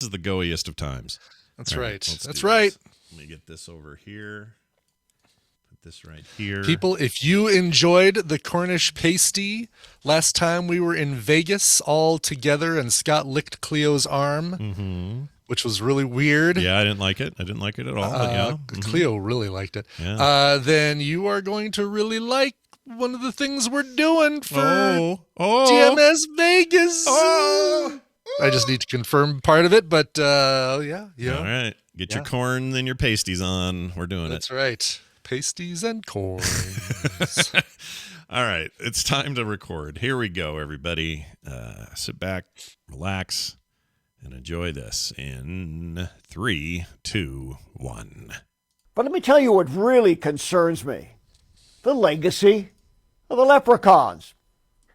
is the goiest of times. That's right. That's right. Let me get this over here. Put this right here. People, if you enjoyed the Cornish pasty last time we were in Vegas all together and Scott licked Cleo's arm, which was really weird. Yeah, I didn't like it. I didn't like it at all. But yeah. Cleo really liked it. Yeah. Then you are going to really like one of the things we're doing for Oh. TMS Vegas. Oh. I just need to confirm part of it, but yeah. All right. Get your corn and your pasties on. We're doing That's right. Pasties and corns. All right. It's time to record. Here we go, everybody. Sit back, relax, and enjoy this in 3, 2, 1. But let me tell you what really concerns me. The legacy of the leprechauns.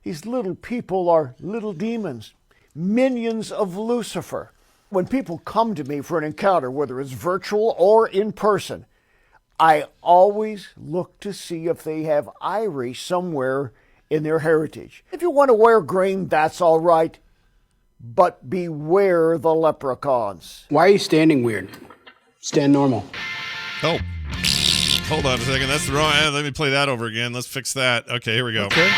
These little people are little demons, minions of Lucifer. When people come to me for an encounter, whether it's virtual or in person, I always look to see if they have Irish somewhere in their heritage. If you want to wear green, that's all right, but beware the leprechauns. Why are you standing weird? Stand normal. Oh. Hold on a second. That's the wrong. Let me play that over again. Let's fix that. Okay, here we go. Okay.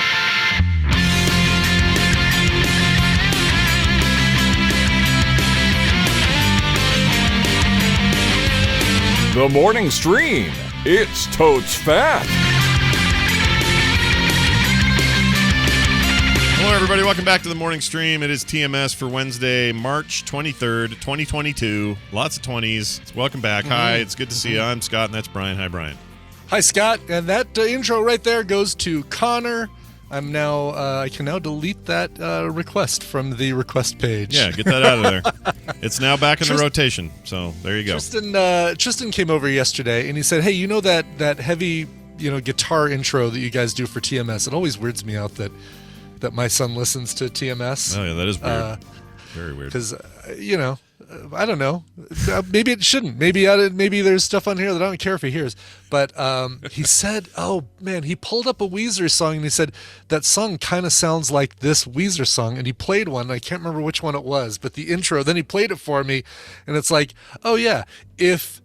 The morning stream. It's totes fat. Hello, everybody. Welcome back to the morning stream. It is TMS for Wednesday, March 23rd, 2022. Lots of 20s. Welcome back. Hi, it's good to see you. I'm Scott, and that's Brian. Hi, Brian. Hi, Scott. And that intro right there goes to Connor. I'm now. I can now delete that request from the request page. Yeah, get that out of there. It's now back in the rotation. So there you go. Tristan came over yesterday and he said, "Hey, you know that heavy, guitar intro that you guys do for TMS? It always weirds me out that my son listens to TMS." Oh yeah, that is weird. Very weird. Because I don't know. Maybe it shouldn't. Maybe there's stuff on here that I don't care if he hears. But he said, oh, man, he pulled up a Weezer song and he said, that song kind of sounds like this Weezer song. And he played one. I can't remember which one it was. But the intro, then he played it for me. And it's like, oh, yeah, if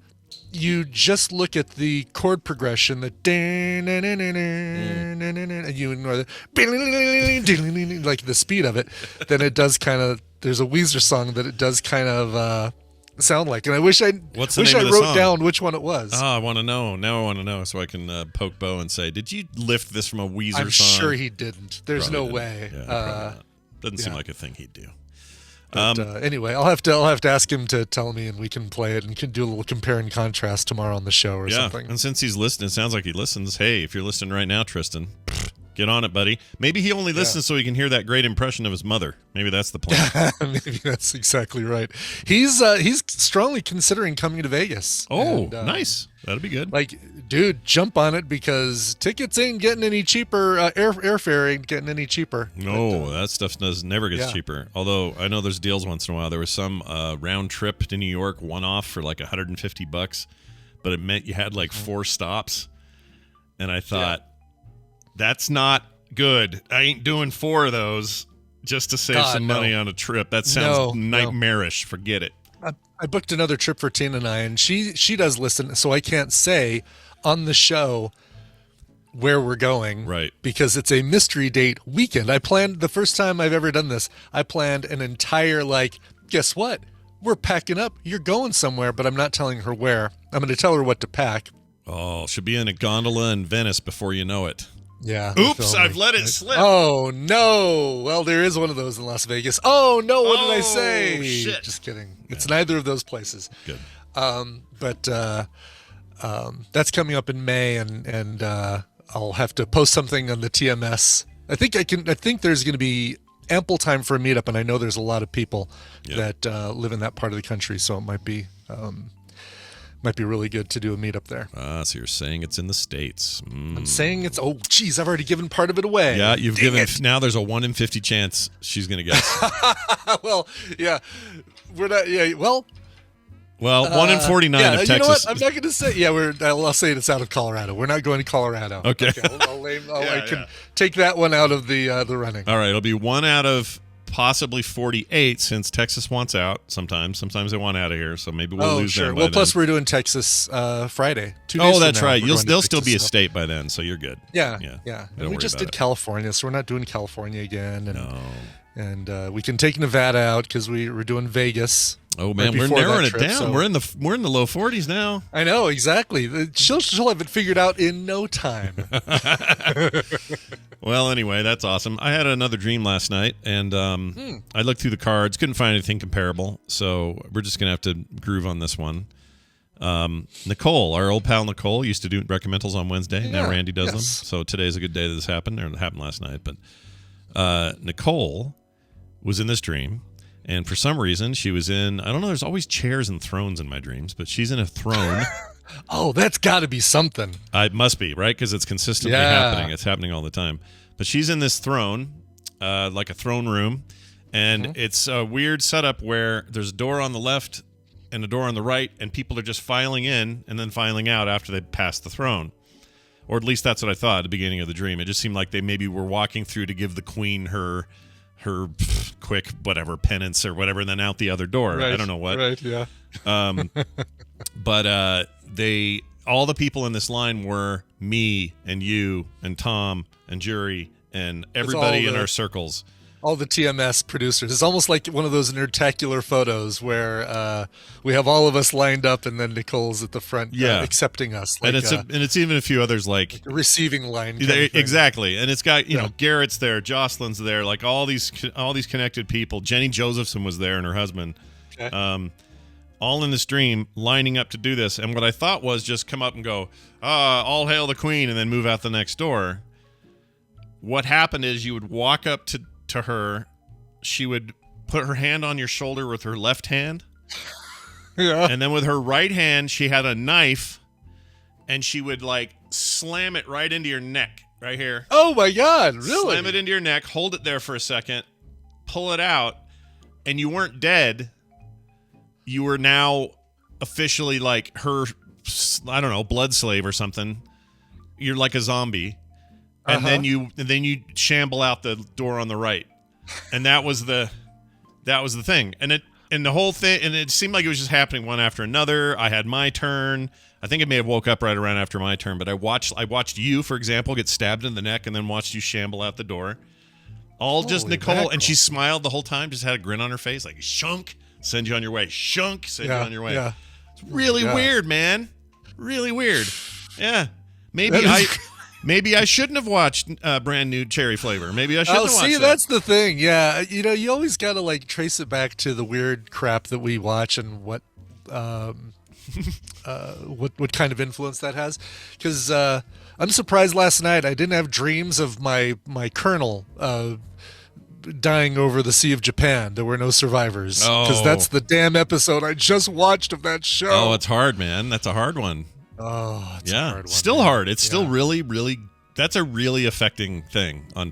you just look at the chord progression, the and you ignore the like the speed of it, then it does kind of. There's a Weezer song that it does kind of sound like, and I wish I wrote down which one it was. Oh, I want to know. Now I want to know, so I can poke Bo and say, "Did you lift this from a Weezer song?" I'm sure he didn't. There's Probably no didn't. way. Yeah, doesn't seem like a thing he'd do. But, anyway, I'll have to ask him to tell me, and we can play it and can do a little compare and contrast tomorrow on the show or something. And since he's listening, it sounds like he listens. Hey, if you're listening right now, Tristan, get on it, buddy. Maybe he only listens so he can hear that great impression of his mother. Maybe that's the plan. Maybe that's exactly right. He's strongly considering coming to Vegas. Oh, nice. That'd be good. Like, dude, jump on it because tickets ain't getting any cheaper. Airfare ain't getting any cheaper. No, that stuff never gets cheaper. Although I know there's deals once in a while. There was some round trip to New York, one off for like $150, but it meant you had like 4 stops. And I thought, that's not good. I ain't doing 4 of those just to save some money on a trip. That sounds nightmarish. Forget it. I booked another trip for Tina and I, and she does listen, so I can't say on the show where we're going, right? Because it's a mystery date weekend. I planned the first time I've ever done this. I planned an entire guess what? We're packing up. You're going somewhere, but I'm not telling her where. I'm going to tell her what to pack. Oh, she'll be in a gondola in Venice before you know it. Yeah. Oops, I've let it slip. Oh, no. Well, there is one of those in Las Vegas. Oh, no, what did I say? Shit. Just kidding. It's neither of those places. Good. But that's coming up in May, and I'll have to post something on the TMS. I think there's going to be ample time for a meetup, and I know there's a lot of people that live in that part of the country, so it might be really good to do a meetup there. So you're saying it's in the States. I'm saying it's, I've already given part of it away. Yeah, you've given it. Now there's a 1 in 50 chance she's going to guess. Well, yeah. We're not, well, 1 in 49 of Texas. You know what? I'm not going to say, I'll say it's out of Colorado. We're not going to Colorado. Okay. I can take that one out of the running. All right, it'll be 1 out of possibly 48 since Texas wants out sometimes. Sometimes they want out of here, so maybe we'll lose them by Well, plus then. we're doing Texas Friday. 2 days from That's now, right. we're going to They'll still Texas, be a so- state by then, so you're good. Yeah. Don't And we worry just about did it. California, so we're not doing California again. And, No. And we can take Nevada out because we're doing Vegas. Oh man, right we're before that narrowing it trip, down. so- We're in the low 40s now. I know, exactly. She'll have it figured out in no time. Well, anyway, that's awesome. I had another dream last night, and I looked through the cards, couldn't find anything comparable, so we're just gonna have to groove on this one. Nicole, our old pal Nicole, used to do recommendals on Wednesday. Now Yeah, Randy does them. yes. So today's a good day that this happened, or it happened last night. But Nicole was in this dream, and for some reason she was in, I don't know, there's always chairs and thrones in my dreams, but she's in a throne. Oh, that's got to be something. It must be, right? Because it's consistently happening. It's happening all the time. But she's in this throne, like a throne room, and it's a weird setup where there's a door on the left and a door on the right, and people are just filing in and then filing out after they pass the throne. Or at least that's what I thought at the beginning of the dream. It just seemed like they maybe were walking through to give the queen her quick whatever penance or whatever, and then out the other door. Right, I don't know what. Right, yeah. But all the people in this line were me and you and Tom and Jury and everybody in our circles. All the TMS producers. It's almost like one of those nerdtacular photos where we have all of us lined up and then Nicole's at the front accepting us. Like, And it's even a few others like a receiving line. kind of thing. exactly. And it's got, you know, Garrett's there, Jocelyn's there, like all these connected people. Jenny Josephson was there and her husband. Okay. All in this dream, lining up to do this. And what I thought was just come up and go, all hail the queen, and then move out the next door. What happened is you would walk up to her. She would put her hand on your shoulder with her left hand. Yeah. And then with her right hand, she had a knife, and she would like slam it right into your neck, right here. Oh my God! Really? Slam it into your neck, hold it there for a second, pull it out, and you weren't dead. You were now officially like her, I don't know, blood slave or something. You're like a zombie, and then you shamble out the door on the right, and that was the thing, and the whole thing, and it seemed like it was just happening one after another. I had my turn. I think I may have woke up right around after my turn, but I watched you, for example, get stabbed in the neck, and then watched you shamble out the door. All just Holy Nicole, mackerel. and she smiled the whole time, just had a grin on her face, like shunk. Send you on your way. Shunk. Send you on your way. Yeah. It's really God. weird, man. Really weird. Yeah. Maybe That is- maybe I shouldn't have watched brand new cherry flavor. Maybe I shouldn't have watched see, that. that's the thing. Yeah, you know, you always got to like trace it back to the weird crap that we watch and what kind of influence that has. Because I'm surprised last night I didn't have dreams of my colonel dying over the Sea of Japan. There were no survivors. Because that's the damn episode I just watched of that show. Oh, it's hard, man. That's a hard one. Oh, it's a Yeah. hard one, Still man. hard. It's still really, really. That's a really affecting thing on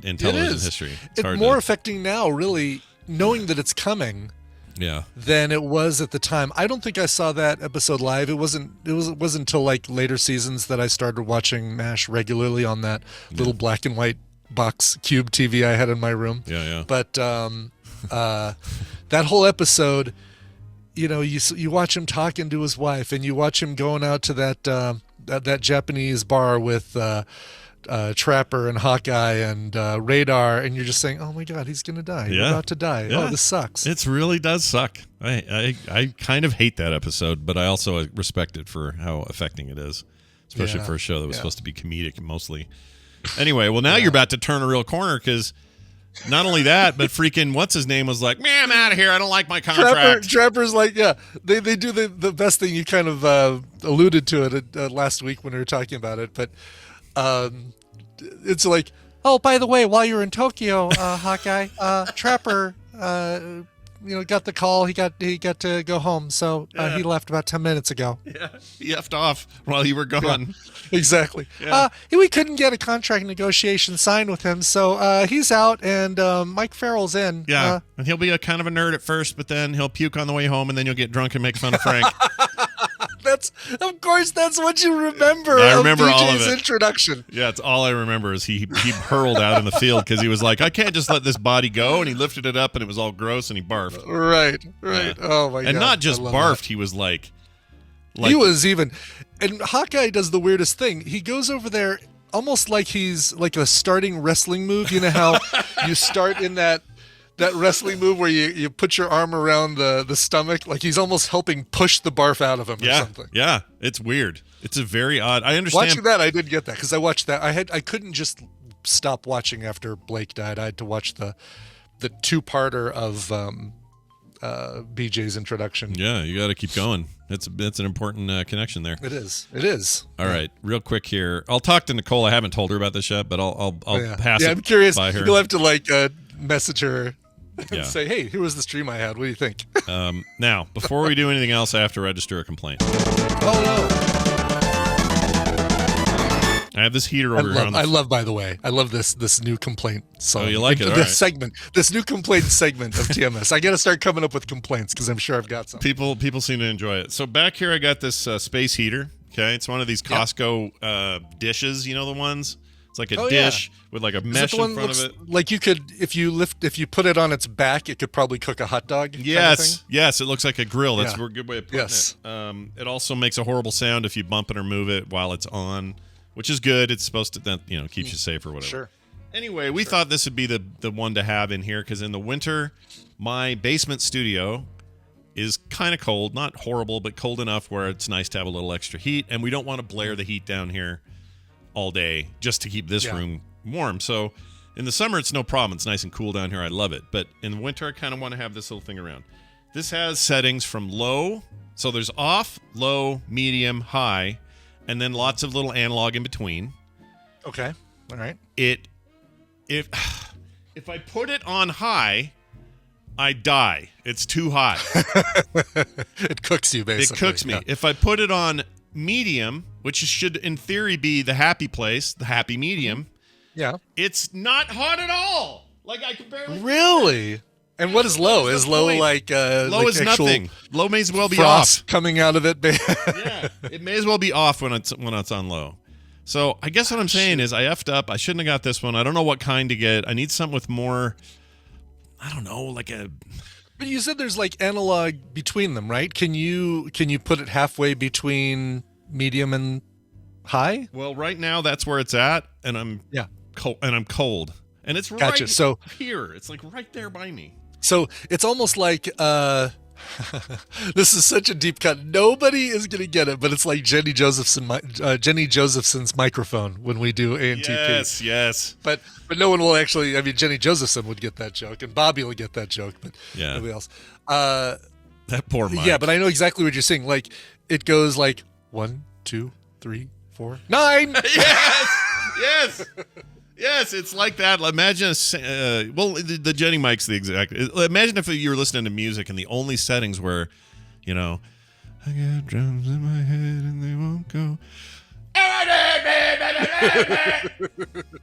in television history. It's hard more to, affecting now, really, knowing that it's coming. Yeah. Than it was at the time. I don't think I saw that episode live. It wasn't until like later seasons that I started watching MASH regularly on that little black and white box cube TV I had in my room. Yeah. But that whole episode, you know, you watch him talking to his wife, and you watch him going out to that Japanese bar with Trapper and Hawkeye and Radar, and you're just saying, "Oh my God, he's gonna die! He's about to die! Yeah. Oh, this sucks." It really does suck. I kind of hate that episode, but I also respect it for how affecting it is, especially for a show that was supposed to be comedic mostly. Anyway, well, now you're about to turn a real corner because not only that, but freaking what's his name was like, "Man, I'm out of here. I don't like my contract." Trapper's like, they do the best thing. You kind of alluded to it last week when we were talking about it, but it's like, oh, by the way, while you're in Tokyo, Hawkeye, Trapper, got the call. He got to go home, so he left about 10 minutes ago. Yeah, he effed off while you were gone. Yeah, exactly. Yeah. We couldn't get a contract negotiation signed with him, so he's out, and Mike Farrell's in. Yeah, and he'll be a kind of a nerd at first, but then he'll puke on the way home, and then you'll get drunk and make fun of Frank. That's what you remember. I remember of all of BJ's it. Introduction. Yeah, it's all I remember is he hurled out in the field because he was like, I can't just let this body go, and he lifted it up and it was all gross and he barfed. Right. Yeah. Oh my god! And not just I love barfed, that. he was like He was even, and Hawkeye does the weirdest thing. He goes over there almost like he's like a starting wrestling move. You know how you start in that wrestling move where you put your arm around the stomach, like he's almost helping push the barf out of him or something. Yeah, it's weird. It's a very odd. I understand. Watching that, I did get that because I watched that. I couldn't just stop watching after Blake died. I had to watch the two-parter of BJ's introduction. Yeah, you got to keep going. It's an important connection there. It is. All right, real quick here. I'll talk to Nicole. I haven't told her about this yet, but I'll pass it. Yeah, I'm curious. By her. You'll have to message her and Yeah. say, "Hey, here was the stream I had. What do you think?" Now, before we do anything else, I have to register a complaint. Oh no! I have this heater over here. I love. By the way, I love this new complaint song. Oh, you like it? All This right. segment, this new complaint segment of TMS. I got to start coming up with complaints because I'm sure I've got some. People seem to enjoy it. So back here, I got this space heater. Okay, it's one of these Costco dishes. You know the ones. It's like a dish with like a mesh in front of it. Like you could, if you put it on its back, it could probably cook a hot dog. Yes, yes, it looks like a grill. That's a good way of putting Yes. it. It also makes a horrible sound if you bump it or move it while it's on, which is good. It's supposed to, that keeps you safe or whatever. Sure. Anyway, we thought this would be the one to have in here because in the winter, my basement studio is kind of cold, not horrible, but cold enough where it's nice to have a little extra heat, and we don't want to blare the heat down here all day just to keep this room warm. So in the summer, it's no problem. It's nice and cool down here. I love it. But in the winter, I kind of want to have this little thing around. This has settings from low. So there's off, low, medium, high, and then lots of little analog in between. Okay. All right. If I put it on high, I die. It's too hot. It cooks you, basically. It cooks me. Yeah. If I put it on medium, which should in theory be the happy place, the happy medium, it's not hot at all. Like I can barely. Really? And what is low? Is low like low is nothing. Low may as well be frost off. coming out of it. Yeah, it may as well be off when it's on low. So I guess what I'm saying is I effed up. I shouldn't have got this one. I don't know what kind to get. I need something with more. I don't know, like a. But you said there's like analog between them, right? Can you put it halfway between medium and high? Well, right now that's where it's at, and I'm cold, and it's Gotcha. right So here. It's like right there by me. So it's almost like this is such a deep cut. Nobody is gonna get it, but it's like Jenny Josephson's microphone when we do ANTP. Yes. But no one will actually. I mean, Jenny Josephson would get that joke, and Bobby will get that joke, but nobody else. That poor Mike. Yeah, but I know exactly what you're saying. Like it goes like 1, 2, 3, 4, 9. Yes. Yes, it's like that. Imagine, the Jenny mic's the exact. Imagine if you were listening to music and the only settings were, I got drums in my head and they won't go.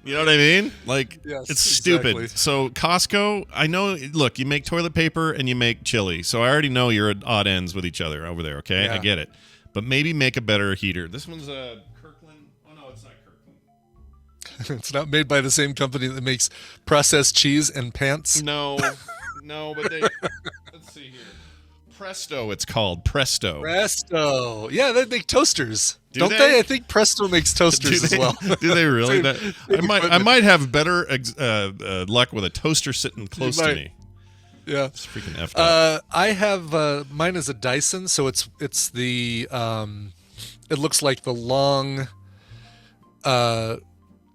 You know what I mean? Like, Yes, it's stupid. exactly. So Costco, I know. Look, you make toilet paper and you make chili, so I already know you're at odd ends with each other over there. Okay, Yeah. I get it, but maybe make a better heater. This one's a Kirkland. Oh no, it's not Kirkland. It's not made by the same company that makes processed cheese and pants. No, but they. Let's see here. Presto, it's called Presto. Presto. Yeah, they make toasters. Don't they? they? I think Presto makes toasters as well. Do they really? Same I might have better luck with a toaster sitting close to might. me. Yeah. It's freaking effed up. I have mine is a Dyson, so it's the it looks like the long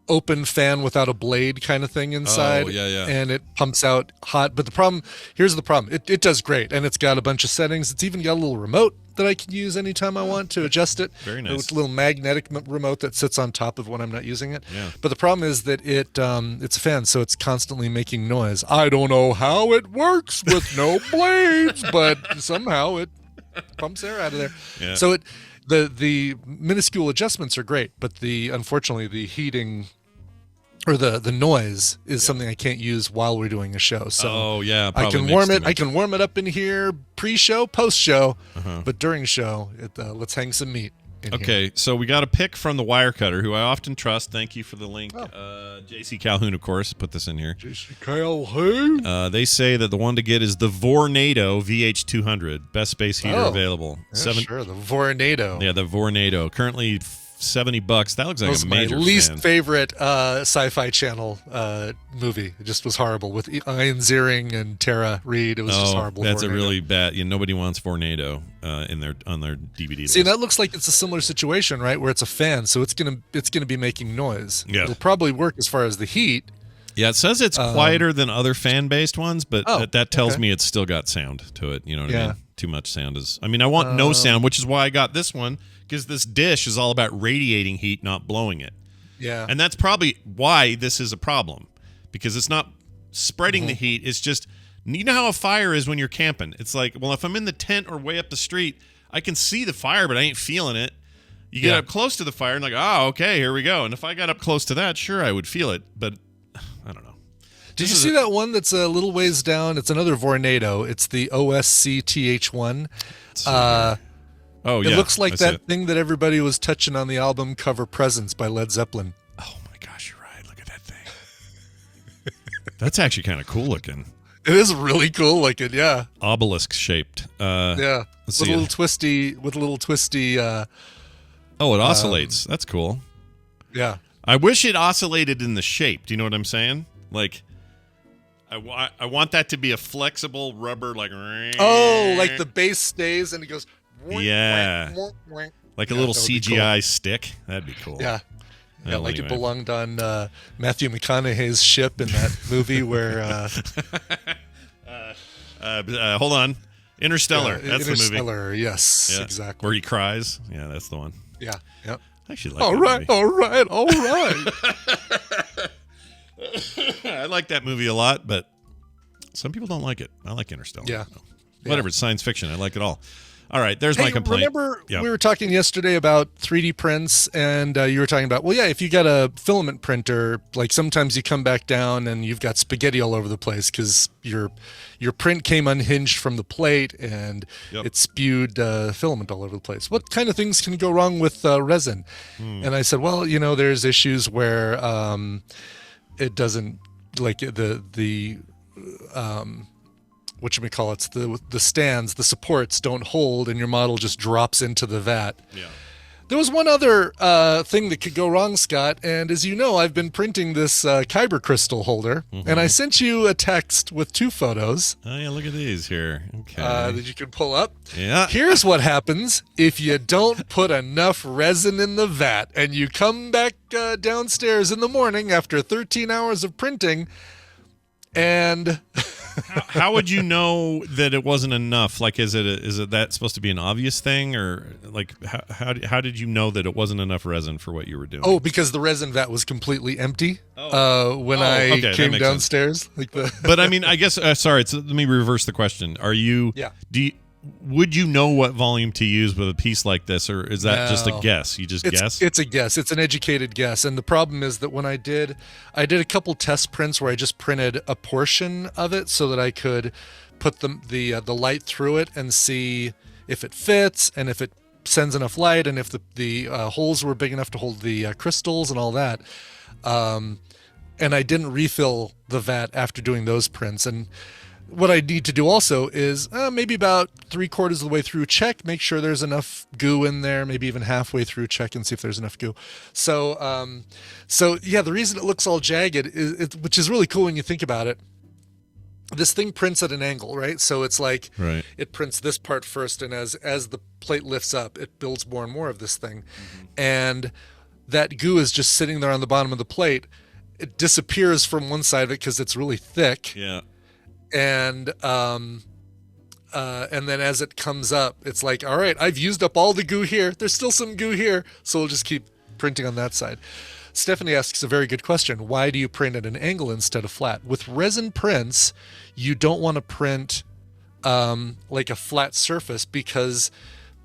open fan without a blade kind of thing inside. Oh, yeah. And it pumps out hot. But here's the problem. It does great, and it's got a bunch of settings. It's even got a little remote that I can use anytime I want to adjust it. Very nice. It's a little magnetic remote that sits on top of when I'm not using it. Yeah. But the problem is that it's a fan, so it's constantly making noise. I don't know how it works with no blades, but somehow it pumps air out of there. Yeah. So the minuscule adjustments are great, but unfortunately the heating or the noise is something I can't use while we're doing a show. So I probably can makes warm too it. I much. can warm it up in here pre-show, post-show, but during show, let's hang some meat. Okay, so we got a pick from the Wirecutter, who I often trust. Thank you for the link. JC Calhoun, of course, put this in here. JC Calhoun. They say that the one to get is the Whorenado VH200, best space heater available. Yeah, sure, the Whorenado. Yeah, the Whorenado. Currently $70. That looks like a major my least fan. favorite Sci-Fi Channel movie. It just was horrible with Ian Ziering and Tara Reid. It was just horrible. That's Whorenado. a really bad. Nobody wants Whorenado on their DVD See, list. that looks like it's a similar situation, right? Where it's a fan, so it's gonna be making noise. Yeah. It'll probably work as far as the heat. Yeah, it says it's quieter than other fan-based ones, but that tells me it's still got sound to it. You know what I mean? Too much sound is. I mean, I want no sound, which is why I got this one, because this dish is all about radiating heat, not blowing it. Yeah. And that's probably why this is a problem, because it's not spreading the heat. It's just, you know how a fire is when you're camping. It's like, well, if I'm in the tent or way up the street, I can see the fire, but I ain't feeling it. You get up close to the fire and like, oh, okay, here we go. And if I got up close to that, sure, I would feel it, but I don't know. Did you see that one that's a little ways down? It's another Whorenado. It's the OSCTH1. Oh, yeah. It looks like I see that it. thing that everybody was touching on the album cover Presents by Led Zeppelin. Oh, my gosh, you're right. Look at that thing. That's actually kind of cool looking. It is really cool looking, yeah. Obelisk shaped. Yeah. Let's With see a little twisty. Oh, it oscillates. That's cool. Yeah. I wish it oscillated in the shape. Do you know what I'm saying? Like, I want that to be a flexible rubber, like. Oh, like the bass stays and it goes. Yeah. Like a little CGI stick. That'd be cool. Yeah. Yeah, Well, like anyway. it belonged on Matthew McConaughey's ship in that movie where. Hold on. Interstellar. That's the movie. Interstellar, yes, Yeah. exactly. Where he cries. Yeah, that's the one. Yeah, yep. I actually like All that right, movie. all right. I like that movie a lot, but some people don't like it. I like Interstellar. Yeah. So, whatever, it's science fiction. I like it all. All right, there's my complaint. Remember Yeah. we were talking yesterday about 3D prints, and you were talking about, well, yeah, if you got a filament printer, like sometimes you come back down and you've got spaghetti all over the place because your print came unhinged from the plate and it spewed filament all over the place. What kind of things can go wrong with resin? And I said, well, there's issues where it doesn't, like the whatchamacallits, the stands, the supports don't hold, and your model just drops into the vat. Yeah. There was one other thing that could go wrong, Scott, and as you know, I've been printing this Kyber crystal holder, and I sent you a text with 2 photos Oh, yeah, look at these here. Okay. that you can pull up. Yeah. Here's what happens if you don't put enough resin in the vat, and you come back downstairs in the morning after 13 hours of printing, and... How would you know that it wasn't enough? Like, is it that supposed to be an obvious thing, or like how did you know that it wasn't enough resin for what you were doing? Oh, because the resin vat was completely empty when I okay, that came makes downstairs. But I mean, I guess sorry. Let me reverse the question. Are you? Yeah. Would you know what volume to use with a piece like this, or is that just a No. guess? You just guess? It's a guess. It's an educated guess. And the problem is that when I did a couple test prints where I just printed a portion of it so that I could put the light through it and see if it fits and if it sends enough light and if the holes were big enough to hold the crystals and all that. And I didn't refill the vat after doing those prints. And what I need to do also is maybe about 3/4 of the way through, check, make sure there's enough goo in there, maybe even halfway through, check and see if there's enough goo. So yeah, the reason it looks all jagged is, which is really cool when you think about it. This thing prints at an angle, right? So it's like it prints this part first, and as the plate lifts up, it builds more and more of this thing. And that goo is just sitting there on the bottom of the plate. It disappears from one side of it because it's really thick. Yeah. And then as it comes up, it's like, all right, I've used up all the goo here. There's still some goo here, so we'll just keep printing on that side. Stephanie asks a very good question. Why do you print at an angle instead of flat? With resin prints, you don't want to print like a flat surface because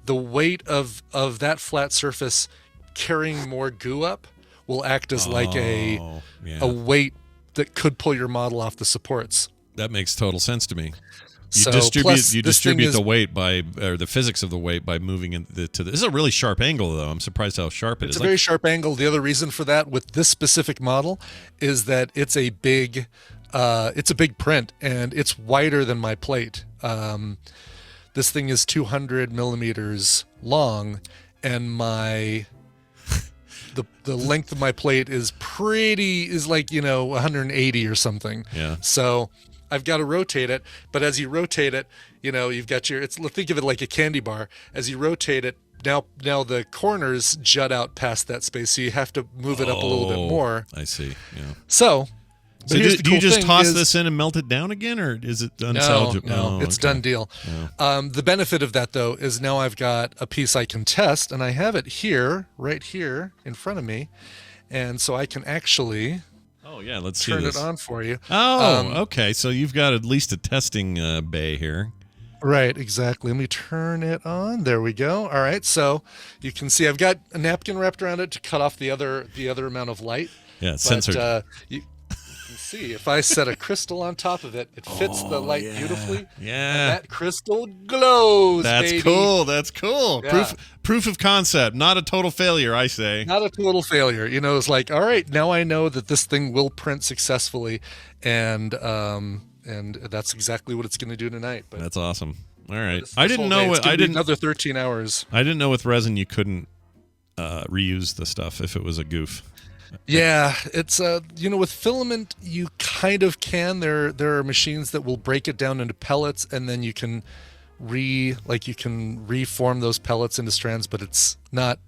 the weight of that flat surface carrying more goo up will act as like a weight that could pull your model off the supports. That makes total sense to me. You So, distribute plus, you this distribute thing the is- weight weight or the physics of the weight by moving this is a really sharp angle, though. I'm surprised how sharp it is. It's a very sharp angle. The other reason for that with this specific model is that it's a big print and it's wider than my plate. This thing is 200 millimeters long, and the length of my plate is like 180 or something. Yeah. So I've got to rotate it, but as you rotate it, you've got think of it like a candy bar. As you rotate it, now the corners jut out past that space, so you have to move it up a little bit more. I see. Yeah. So Do you just toss this in and melt it down again, or is it unsalvageable? No, it's done deal. Yeah. The benefit of that, though, is now I've got a piece I can test, and I have it right here in front of me, and so I can actually let's see turn this. it on for you. Okay. So you've got at least a testing bay here. Right, exactly. Let me turn it on. There we go. All right, so you can see I've got a napkin wrapped around it to cut off the other amount of light. Yeah, it's censored. You can see if I set a crystal on top of it, it fits the light beautifully. Yeah. And that crystal glows, That's baby. cool. That's cool. Yeah. Proof of concept, not a total failure, I say. Not a total failure. It's like, all right, now I know that this thing will print successfully, and that's exactly what it's going to do tonight. But That's awesome. All right. this I didn't whole day, know it's gonna I be didn't another 13 hours. I didn't know with resin you couldn't reuse the stuff if it was a goof. Yeah, it's with filament you kind of can. There are machines that will break it down into pellets, and then you can reform those pellets into strands, but it's not.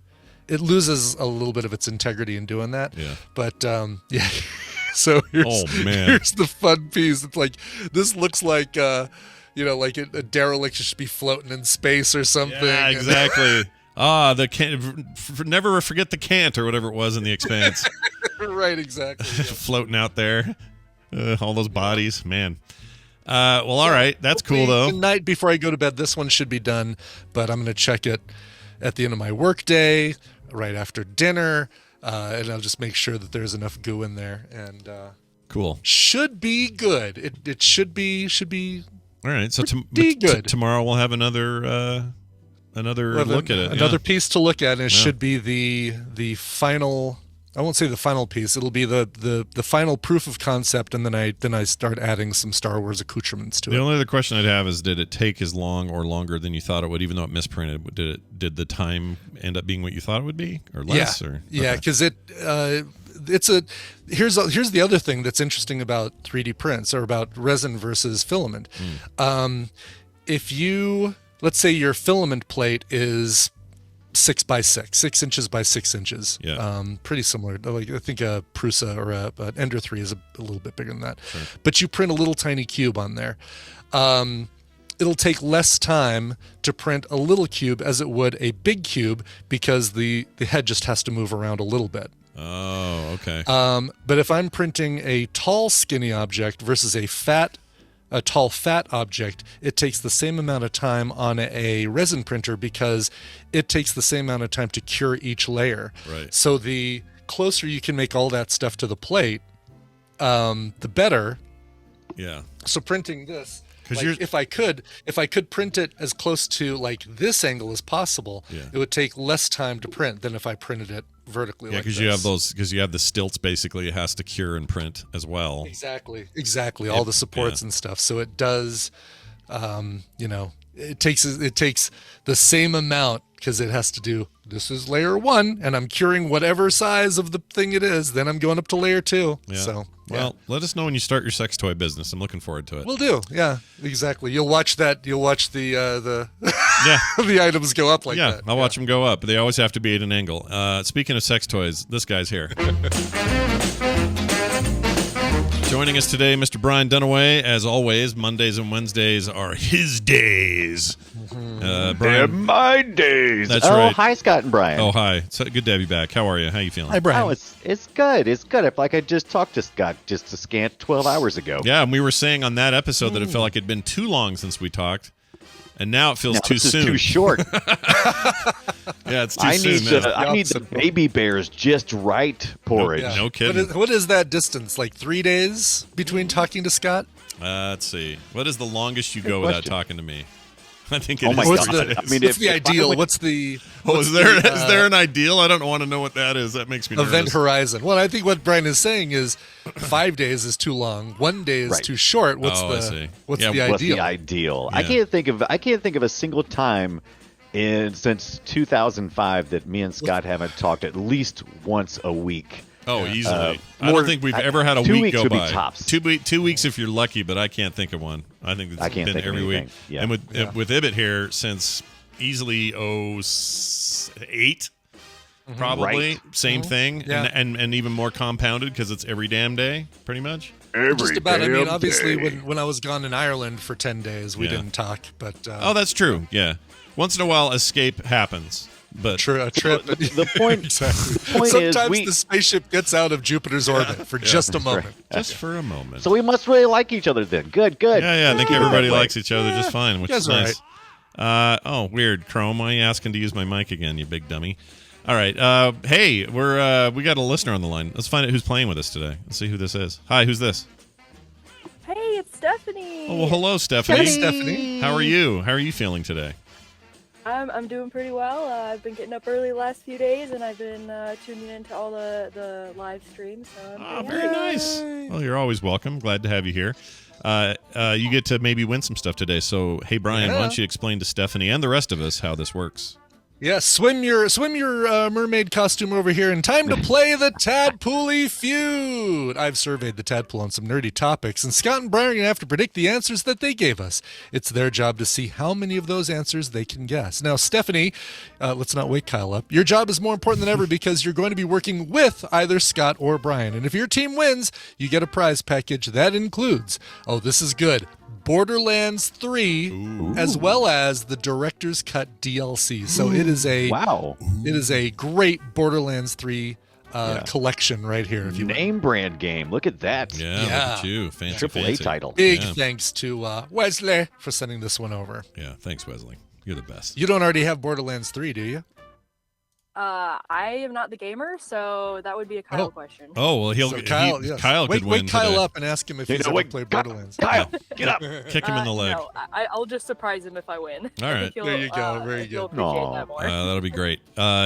It loses a little bit of its integrity in doing that. Yeah. But yeah. So here's the fun piece. It's like this looks like like a derelict should be floating in space or something. Yeah, exactly. Never forget the cant or whatever it was in The Expanse. Right, exactly. Yeah. Floating out there. All those bodies, man. All right. That's cool, though. Tonight before I go to bed, this one should be done, but I'm going to check it at the end of my workday, right after dinner, and I'll just make sure that there's enough goo in there, and Cool. should be good. It should be All right. So good. tomorrow we'll have another look at it. Another piece to look at, and it should be the final. I won't say the final piece. It'll be the final proof of concept, and then I start adding some Star Wars accoutrements to it. The only other question I'd have is, did it take as long or longer than you thought it would, even though it misprinted? Did the time end up being what you thought it would be, or less? Yeah, because here's the other thing that's interesting about 3D prints, or about resin versus filament. Let's say your filament plate is 6 inches by 6 inches. Yeah. Pretty similar. Like I think a Prusa or an Ender 3 is a little bit bigger than that. Sure. But you print a little tiny cube on there. It'll take less time to print a little cube as it would a big cube, because the head just has to move around a little bit. Oh, okay. But if I'm printing a tall, skinny object versus a tall, fat object, it takes the same amount of time on a resin printer, because it takes the same amount of time to cure each layer. Right. So the closer you can make all that stuff to the plate, the better. Yeah. So printing this, Like, if I could print it as close to like this angle as possible, it would take less time to print than if I printed it vertically. Yeah, like because you have the stilts. Basically, it has to cure and print as well. Exactly. All the supports and stuff. So it does. It takes the same amount, because it has to do. This is layer 1, and I'm curing whatever size of the thing it is. Then I'm going up to layer 2. Yeah. So. Well, let us know when you start your sex toy business. I'm looking forward to it. We'll do. Yeah, exactly. You'll watch that. You'll watch the Yeah. the items go up like that. Yeah, I'll watch them go up. They always have to be at an angle. Speaking of sex toys, this guy's here. Joining us today, Mr. Brian Dunaway. As always, Mondays and Wednesdays are his days. They're Brian, my days. that's right. Hi, Scott and Brian. Oh, hi. So good to have you back. How are you? How you feeling? Hi, Brian. Oh, it's good. It's good. It's like I just talked to Scott just a scant 12 hours ago. Yeah, and we were saying on that episode that it felt like it'd been too long since we talked. And now it feels No, too this is soon. too short. Yeah, it's too I soon. need now. I need the baby bears just right porridge. No kidding. What is that distance? Like 3 days between talking to Scott? Let's see. What is the longest you go Good without question. talking to me? I think it Oh is my 3 God. days. I mean, What's if- the if I ideal? went- What's the? Oh, what's is there the, is there an ideal? I don't want to know what that is. That makes me nervous. event horizon? Well, I think what Brian is saying is 5 days is too long. 1 day is Right. too short. What's Oh, I see. what's Yeah, the What's ideal? the ideal? Yeah. I can't think of a single time since 2005 that me and Scott haven't talked at least once a week. Oh, easily. I more- don't think we've ever had a 2 week weeks go would be by. tops. 2 weeks if you're lucky, but I can't think of one. I think it's I can't been think of every week. anything. Yeah. And with Ibit here since easily 08, probably Right. same thing, Yeah. and even more compounded because it's every damn day, pretty much. Just about. I mean, obviously, day. when I was gone in Ireland for 10 days, we Yeah. didn't talk. But Oh, that's true. Yeah, once in a while, escape happens, but a trip. The point, Exactly. the point is Sometimes the spaceship gets out of Jupiter's orbit for just a moment. just for a moment. so we must really like each other then. Good. Yeah, I think everybody That way. likes each other just fine, which You is guys are nice. Oh, weird, Chrome. Why are you asking to use my mic again, you big dummy? All right. Hey, we got a listener on the line. Let's find out who's playing with us today. Let's see who this is. Hi, who's this? Hey, it's Stephanie. Oh, well, hello, Stephanie. Hey, Stephanie. How are you? How are you feeling today? I'm doing pretty well. I've been getting up early the last few days, and I've been tuning into all the live streams. So I'm pretty Very happy. nice. Well, you're always welcome. Glad to have you here. You get to maybe win some stuff today. So, hey, Brian, why don't you explain to Stephanie and the rest of us how this works? Yeah, swim your mermaid costume over here, and time to play the Tadpole Feud. I've surveyed the Tadpole on some nerdy topics, and Scott and Brian are going to have to predict the answers that they gave us. It's their job to see how many of those answers they can guess. Now, Stephanie, let's not wake Kyle up. Your job is more important than ever because you're going to be working with either Scott or Brian. And if your team wins, you get a prize package that includes, this is good, Borderlands 3, as well as the Director's Cut DLC. So it is a great Borderlands 3 collection right here. If you will. Name brand game. Look at that. Yeah, look at you. Fancy, Triple A fancy. title. Big Yeah. thanks to Wesley for sending this one over. Yeah, thanks, Wesley. You're the best. You don't already have Borderlands 3, do you? I am not the gamer, so that would be a Kyle question. Oh, well, So Kyle, yes. Kyle could win Wake Kyle today. up and ask him if he's ever played Borderlands. Kyle, get up. Kick him in the leg. No, I'll just surprise him if I win. All right. There you go. Very He'll good. appreciate that more. That'll be great.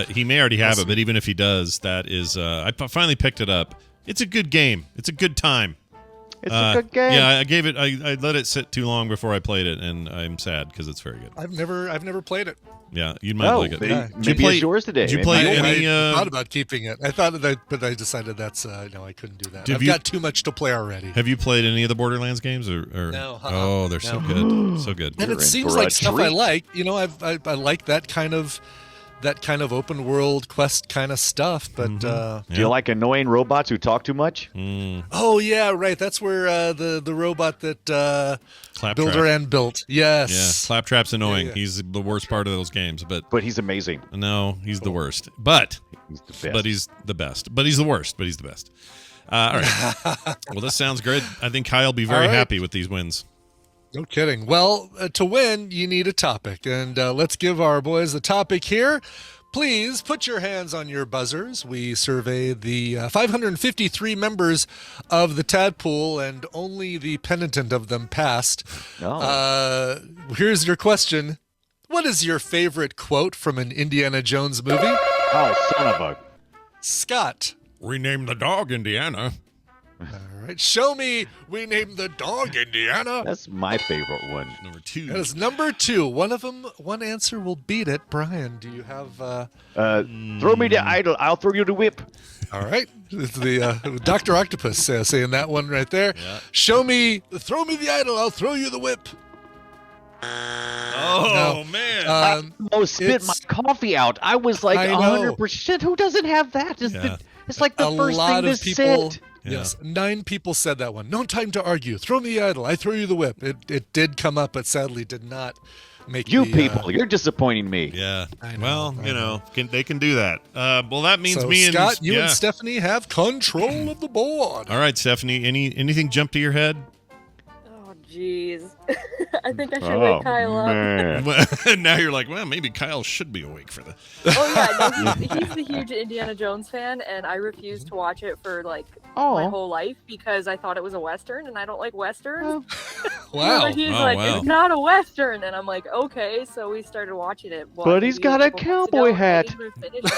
He may already have it, but even if he does, that is. I finally picked it up. It's a good game. It's a good time. It's a good game. Yeah, I gave it. I let it sit too long before I played it, and I'm sad because it's very good. I've never played it. Yeah, you might like it. Maybe it's yours today. Did you Maybe play you'll any? I thought about keeping it. I thought that, but I decided that's no, I couldn't do that. Have I've you- got too much to play already. Have you played any of the Borderlands games? Or No, Oh, they're so no. good, so good. And You're it in seems for like a stuff I treat. like. You know, I like that kind of open world quest kind of stuff. But Do you like annoying robots who talk too much? oh yeah, right. That's where the robot that Claptrap. Builder and built. Yeah, Yes. Claptrap's annoying. Yeah. He's the worst part of those games, but But he's amazing. no, he's the worst. But He's the best. but he's the best. But he's the worst. But he's the best. All right. Well, this sounds good. I think Kyle will be very All right. happy with these wins. No kidding. Well, to win, you need a topic. And let's give our boys the topic here. Please put your hands on your buzzers. We survey the 553 members of the Tadpole, and only the penitent of them passed. Here's your question. What is your favorite quote from an Indiana Jones movie? Oh, son of a... Scott. Rename the dog Indiana. All right. Show me. We named the dog Indiana. That's my favorite one. Number 2. That is number 2. One answer will beat it. Brian, do you have... Throw me the idol. I'll throw you the whip. All right. It's the Dr. Octopus saying that one right there. Yeah. Throw me the idol, I'll throw you the whip. Oh, man. I almost spit it's- my coffee out. I was like I know. 100%. Who doesn't have that? It's like the A first lot thing of to people. sit. Yes, 9 people said that one. No time to argue. Throw me the idol, I throw you the whip. It did come up, but sadly did not make You the, people, you're disappointing me. Yeah. I know, Well, I you know, they can do that. Well, that means So me Scott, and you yeah. and Stephanie have control of the board. All right, Stephanie. Anything jump to your head? Oh, jeez. I think I should wake Kyle up. Man. Now you're like, well, maybe Kyle should be awake for this. Oh yeah, no, he's the huge Indiana Jones fan, and I refused to watch it for like my whole life because I thought it was a Western, and I don't like Westerns. Wow. He's Oh, like, wow. it's not a Western, and I'm like, okay. So we started watching it. But he's got a couple months cowboy ago, and I hat. didn't even finish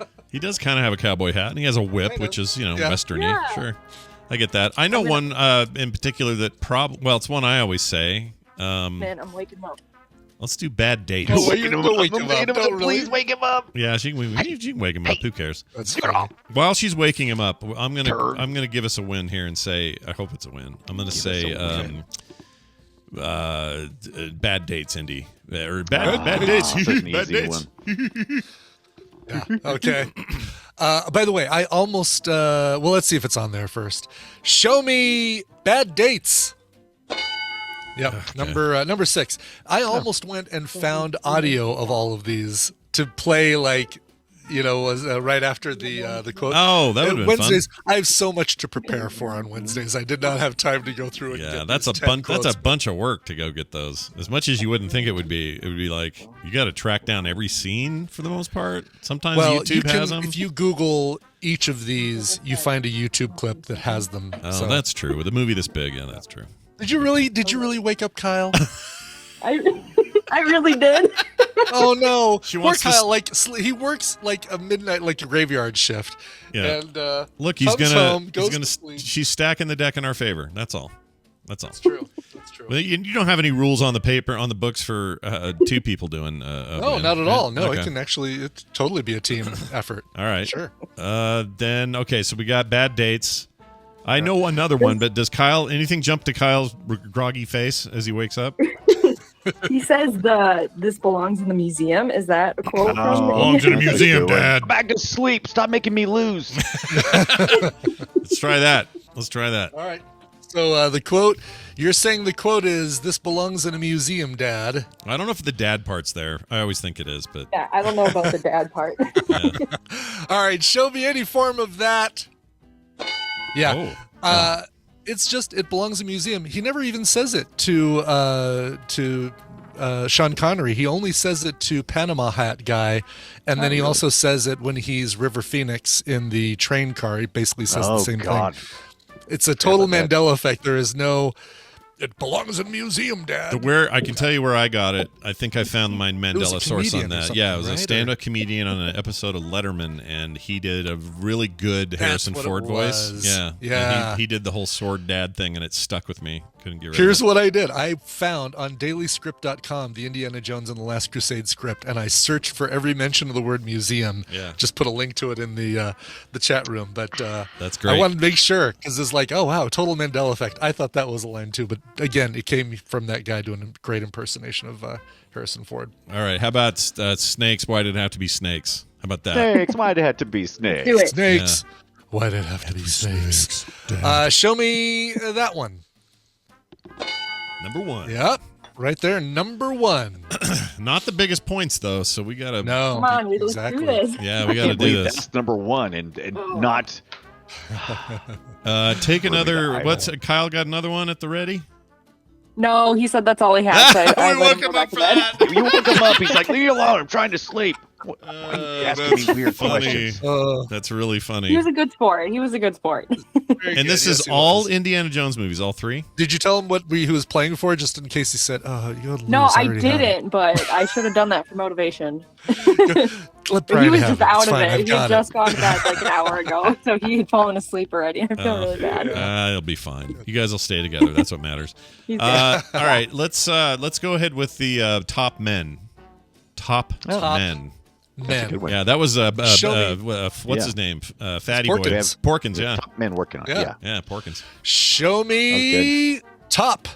it. He does kind of have a cowboy hat, and he has a whip, Kind of. which is, Yeah. Westerny. Yeah. Sure. I get that. I know one in particular that well, it's one I always say. Man, I'm waking up. Let's do Bad Dates. Oh, wait, don't wake him up. Don't really. Please wake him up. Yeah, she can wake him up. Who cares? That's funny. While she's waking him up, I'm gonna give us a win here and say I hope it's a win. I'm gonna say Bad Dates, Indy, or bad dates. Such an Bad easy dates. one. Yeah. Okay. By the way, I almost. Well, let's see if it's on there first. Show me Bad Dates. Yep. Okay. Number 6. I almost went and found audio of all of these to play, like, was right after the quote. Oh, that would have been Wednesdays. fun. I have so much to prepare for on Wednesdays. I did not have time to go through it. Yeah, that's a bunch of work to go get those. As much as you wouldn't think it would be like you got to track down every scene for the most part. Sometimes YouTube has them. If you Google each of these, you find a YouTube clip that has them. Oh, so. that's true. With a movie this big, yeah, that's true. Did you really wake up Kyle? I really did. Oh no! She Poor wants to Kyle. He works like a midnight, like a graveyard shift. Yeah. And Look, he's comes gonna. home, goes He's gonna. to sleep. She's stacking the deck in our favor. That's all. That's all. That's true. That's true. Well, you don't have any rules on the books for two people doing. No, not at all. No, Okay. it can totally be a team effort. All right. Sure. Then okay, so we got Bad Dates. I know another one, but does anything jump to Kyle's groggy face as he wakes up? He says this belongs in the museum. Is that a quote from Belongs in a museum, Dad. Go back to sleep. Stop making me lose. Let's try that. All right. So the quote, you're saying the quote is, "This belongs in a museum, Dad." I don't know if the dad part's there. I always think it is, but Yeah, I don't know about the dad part. All right. Show me any form of that. Yeah. It's just, it belongs in a museum. He never even says it to Sean Connery. He only says it to Panama Hat guy, and then he also says it when he's River Phoenix in the train car. He basically says the same thing. It's a total Mandela effect. There is no, it belongs in a museum, Dad. where I can tell you where I got it. I think I found my Mandela source on comedian or that. something, Yeah, it was a right? stand-up comedian on an episode of Letterman, and he did a really good Harrison what it Ford voice. was. Yeah, Yeah. And he did the whole sword dad thing, and it stuck with me. Couldn't get rid Here's of it. what I did. I found on dailyscript.com the Indiana Jones and the Last Crusade script, and I searched for every mention of the word museum. Yeah. Just put a link to it in the chat room. But That's great. I wanted to make sure, because it's like, oh, wow, total Mandela effect. I thought that was a line too. But again, it came from that guy doing a great impersonation of Harrison Ford. All right, how about snakes? Why did it have to be snakes? How about that? Snakes. Why'd it have to be snakes? Do it. Snakes. Why did it have to be snakes? Show me that one. Number one. Yep. Right there, number 1. Not the biggest points though, so we gotta. No. Come on, let's exactly. do this. Yeah, we I gotta can't do believe this. that's number one and not. Take another. I What's Kyle got another one at the ready? No, he said that's all he had. So I we let woke him go him back up to for bed. that. You woke him up. He's like, leave me alone. I'm trying to sleep. Why are you asking me That's weird funny. questions? That's really funny. He was a good sport. And this is all Indiana Jones movies, all 3? Did you tell him what he was playing for, just in case he said, "Oh, you No, I didn't, but I should have done that for motivation. Let He Brian was have just it. out It's of fine. it. I've He got had just gone to bed like an hour ago, so he had fallen asleep already. I feel really bad. It'll be fine. You guys will stay together. That's what matters. He's All right, let's go ahead with the top men. Top men. Men. Yeah, that was Show what's Yeah. his name? Fatty Porkins. Boy. Porkins. Yeah, Top men working on it. Yeah. Yeah. yeah, Porkins. Show me top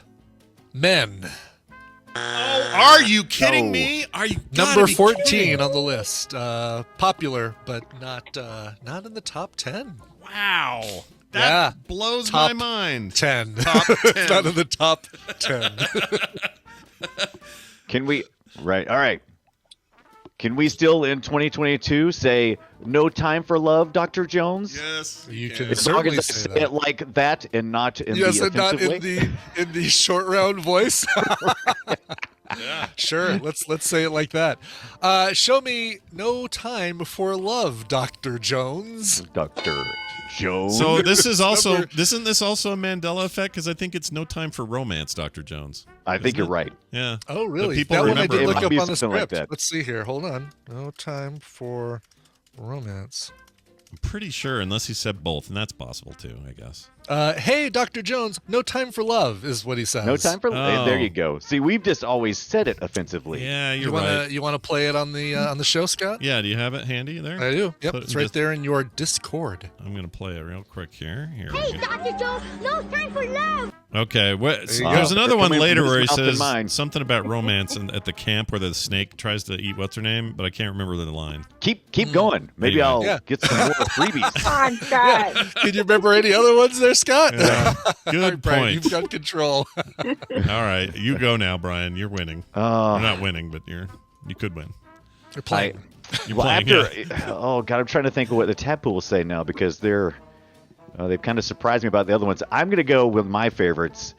men. Are you kidding No. me? Are you gotta Number be 14 kidding. on the list. Popular, but not in the top 10. Wow, that Yeah. blows Top my mind. 10. Top 10. It's not in the top 10. Can we? Right. All right. Can we still in 2022 say "No Time for Love," Dr. Jones? Yes, You can As long certainly as I say say that. it like that and not in Yes, the and not offensive way. in the short round voice. Yeah. Sure, let's say it like that. Show me "No Time for Love," Dr. Jones. Dr. Jones. So this is also Number- isn't this also a Mandela effect? Because I think it's No Time for Romance, Dr. Jones. I think Isn't you're it? right. Yeah. Oh, really? people That one I remember did it look might up be on the something like script. that. Let's see here. Hold on. "No Time for Romance." I'm pretty sure, unless he said both, and that's possible too, I guess. Hey, Dr. Jones, "No Time for Love" is what he says. No time for Oh. There you go. See, we've just always said it offensively. Yeah, You you're wanna right. you wanna play it on the show, Scott? Yeah, do you have it handy there? I do. Yep, Put it it's in right just- there in your Discord. I'm gonna play it real quick here. Here Hey, we go. Dr. Jones, no time for love. Okay, you go. there's another They're one coming later from where he his mouth and says mine. something about romance and at the camp where the snake tries to eat what's her name, but I can't remember the line. Keep going. Maybe Anyway. I'll Yeah. get some more freebies. Come on, Scott. Can you remember any other ones there, Scott? Good Brian, point. you've got control. All right, you go now, Brian. You're winning. You're not winning, but you could win. You're playing. You're Well, playing. after, oh god, I'm trying to think of what the Tadpole will say now because they've kind of surprised me about the other ones. I'm gonna go with my favorites,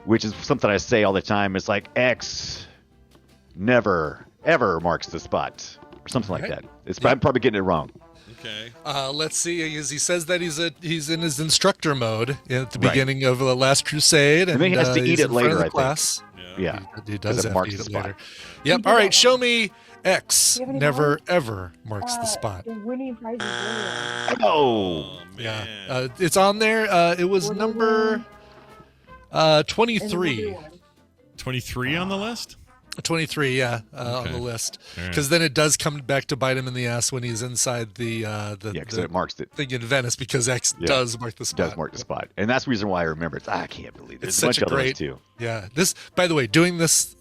which is something I say all the time. It's like X never ever marks the spot or something like Right. that. I'm probably getting it wrong. Okay. Let's see. He says that he's in his instructor mode at the Right. beginning of the Last Crusade, and then he has to he's eat it in front of later, the I think. class. Yeah, He does it have marks to eat the it spot. later. Yep. All right. Show me X never ever marks the spot. The winning prize is earlier. Oh, Yeah. man. It's on there. It was What number And 23. everyone. 23 on the list? 23, yeah, on Okay. the list. All right. Because then it does come back to bite him in the ass when he's inside the yeah, because the it marks it. thing in Venice, because X Yeah. does mark the spot. Does mark the spot, and that's the reason why I remember it. I can't believe it. It's There's such a bunch of others great too. Yeah. This, by the way, doing this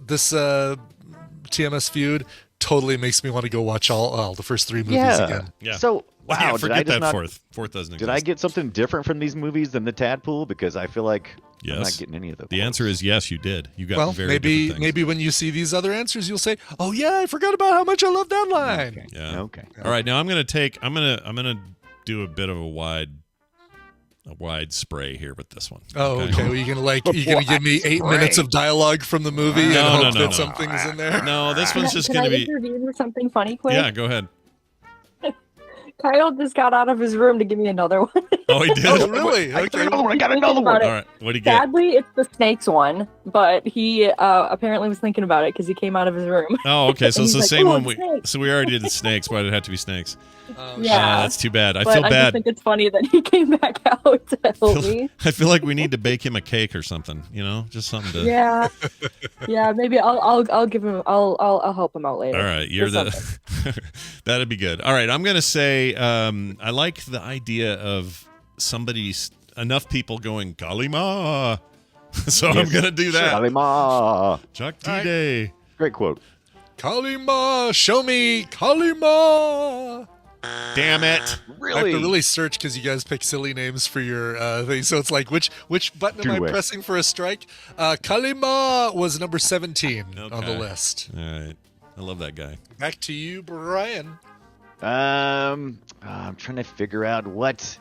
TMS feud totally makes me want to go watch all the first three movies Yeah. again. Yeah. So wow, yeah, did I forget just that not, fourth. Fourth doesn't exist. Did I get something different from these movies than the Tadpole? Because I feel like I'm not Yes. getting any of them. The answer is yes, you did. You got Well, very maybe different things. maybe when you see these other answers, you'll say, "Oh yeah, I forgot about how much I love that line." Okay. Yeah. Okay. All right, now I'm gonna do a bit of a wide spray here with this one. Oh, okay. Well, you gonna give me 8 minutes of dialogue from the movie and No, hope no, no, that no. something's in there? No, this one's just Can gonna I be. intervene with something funny quick? Yeah, go ahead. Kyle just got out of his room to give me another one. Oh, he did. Oh, really? I Okay. got another one. About it. All right, what do you get? Sadly, it's the snakes one, but he apparently was thinking about it because he came out of his room. Oh, okay. So And it's the he's like, same "Oh, one. it's snakes." So we already did the snakes. Why did it have to be snakes? Yeah. That's too bad. I But feel I just bad. think it's funny that he came back out to help me. I feel like we need to bake him a cake or something. You know, just something to. Yeah, yeah. Maybe I'll give him. I'll help him out later. All right, you're Or the. That'd be good. All right, I'm gonna say I like the idea of enough people going Kalima. So I'm gonna do that. Kalima. Chuck T Day. Great quote. Kalima, show me Kalima. Damn it. I have to Really? really search because you guys pick silly names for your thing. So it's like, which button am I Two-way. pressing for a strike? Kalima was number 17 on the Okay. list. All right, I love that guy. Back to you, Brian. I'm trying to figure out what.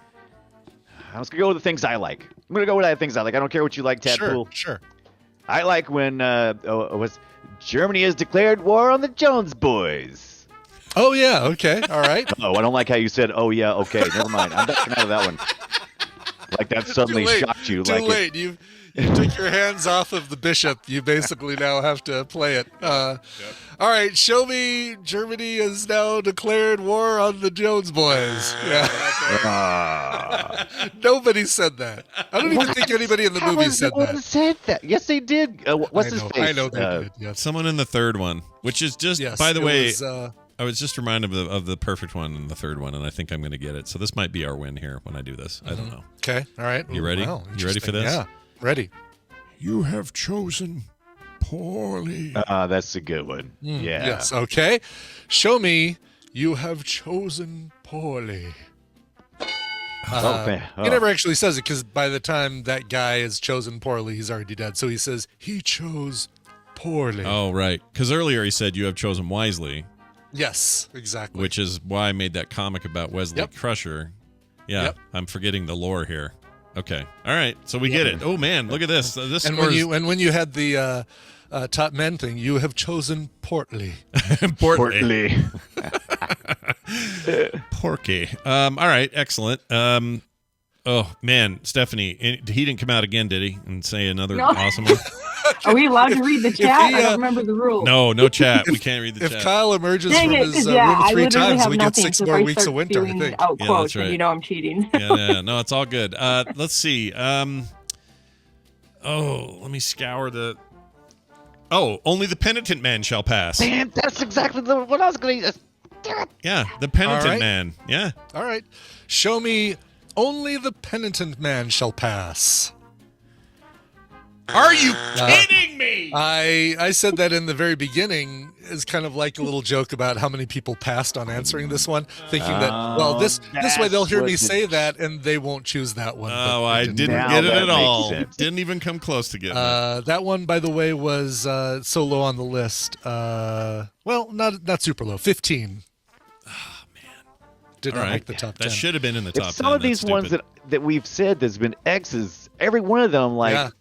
I'm just gonna go with the things I like. I'm gonna go with the things I like. I don't care what you like, Tadpole. Sure. I like when Germany has declared war on the Jones boys. Oh yeah. Okay. All right. Oh, I don't like how you said, "Oh yeah, okay, never mind." I'm backing out of that one. Like that suddenly Too late. shocked you. Too like late. You took your hands off of the bishop. You basically now have to play it. All right. Show me Germany has now declared war on the Jones boys. Yeah. Nobody said that. I don't even think anybody in the movie said that. Said that. Yes, they did. What's his face? I know they did. Yes. Someone in the third one, which is just, Yes, by the it way, was, I was just reminded of the perfect one in the third one, and I think I'm going to get it. So this might be our win here when I do this. I don't know. okay. All right. You ready? Wow, You ready for interesting. this? Yeah. Ready. You have chosen poorly. That's a good one. Yeah. Yes. Okay. Show me you have chosen poorly. Man. He never actually says it because by the time that guy is chosen poorly, he's already dead. So he says he chose poorly. Oh, right. Because earlier he said you have chosen wisely. Yes, exactly. Which is why I made that comic about Wesley Crusher. Yeah, Yep. I'm forgetting the lore here. Okay, all right, so we get it. Oh man, look at this. This and scores... when you had the top men thing, you have chosen portly. Portly. Porky. All right, excellent. Oh man, Stephanie, he didn't come out again, did he? And say another awesome one. Are we allowed to read the chat? I don't remember the rules. No chat. We can't read the chat. If Kyle emerges from his room 3 times, we get 6 more weeks of winter, I think. Yeah, that's right. You know I'm cheating. yeah, no, it's all good. Let's see. Let me scour the... Oh, only the penitent man shall pass. Man, that's exactly what I was going to... Yeah, the penitent man. Yeah. All right. Show me only the penitent man shall pass. Are you kidding me? I said that in the very beginning as kind of like a little joke about how many people passed on answering this one, thinking that, this way they'll hear me say that and they won't choose that one. Oh, I didn't get it at all. Didn't even come close to getting it. That one, by the way, was so low on the list. Not super low. 15. Oh, man. Did not make the top 10. That should have been in the top 10. Some of these ones that we've said there's been X's, every one of them, is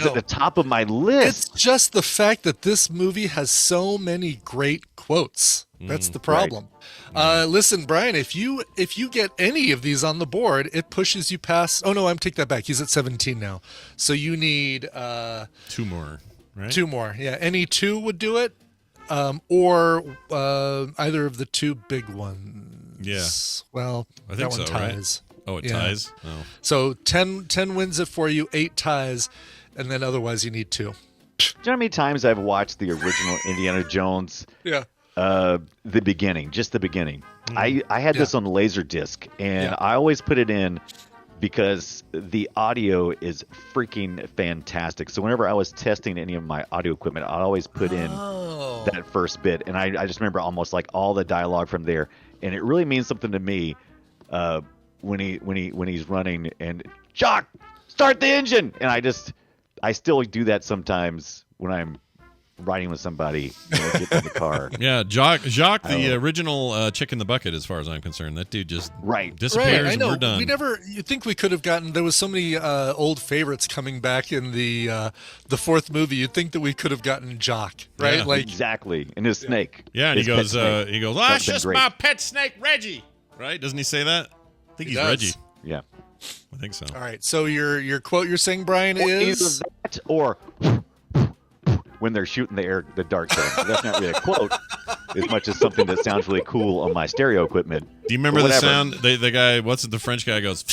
at the top of my list. It's just the fact that this movie has so many great quotes. That's the problem. Right. Listen, Brian, if you get any of these on the board, it pushes you past. Oh no, take that back. He's at 17 now. So you need 2 more, right? 2 more. Yeah, any 2 would do it, or either of the 2 big ones. Yeah. Well, I think that one ties. Right? Oh, it ties? Oh. So 10 wins it for you, 8 ties, and then otherwise you need 2. Do you know how many times I've watched the original Indiana Jones? Yeah. The beginning, just the beginning. I had this on Laserdisc, and I always put it in because the audio is freaking fantastic. So whenever I was testing any of my audio equipment, I always put in that first bit, and I just remember almost like all the dialogue from there, and it really means something to me. When he's running and Jock, start the engine, and I still do that sometimes when I'm riding with somebody and get in the car. Yeah, Jacques, the original chick in the bucket, as far as I'm concerned. That dude just disappears. Right, I know. And we're done. You think we could have gotten? There was so many old favorites coming back in the 4th movie. You'd think that we could have gotten Jock, right? Yeah, exactly, and his snake. Yeah, and he goes, "That's just my pet snake, Reggie." Right? Doesn't he say that? I think he's Reggie. Yeah, I think so. All right. So your quote you're saying, Brian, is either that or when they're shooting the dark thing. That's not really a quote as much as something that sounds really cool on my stereo equipment. Do you remember the sound? The guy, the French guy goes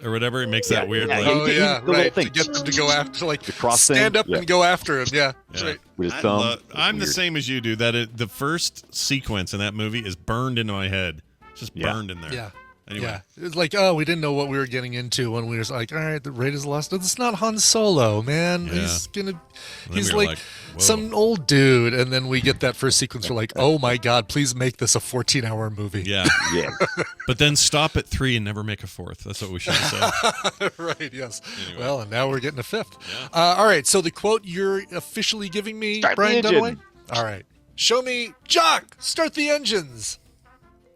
or whatever. He makes that weird. Right. To get them to go after, stand up and go after him. Yeah. Right. With his thumb. I'm the same as you, dude. The first sequence in that movie is burned into my head. It's just burned in there. Yeah. Anyway. Yeah, it's like, we didn't know what we were getting into when we were like, all right, the Raiders lost. It's not Han Solo, man. Yeah. He's like some old dude, and then we get that first sequence. We're like, oh my god, please make this a 14-hour movie. Yeah, But then stop at 3 and never make a 4th. That's what we should say. Right. Yes. Anyway. Well, and now we're getting a 5th. Yeah. All right. So the quote you're officially giving me, start Brian the Dunaway. All right. Show me, Jock. Start the engines.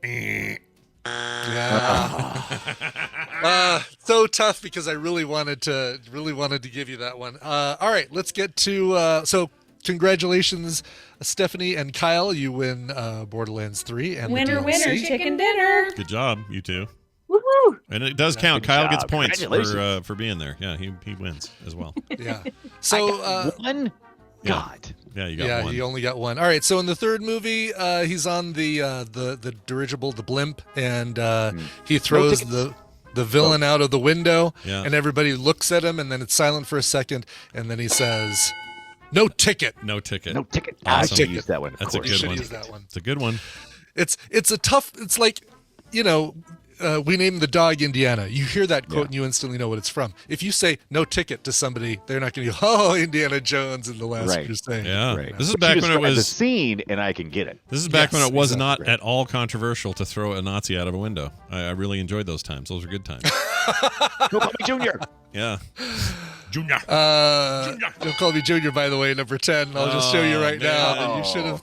Yeah. So tough because I really wanted to give you that one. All right, let's get to so congratulations, Stephanie and Kyle. You win Borderlands 3 and winner, chicken dinner. Good job, you two. Woohoo! And it does count. Kyle gets points for being there. Yeah, he wins as well. Yeah. So one. God. Yeah, you got one. You only got one. All right. So in the 3rd movie, he's on the dirigible, the blimp, and he throws the villain out of the window, and everybody looks at him, and then it's silent for a second, and then he says, "No ticket." No ticket. No ticket. Awesome. I should use that one. That's a good one. Use that one. It's a good one. It's a tough. It's like, we named the dog Indiana. You hear that quote and you instantly know what it's from. If you say no ticket to somebody, they're not going to go, "Oh, Indiana Jones in the Last Crusade." Yeah. Right. This is back when it was the scene, and I can get it. This is back when it was not at all controversial to throw a Nazi out of a window. I really enjoyed those times. Those were good times. No, Junior. Yeah. Junior. Don't call me Junior, by the way, number 10. I'll just show you right now.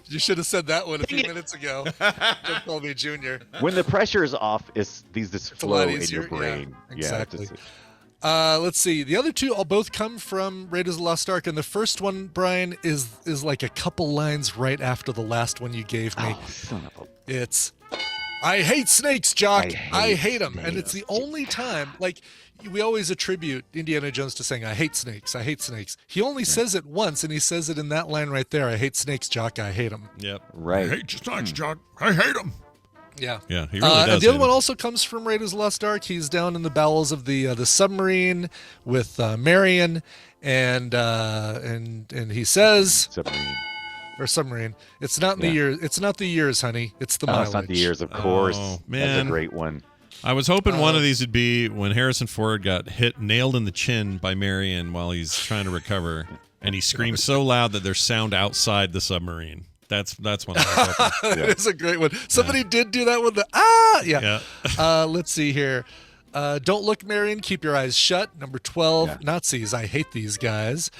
You should have said that one a few minutes ago. Don't call me Junior. When the pressure is off, these just flow in your brain. Yeah, exactly. Let's see. The other two all both come from Raiders of the Lost Ark, and the first one, Brian, is like a couple lines right after the last one you gave me. It's I hate snakes, Jock. I hate them. And it's the only time, like, we always attribute Indiana Jones to saying, I hate snakes. I hate snakes. He only says it once, and he says it in that line right there. I hate snakes, Jock. I hate them. Yep. Right. I hate snakes, Jock. I hate them. Yeah. Yeah, he really does. And the other one also comes from Raiders of the Lost Ark. He's down in the bowels of the submarine with Marion, and he says submarine. It's not in the years. It's not the years, honey. It's the mileage. It's not the years, of course. Oh, man. That's a great one. I was hoping one of these would be when Harrison Ford got nailed in the chin by Marion while he's trying to recover, and he screams so loud that there's sound outside the submarine. That's one. That is a great one. Somebody did do that with the yeah. Let's see here. Don't look, Marion. Keep your eyes shut. Number 12. Nazis. I hate these guys.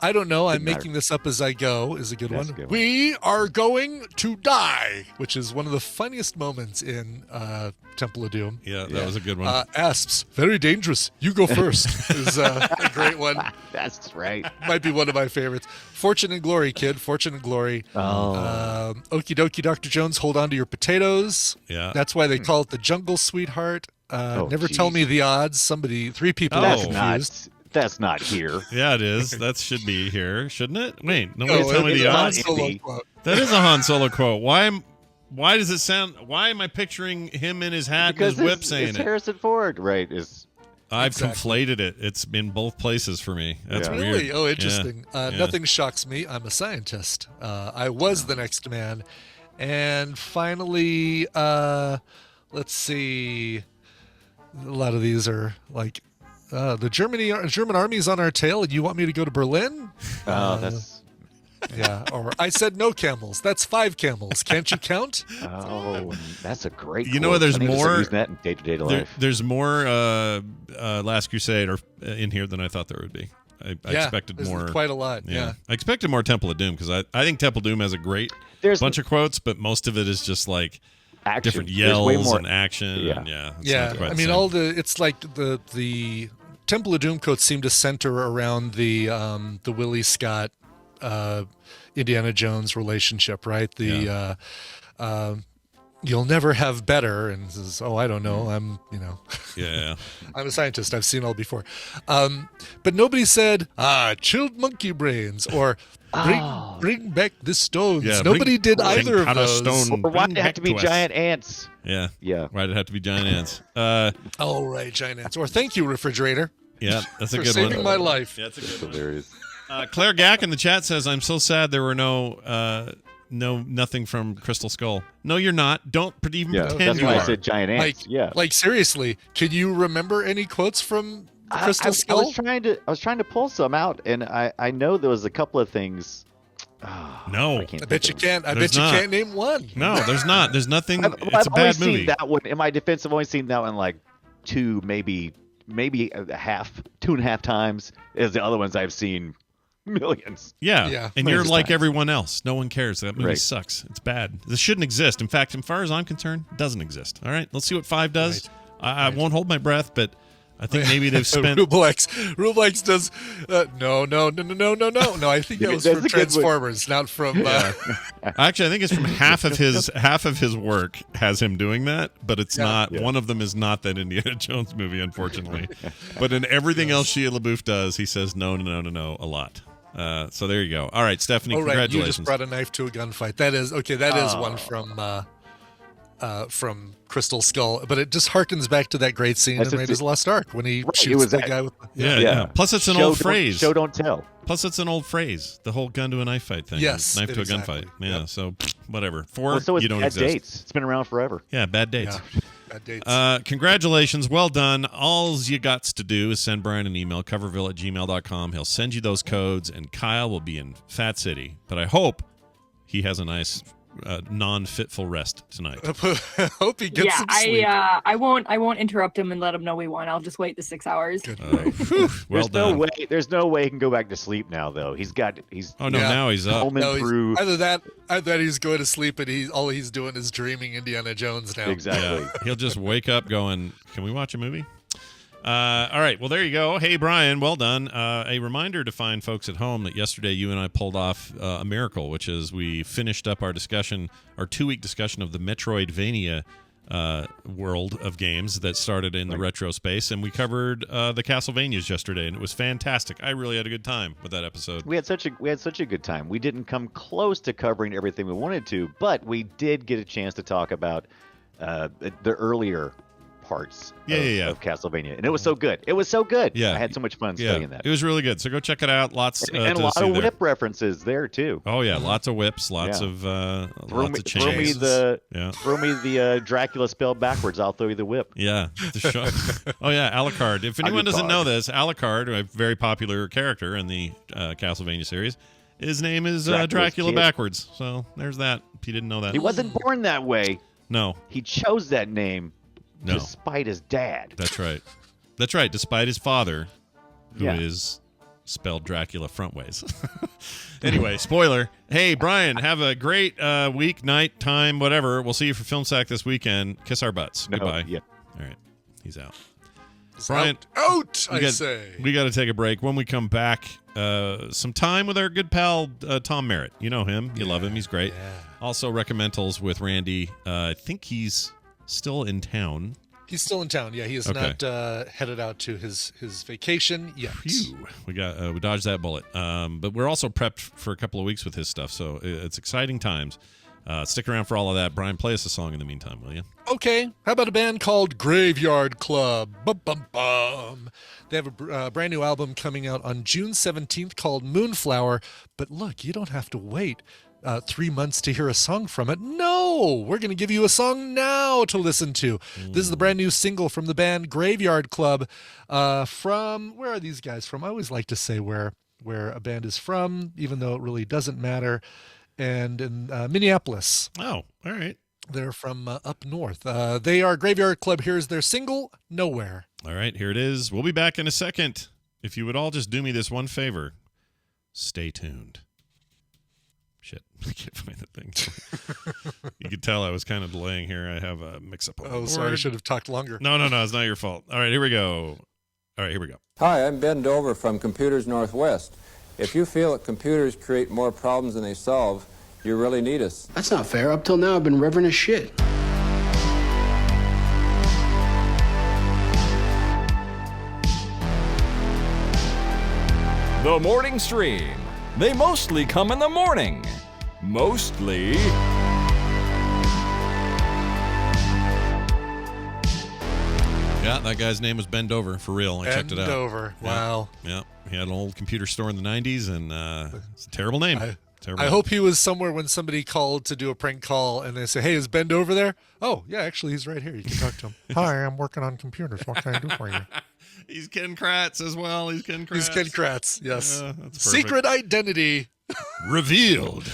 I don't know. I'm making this up as I go. Is a good one. We are going to die, which is one of the funniest moments in Temple of Doom. Yeah, that was a good one. Asps. Very dangerous. You go first. Is a great one. That's right. Might be one of my favorites. Fortune and Glory, kid. Fortune and Glory. Okie dokie, Dr. Jones. Hold on to your potatoes. Yeah. That's why they call it the jungle, sweetheart. Never tell me the odds. Three people are confused. That's not here. Yeah, it is. That should be here, shouldn't it? Wait, nobody tell me the odds. That is a Han Solo quote. Why does it sound? Why am I picturing him in his hat and his whip saying it's it? Harrison Ford, right? I've conflated it. It's in both places for me. That's weird. Really? Oh, interesting. Nothing shocks me. I'm a scientist. I was the next man. And finally, let's see. A lot of these are like, the German army's on our tail, and you want me to go to Berlin? That's... Yeah, or I said no camels. That's 5 camels. Can't you count? Oh, that's a great You know what? There's more. Using that in day-to-day life. There's more Last Crusade in here than I thought there would be. I expected more. Quite a lot, yeah. I expected more Temple of Doom, because I think Temple of Doom has a great bunch of quotes, but most of it is just like different yells and action. Yeah. I mean, it's like the Temple of Doom quotes seem to center around the Willie Scott Indiana Jones relationship, right? You'll never have better, and says, I don't know. I'm I'm a scientist. I've seen all before. But nobody said, chilled monkey brains, or bring back the stones. Yeah, nobody did either of those. Or why did it have to be giant ants? Yeah. Why did it have to be giant ants? Right, giant ants. Or thank you, refrigerator. Yeah, that's a good one. For saving my life. Yeah, that's a good one. Hilarious. Claire Gack in the chat says, I'm so sad there were nothing from Crystal Skull. No, you're not. Don't even pretend that's you why are. I said giant ants. Like seriously, can you remember any quotes from Crystal Skull? I was trying to pull some out, and I know there was a couple of things. No, I bet you can't. I bet you can't name one. No, there's not. There's nothing. I've a bad movie. Seen that one. In my defense, I've only seen that one like 2, maybe 2.5 times. As the other ones I've seen millions. Yeah. And you're like everyone else. No one cares. That movie sucks. It's bad. This shouldn't exist. In fact, as far as I'm concerned, it doesn't exist. All right, let's see what 5 does. I won't hold my breath, but I think maybe they've spent. Rublex does. No. I think that was from Transformers, not from. Actually, I think it's from half of his work has him doing that, but it's not. Yeah. One of them is not that Indiana Jones movie, unfortunately. But in everything else Shia LaBeouf does, he says no a lot. So there you go. All right, Stephanie, congratulations. You just brought a knife to a gunfight. That is okay. That is one from Crystal Skull, but it just harkens back to that great scene in Raiders of the Lost Ark when he shoots that guy with. Yeah. Plus, it's an old phrase. Show don't tell. Plus, it's an old phrase. The whole gun to a knife fight thing. Yes, knife to a gunfight. Yeah. Yep. So whatever. 4. So you don't bad exist. Dates. It's been around forever. Yeah, bad dates. Yeah. Bad dates. Congratulations. Well done. All you got to do is send Brian an email, coverville@gmail.com. He'll send you those codes, and Kyle will be in Fat City. But I hope he has a nice non-fitful rest tonight. Hope he gets some sleep. I won't interrupt him and let him know we won. I'll just wait the 6 hours. Well done. There's no way he can go back to sleep now, though. He's. Oh no, now he's up. Through. Either that he's going to sleep and all he's doing is dreaming Indiana Jones now. Exactly. Yeah. He'll just wake up going, "Can we watch a movie?" All right. Well, there you go. Hey, Brian, well done. A reminder to find folks at home that yesterday you and I pulled off a miracle, which is we finished up our 2-week discussion of the Metroidvania world of games that started in the retro space, and we covered the Castlevanias yesterday, and it was fantastic. I really had a good time with that episode. We had such a good time. We didn't come close to covering everything we wanted to, but we did get a chance to talk about the earlier parts of Castlevania, and it was so good. Yeah, I had so much fun studying that. It was really good. So go check it out. Lots and a lot of whip references there too. Oh yeah, lots of whips, lots of chains. Throw me the Dracula spelled backwards. I'll throw you the whip. Yeah. Oh yeah, Alucard. If anyone doesn't know this, Alucard, a very popular character in the Castlevania series, his name is Dracula backwards. So there's that. If you didn't know that, he wasn't born that way. No, he chose that name. No. Despite his dad. That's right. Despite his father, who is spelled Dracula frontways. Anyway, spoiler. Hey, Brian, have a great week, night, time, whatever. We'll see you for Film Sack this weekend. Kiss our butts. Goodbye. Yeah. All right. He's out. Brian, say. We got to take a break. When we come back, some time with our good pal, Tom Merritt. You know him. You love him. He's great. Yeah. Also, Recommentals with Randy. I think he's still in town. He's still in town. Yeah, he is not headed out to his vacation yet. Phew. We dodged that bullet. But we're also prepped for a couple of weeks with his stuff, so it's exciting times. Stick around for all of that. Brian, play us a song in the meantime, will you? Okay. How about a band called Graveyard Club? Bum, bum, bum. They have a brand new album coming out on June 17th called Moonflower. But look, you don't have to wait 3 months to hear a song from it. No, we're going to give you a song now to listen to. This is the brand new single from the band Graveyard Club. From, where are these guys from? I always like to say where a band is from, even though it really doesn't matter. And in Minneapolis. Oh, all right. They're from up north. They are Graveyard Club. Here's their single, Nowhere. All right, here it is. We'll be back in a second. If you would all just do me this one favor, stay tuned. Shit, I can't find the thing. You could tell I was kind of delaying here. I have a mix-up on the board. Sorry, I should have talked longer. No, it's not your fault. All right, here we go. Hi, I'm Ben Dover from Computers Northwest. If you feel that computers create more problems than they solve, you really need us. That's not fair. Up till now, I've been reverend as shit. The Morning Stream. They mostly come in the morning. Mostly. Yeah, that guy's name was Ben Dover, for real. I checked it out. Ben Dover, wow. Yeah, he had an old computer store in the 90s, and it's a terrible name. I hope he was somewhere when somebody called to do a prank call, and they say, hey, is Ben Dover there? Oh, yeah, actually, he's right here. You can talk to him. Hi, I'm working on computers. What can I do for you? He's Ken Kratz as well. He's Ken Kratz, yes. That's Secret identity. Revealed.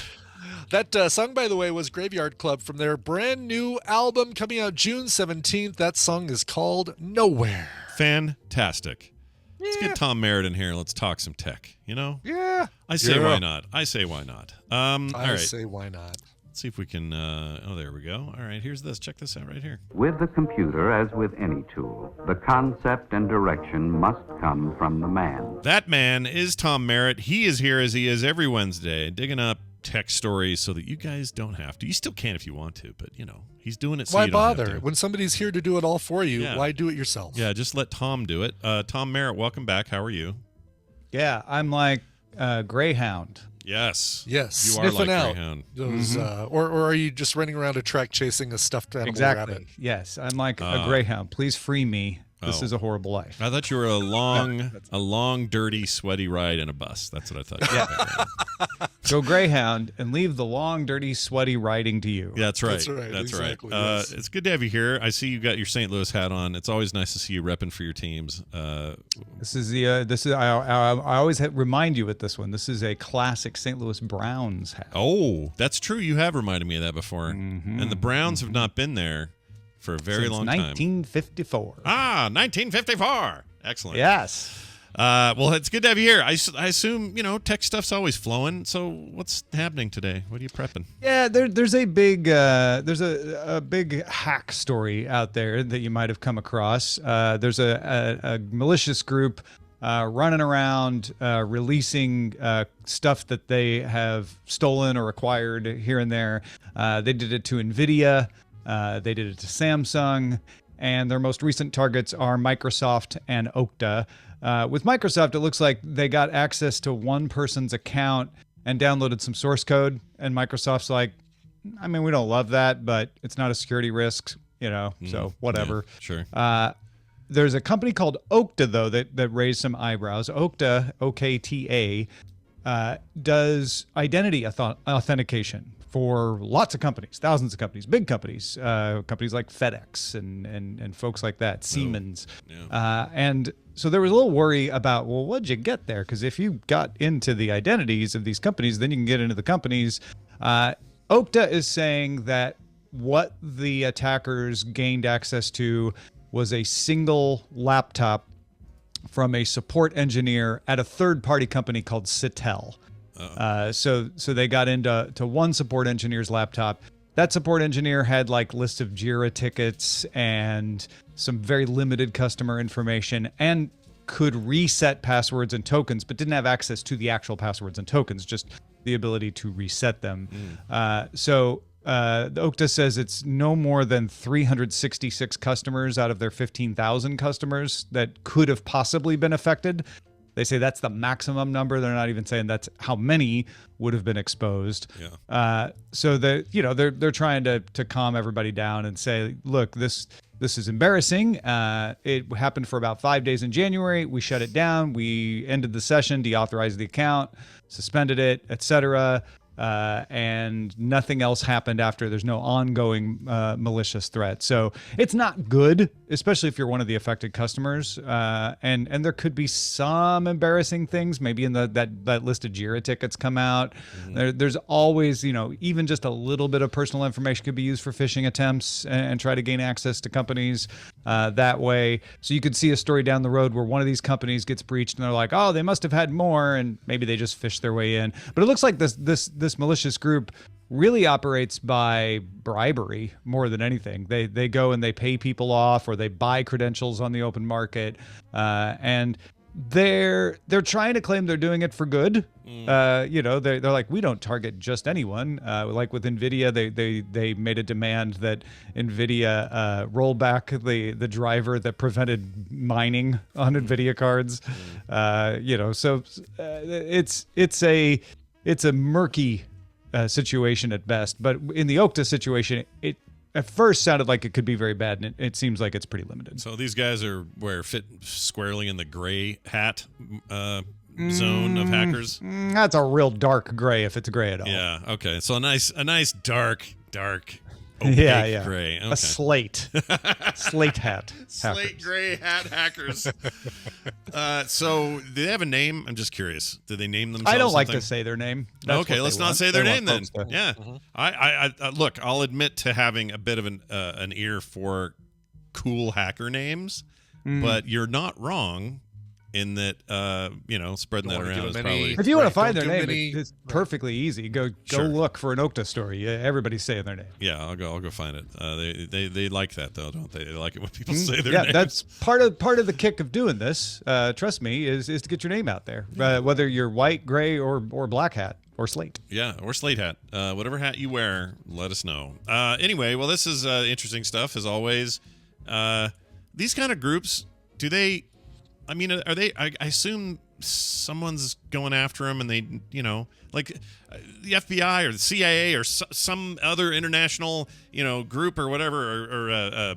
That song, by the way, was Graveyard Club from their brand new album coming out June 17th. That song is called Nowhere. Fantastic. Yeah. Let's get Tom Merritt in here. Let's talk some tech, you know? Yeah. I say why not. I say why not. All right. Say why not. Let's see if we can... there we go. All right, here's this. Check this out right here. With the computer, as with any tool, the concept and direction must come from the man. That man is Tom Merritt. He is here as he is every Wednesday, digging up tech stories so that you guys don't have to. You still can if you want to, but, you know, he's doing it so why you don't bother? have to. When somebody's here to do it all for you, why do it yourself? Yeah, just let Tom do it. Tom Merritt, welcome back. How are you? Yeah, I'm like Greyhound. Yes. You are like out Greyhound. those, or are you just running around a track chasing a stuffed animal rabbit? Yes, I'm like a Greyhound. Please free me This is a horrible life. I thought you were a long, dirty, sweaty ride in a bus. That's what I thought. Yeah. Go Greyhound and leave the long, dirty, sweaty riding to you. Yeah, that's right. That's right. Exactly, right. yes. It's good to have you here. I see you got your St. Louis hat on. It's always nice to see you repping for your teams. This is I always remind you with this one. This is a classic St. Louis Browns hat. Oh, that's true. You have reminded me of that before. And the Browns have not been there for a very long time. 1954. 1954. Excellent. Yes. Well, it's good to have you here. I assume, tech stuff's always flowing. So what's happening today? What are you prepping? Yeah, there's a big a big hack story out there that you might have come across. There's a malicious group running around releasing stuff that they have stolen or acquired here and there. They did it to NVIDIA. They did it to Samsung, and their most recent targets are Microsoft and Okta. With Microsoft, it looks like they got access to one person's account and downloaded some source code, and Microsoft's like, I mean, we don't love that, but it's not a security risk, so whatever. Yeah, sure. There's a company called Okta, though, that raised some eyebrows. Okta, OKTA, does identity authentication for lots of companies, thousands of companies, big companies, companies like FedEx and folks like that, Siemens. Yeah. And so there was a little worry about, well, what'd you get there? Because if you got into the identities of these companies, then you can get into the companies. Okta is saying that what the attackers gained access to was a single laptop from a support engineer at a third-party company called Citel. So they got into one support engineer's laptop. That support engineer had lists of Jira tickets and some very limited customer information and could reset passwords and tokens, but didn't have access to the actual passwords and tokens, just the ability to reset them. So the Okta says it's no more than 366 customers out of their 15,000 customers that could have possibly been affected. They say that's the maximum number. They're not even saying that's how many would have been exposed. Yeah. So they're trying to calm everybody down and say, look, this is embarrassing. It happened for about 5 days in January. We shut it down. We ended the session, deauthorized the account, suspended it, etc. And nothing else happened after. There's no ongoing malicious threat. So it's not good, especially if you're one of the affected customers. And there could be some embarrassing things. Maybe in that list of Jira tickets come out. There's always, even just a little bit of personal information could be used for phishing attempts and try to gain access to companies that way. So you could see a story down the road where one of these companies gets breached and they're like, oh, they must have had more, and maybe they just fished their way in. But it looks like this malicious group really operates by bribery more than anything. They go and they pay people off, or they buy credentials on the open market, and they're trying to claim they're doing it for good. They're like, we don't target just anyone. Like with NVIDIA, they made a demand that NVIDIA roll back the driver that prevented mining on NVIDIA cards. So it's a murky situation at best. But in the Okta situation, it at first sounded like it could be very bad, and it seems like it's pretty limited. So these guys fit squarely in the gray hat zone of hackers. That's a real dark gray, if it's gray at all. Yeah. Okay. So a nice dark opaque yeah. gray. Okay. A slate hat. Slate gray hat hackers. So do they have a name? I'm just curious. Do they name themselves? I don't like something? to say their name. Okay, let's not say their name then. Yeah. Mm-hmm. I look, I'll admit to having a bit of an ear for cool hacker names, but you're not wrong in that spreading that around is probably. If you want to find their name, it's perfectly easy. Go look for an Okta story. Everybody's saying their name. Yeah, I'll go find it. They like that though, don't they? They like it when people say their names. Yeah, that's part of the kick of doing this. Trust me, is to get your name out there, whether you're white, gray, or black hat. Or slate. Yeah, or slate hat. Whatever hat you wear, let us know. Anyway, well, this is interesting stuff, as always. These kind of groups, are they, I assume someone's going after them, and they, like the FBI or the CIA or some other international, group or whatever, or a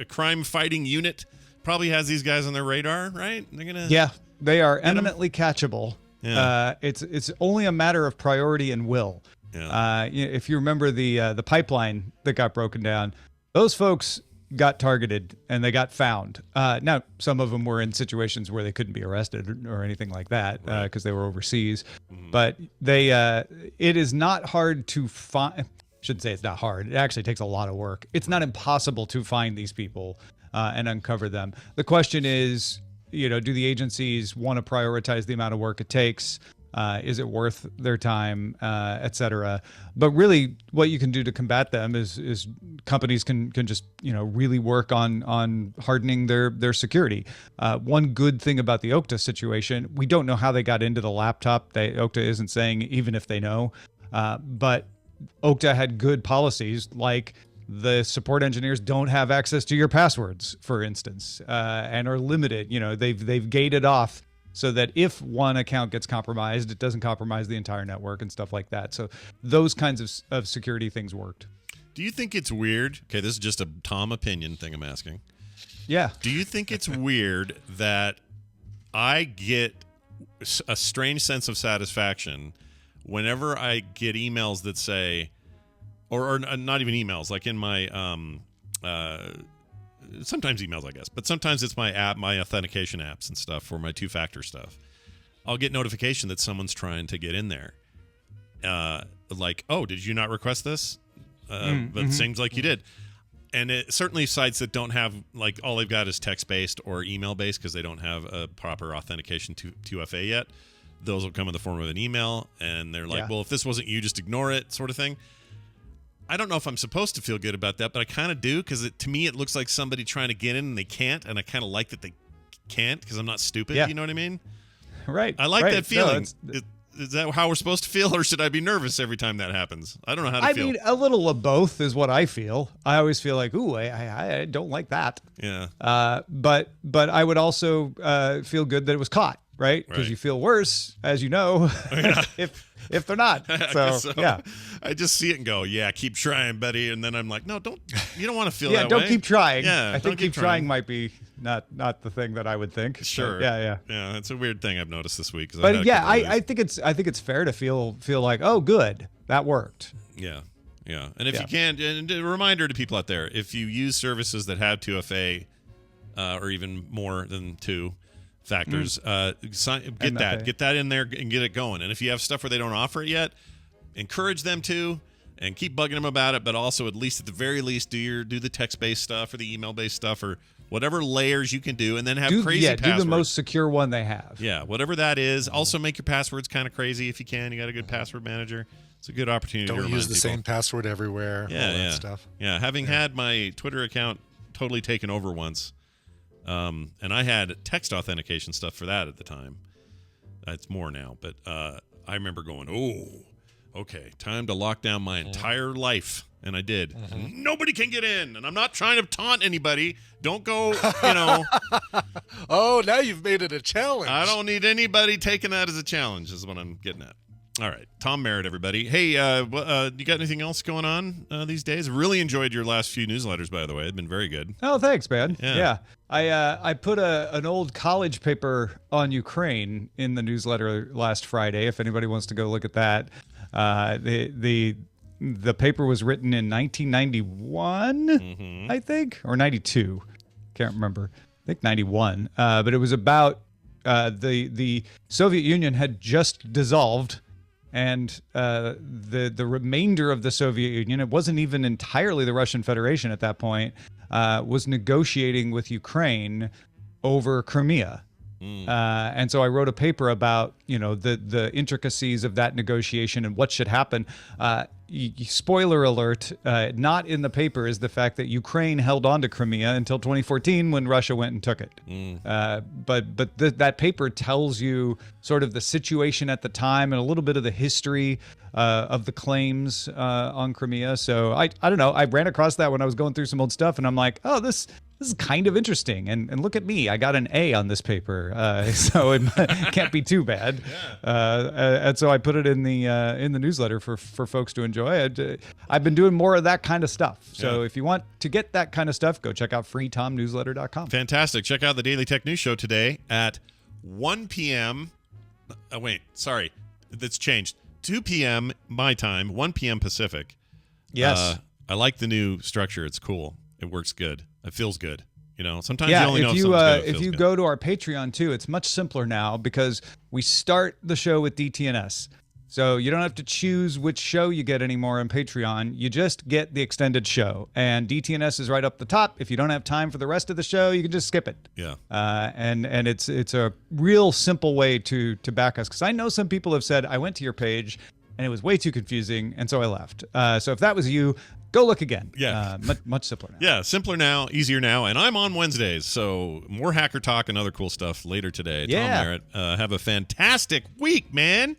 crime-fighting unit probably has these guys on their radar, right? They're gonna. Yeah, they are eminently catchable. Yeah. It's only a matter of priority and will. Yeah. If you remember the pipeline that got broken down, those folks got targeted and they got found. Now, some of them were in situations where they couldn't be arrested or anything like that because they were overseas. But it is not hard to find. Shouldn't say it's not hard. It actually takes a lot of work. It's not impossible to find these people and uncover them. The question is, do the agencies want to prioritize the amount of work it takes? Is it worth their time, et cetera? But really, what you can do to combat them is companies can just really work on hardening their security. One good thing about the Okta situation, we don't know how they got into the laptop. Okta isn't saying even if they know, but Okta had good policies like the support engineers don't have access to your passwords, for instance, and are limited. They've gated off so that if one account gets compromised, it doesn't compromise the entire network and stuff like that. So those kinds of security things worked. Do you think it's weird? Okay, this is just a Tom opinion thing I'm asking. Yeah. Do you think it's weird that I get a strange sense of satisfaction whenever I get emails that say, or not even emails, like in my sometimes emails, I guess, but sometimes it's my app, my authentication apps and stuff for my two-factor stuff. I'll get notification that someone's trying to get in there. Like, oh, did you not request this? But it seems like you did. And it certainly sites that don't have, like, all they've got is text-based or email-based because they don't have a proper authentication to 2FA yet. Those will come in the form of an email, and they're like, well, if this wasn't you, just ignore it, sort of thing. I don't know if I'm supposed to feel good about that, but I kind of do because to me it looks like somebody trying to get in and they can't, and I kind of like that they can't because I'm not stupid. You know what I mean? Right. I like that feeling. No, is that how we're supposed to feel, or should I be nervous every time that happens? I don't know how to feel. I mean, a little of both is what I feel. I always feel like, ooh, I don't like that. Yeah. But I would also feel good that it was caught, right? Because you feel worse, as you know, if they're not. So, yeah. I just see it and go, yeah, keep trying, buddy. And then I'm like, no, you don't want to feel that don't way. keep trying. Yeah, I think keep trying might be not the thing that I would think. Sure. Yeah. Yeah, it's a weird thing I've noticed this week. But yeah, I think it's fair to feel like, oh, good, that worked. Yeah. And if you can, and a reminder to people out there, if you use services that have 2FA or even more than 2 factors, get that in there and get it going. And if you have stuff where they don't offer it yet, encourage them to and keep bugging them about it, but also at the very least do the text-based stuff or the email-based stuff or whatever layers you can do, and then have crazy passwords. Do the most secure one they have. Yeah, whatever that is. Also make your passwords kind of crazy if you can. You got a good password manager. It's a good opportunity to remind people. Don't use the same password everywhere. All that stuff. Yeah, having had my Twitter account totally taken over once, and I had text authentication stuff for that at the time. It's more now, but I remember going, okay, time to lock down my entire life. And I did. Nobody can get in. And I'm not trying to taunt anybody. Don't go, Oh, now you've made it a challenge. I don't need anybody taking that as a challenge is what I'm getting at. All right. Tom Merritt, everybody. Hey, you got anything else going on these days? Really enjoyed your last few newsletters, by the way. They've been very good. Oh, thanks, man. Yeah. I put an old college paper on Ukraine in the newsletter last Friday, if anybody wants to go look at that. The paper was written in 1991, I think, or 92. Can't remember. I think 91. But it was about the Soviet Union had just dissolved, and the remainder of the Soviet Union, it wasn't even entirely the Russian Federation at that point, was negotiating with Ukraine over Crimea. And so I wrote a paper about, the intricacies of that negotiation and what should happen. Spoiler alert, not in the paper is the fact that Ukraine held on to Crimea until 2014 when Russia went and took it. But that paper tells you sort of the situation at the time and a little bit of the history of the claims on Crimea. So I don't know. I ran across that when I was going through some old stuff, and I'm like, oh, this this is kind of interesting. And look at me, I got an A on this paper, so it can't be too bad. And so I put it in the newsletter for folks to enjoy. I've been doing more of that kind of stuff. So if you want to get that kind of stuff, go check out freetomnewsletter.com. Fantastic. Check out the Daily Tech News Show today at 1 p.m. Wait, sorry. That's changed. 2 p.m. my time, 1 p.m. Pacific. Yes. I like the new structure. It's cool. It works good. It feels good. Sometimes you only know if you go to our Patreon too, it's much simpler now because we start the show with DTNS. So you don't have to choose which show you get anymore on Patreon. You just get the extended show. And DTNS is right up the top. If you don't have time for the rest of the show, you can just skip it. Yeah. And it's a real simple way to back us. Because I know some people have said, I went to your page and it was way too confusing, and so I left. So if that was you, go look again. Yeah. Much simpler now. Yeah, simpler now, easier now. And I'm on Wednesdays, so more hacker talk and other cool stuff later today. Yeah. Tom Merritt, have a fantastic week, man.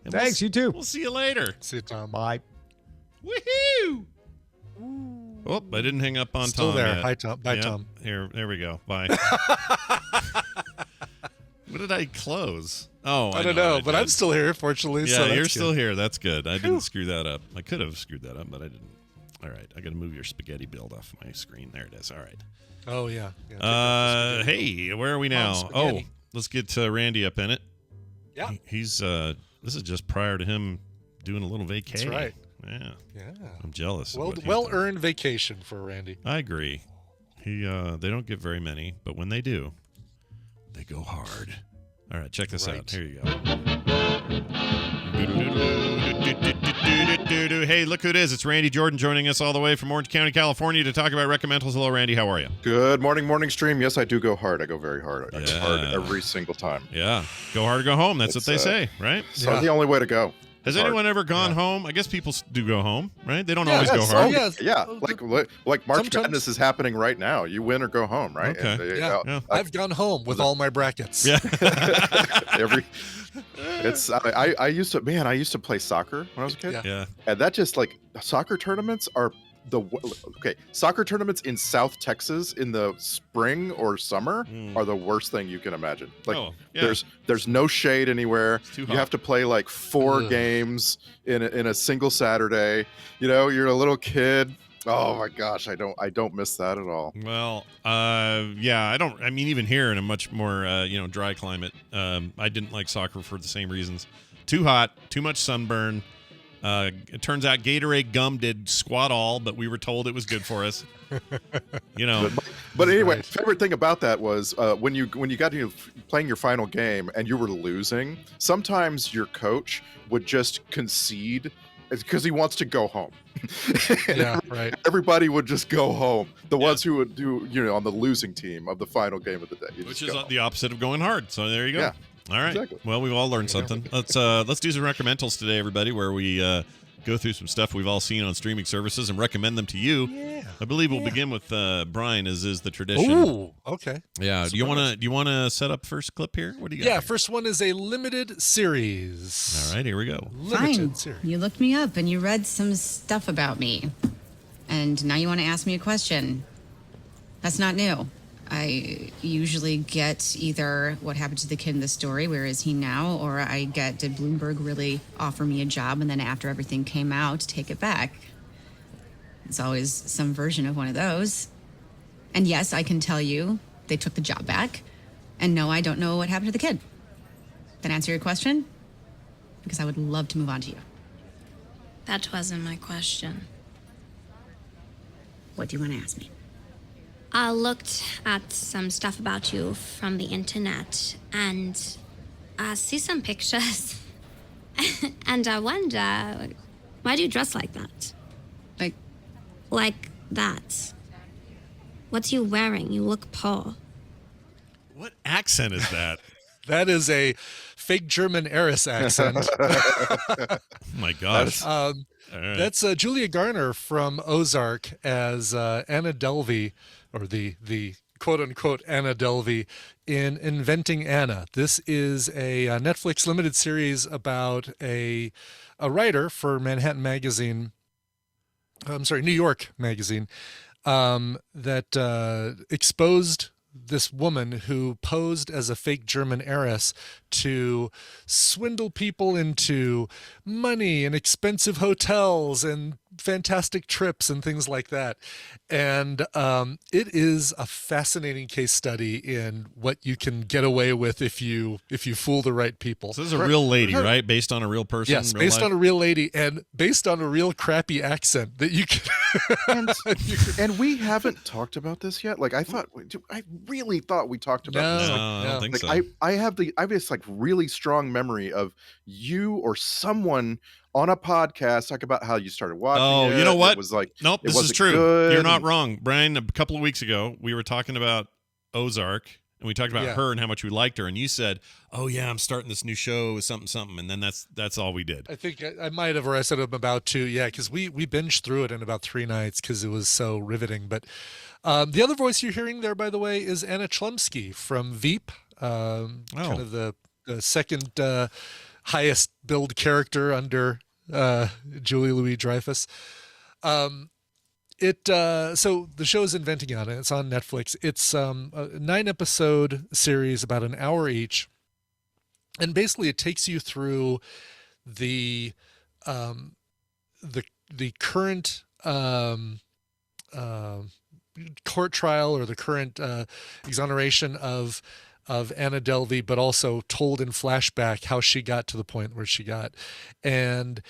And Thanks, you too. We'll see you later. See you, Tom. Bye. Woohoo! Oh, I didn't hang up on Still Tom there. yet. Hi, Tom. Bye, Yep. Tom. There we go. Bye. What did I close? Oh, I don't know, but did. I'm still here, fortunately. Yeah, so you're that's still good. here. That's good. I didn't screw that up. I could have screwed that up, but I didn't. All right, I got to move your spaghetti build off my screen. There it is. All right. Oh, yeah. Hey, where are we now? Oh, let's get Randy up in it. Yeah. He's this is just prior to him doing a little vacation. That's right. Yeah. Yeah. I'm jealous. Well earned vacation for Randy. I agree. They don't get very many, but when they do, they go hard. All right, check this out. Here you go. Hey, look who it is. It's Randy Jordan joining us all the way from Orange County, California to talk about Recommentals. Hello, Randy. How are you? Good morning stream. Yes, I do go hard. I go very hard. I go hard every single time. Yeah. Go hard or go home. That's what they say, right? It's the only way to go. Has anyone ever gone home? I guess people do go home, right? They don't always go hard. Yeah. Like March Madness is happening right now. You win or go home, right? Okay. And, I've gone home with all my brackets. Yeah. I used to play soccer when I was a kid. Yeah. And that just soccer tournaments are soccer tournaments in South Texas in the spring or summer are the worst thing you can imagine. There's no shade anywhere. You have to play 4 games in a single Saturday. You're a little kid. Oh my gosh, I don't miss that at all. Well, I don't. I mean, even here in a much more dry climate, I didn't like soccer for the same reasons. Too hot, too much sunburn. It turns out Gatorade gum did squat all, but we were told it was good for us. But anyway, favorite thing about that was when you got to playing your final game and you were losing. Sometimes your coach would just concede because he wants to go home. Everybody would just go home. The ones who would do on the losing team of the final game of the day, which is the opposite of going hard. So there you go. Yeah. All right. Exactly. Well, we've all learned something. Let's do some Recommentals today, everybody, where we go through some stuff we've all seen on streaming services and recommend them to you. Yeah. I believe we'll begin with Brian, as is the tradition. Ooh, okay. Yeah. Do you want to set up first clip here? What do you got? Yeah. here? First one is a limited series. All right. Here we go. Fine. You looked me up and you read some stuff about me, and now you want to ask me a question. That's not new. I usually get either what happened to the kid in the story, where is he now, or I get, did Bloomberg really offer me a job, and then after everything came out, take it back. It's always some version of one of those. And yes, I can tell you they took the job back, and no, I don't know what happened to the kid. That answer your question? Because I would love to move on to you. That wasn't my question. What do you want to ask me? I looked at some stuff about you from the internet, and I see some pictures. And I wonder, why do you dress like that? Like that. What's you wearing? You look poor. What accent is that? That is a fake German heiress accent. Oh my gosh. Right. That's Julia Garner from Ozark as Anna Delvey, or the quote-unquote Anna Delvey in Inventing Anna. This is a Netflix limited series about a writer for Manhattan Magazine. I'm sorry, New York Magazine. that exposed this woman who posed as a fake German heiress to swindle people into money and expensive hotels and fantastic trips and things like that. And it is a fascinating case study in what you can get away with if you fool the right people. So this is a real lady, right? Based on a real person? Yes, real based life? on a real lady and based on a real crappy accent that you can. And we haven't talked about this yet. Like I really thought we talked about this. No, I don't think so. I have this like really strong memory of you or someone on a podcast talk about how you started watching. Oh, you know what? It was like, nope, this is true. Good. You're not wrong, Brian. A couple of weeks ago, we were talking about Ozark, and we talked about her and how much we liked her, and you said, "Oh yeah, I'm starting this new show, something," and then that's all we did. I think I might have, or I said I'm about to, because we binged through it in about 3 nights because it was so riveting. But the other voice you're hearing there, by the way, is Anna Chlumsky from Veep, kind of the second highest billed character under Julie Louis-Dreyfus. So the show is Inventing Anna. It's on Netflix. It's a 9-episode series, about an hour each, and basically it takes you through the current court trial, or the current exoneration of Anna Delvey, but also told in flashback how she got to the point where she got. And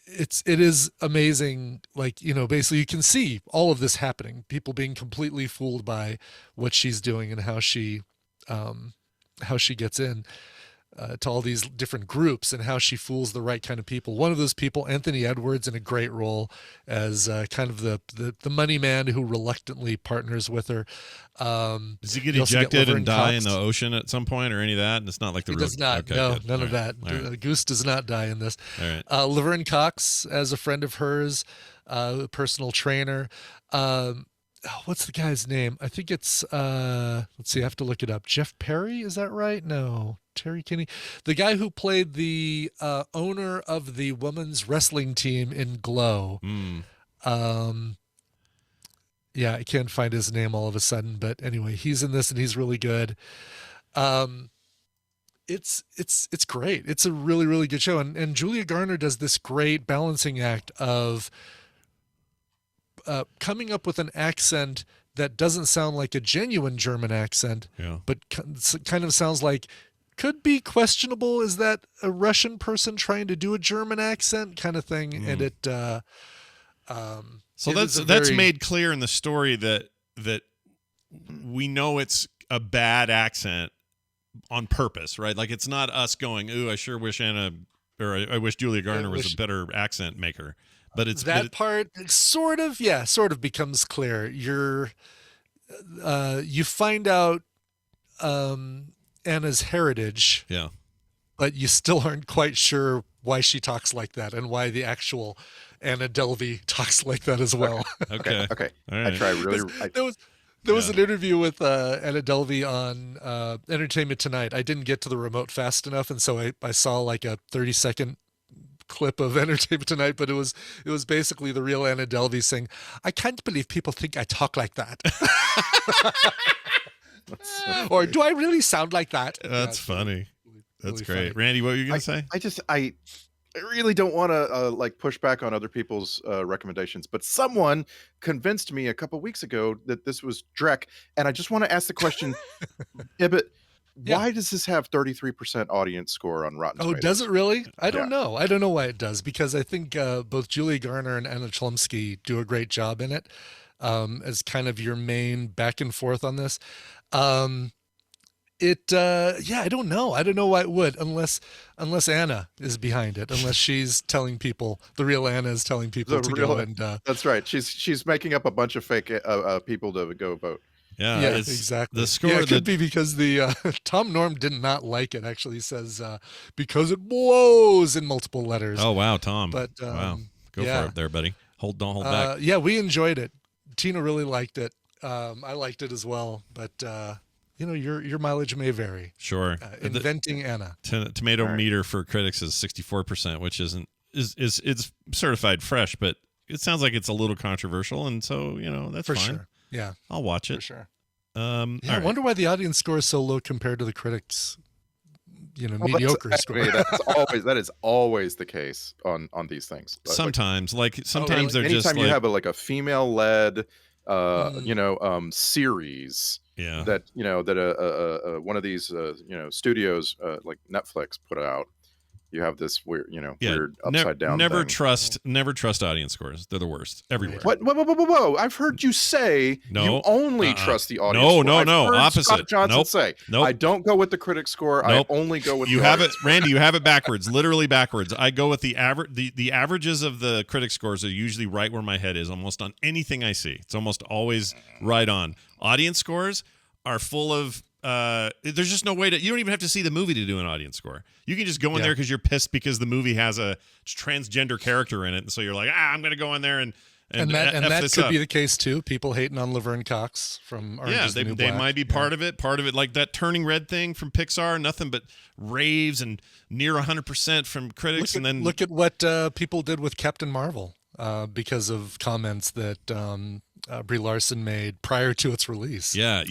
it is amazing. Like, basically you can see all of this happening, people being completely fooled by what she's doing and how she gets in to all these different groups and how she fools the right kind of people. One of those people, Anthony Edwards, in a great role as kind of the money man who reluctantly partners with her. Does he get ejected and die in the ocean at some point, or any of that? And it's not like the He real. does not. Okay, no, good. none All of right. that. All right. Goose does not die in this. All right. Laverne Cox as a friend of hers, personal trainer. What's the guy's name? I think it's let's see, I have to look it up. Jeff Perry, is that right? No. Terry Kinney, the guy who played the owner of the women's wrestling team in Glow. Yeah, I can't find his name all of a sudden, but anyway, he's in this and he's really good. It's great. It's a really, really good show. And Julia Garner does this great balancing act of coming up with an accent that doesn't sound like a genuine German accent, but kind of sounds like, could be questionable. Is that a Russian person trying to do a German accent kind of thing? And it, so that's made clear in the story that we know it's a bad accent on purpose, right? Like, it's not us going, "Ooh, I sure wish Anna, or I wish Julia Garner was a better accent maker." But it's part sort of becomes clear. You find out Anna's heritage, but you still aren't quite sure why she talks like that and why the actual Anna Delvey talks like that as well. Okay. All right. I try really. There was an interview with Anna Delvey on Entertainment Tonight. I didn't get to the remote fast enough, and so I saw like a 30-second clip of Entertainment Tonight, but it was basically the real Anna Delvey saying, "I can't believe people think I talk like that." Or do I really sound like that? That's funny. That's really great. funny. Randy, what were you going to say? I really don't want to like push back on other people's recommendations, but someone convinced me a couple weeks ago that this was Drek, and I just want to ask the question, why does this have 33% audience score on Rotten Tomatoes? Oh, does it really? I don't know. I don't know why it does, because I think both Julia Garner and Anna Chlumsky do a great job in it as kind of your main back and forth on this. I don't know. I don't know why it would, unless Anna is behind it, unless she's telling people, the real Anna is telling people go and. That's right. She's making up a bunch of fake people to go vote. Yeah, exactly. The score it could be because the Tom Norm did not like it. Actually, he says because it blows in multiple letters. Oh wow, Tom! But wow, go for it, there, buddy. Don't hold back. Yeah, we enjoyed it. Tina really liked it. I liked it as well. But your mileage may vary. Sure. Inventing Anna. Tomato meter for critics is 64%, which it's certified fresh, but it sounds like it's a little controversial, and so that's for fine. sure. Yeah, I'll watch it for sure. I wonder why the audience score is so low compared to the critics. Mediocre score. That is always the case on these things. Sometimes they're anytime just you have a female led series that one of these studios like Netflix put out, you have this weird upside down never thing. trust audience scores. They're the worst everywhere. What? Whoa! I've heard you say you only trust the audience score. No, opposite. Scott Johnson say, I don't go with the critic score. I only go with you the have audience it, Randy. You have it backwards, literally backwards. I go with the average. The averages of the critic scores are usually right where my head is almost on anything I see. It's almost always right on. Audience scores are full of. There's just no way you don't even have to see the movie to do an audience score. You can just go in there because you're pissed because the movie has a transgender character in it, and so you're like, I'm going to go in there and that could be the case too. People hating on Laverne Cox from Orange is the New Black. They might be part of it. Part of it, like that Turning Red thing from Pixar, nothing but raves and near 100% from critics. Look at what people did with Captain Marvel because of comments that Brie Larson made prior to its release. Yeah,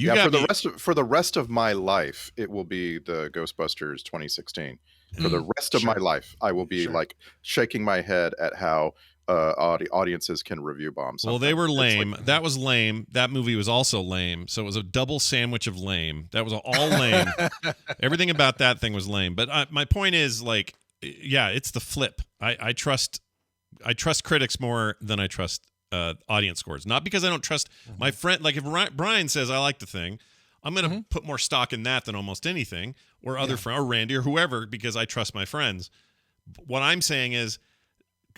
for the rest of my life, it will be the Ghostbusters 2016. For the rest of my life, I will be like shaking my head at how audiences can review bombs. Well, they were lame. That was lame. That movie was also lame. So it was a double sandwich of lame. That was all lame. Everything about that thing was lame. But my point is, it's the flip. I trust critics more than I trust audience scores. Not because I don't trust my friend. Like if Brian says I like the thing, I'm going to put more stock in that than almost anything, or other friend, or Randy, or whoever, because I trust my friends. What I'm saying is,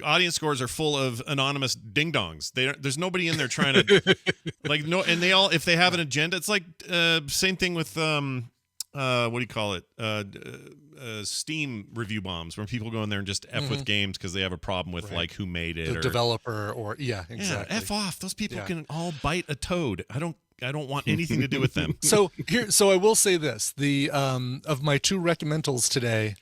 audience scores are full of anonymous ding dongs. There's nobody in there trying to and they all, if they have an agenda, it's like same thing with what do you call it? Steam review bombs, where people go in there and just F with games because they have a problem with who made it, the developer, or exactly. Yeah, F off. Those people can all bite a toad. I don't want anything to do with them. So I will say this: the of my two recommendals today,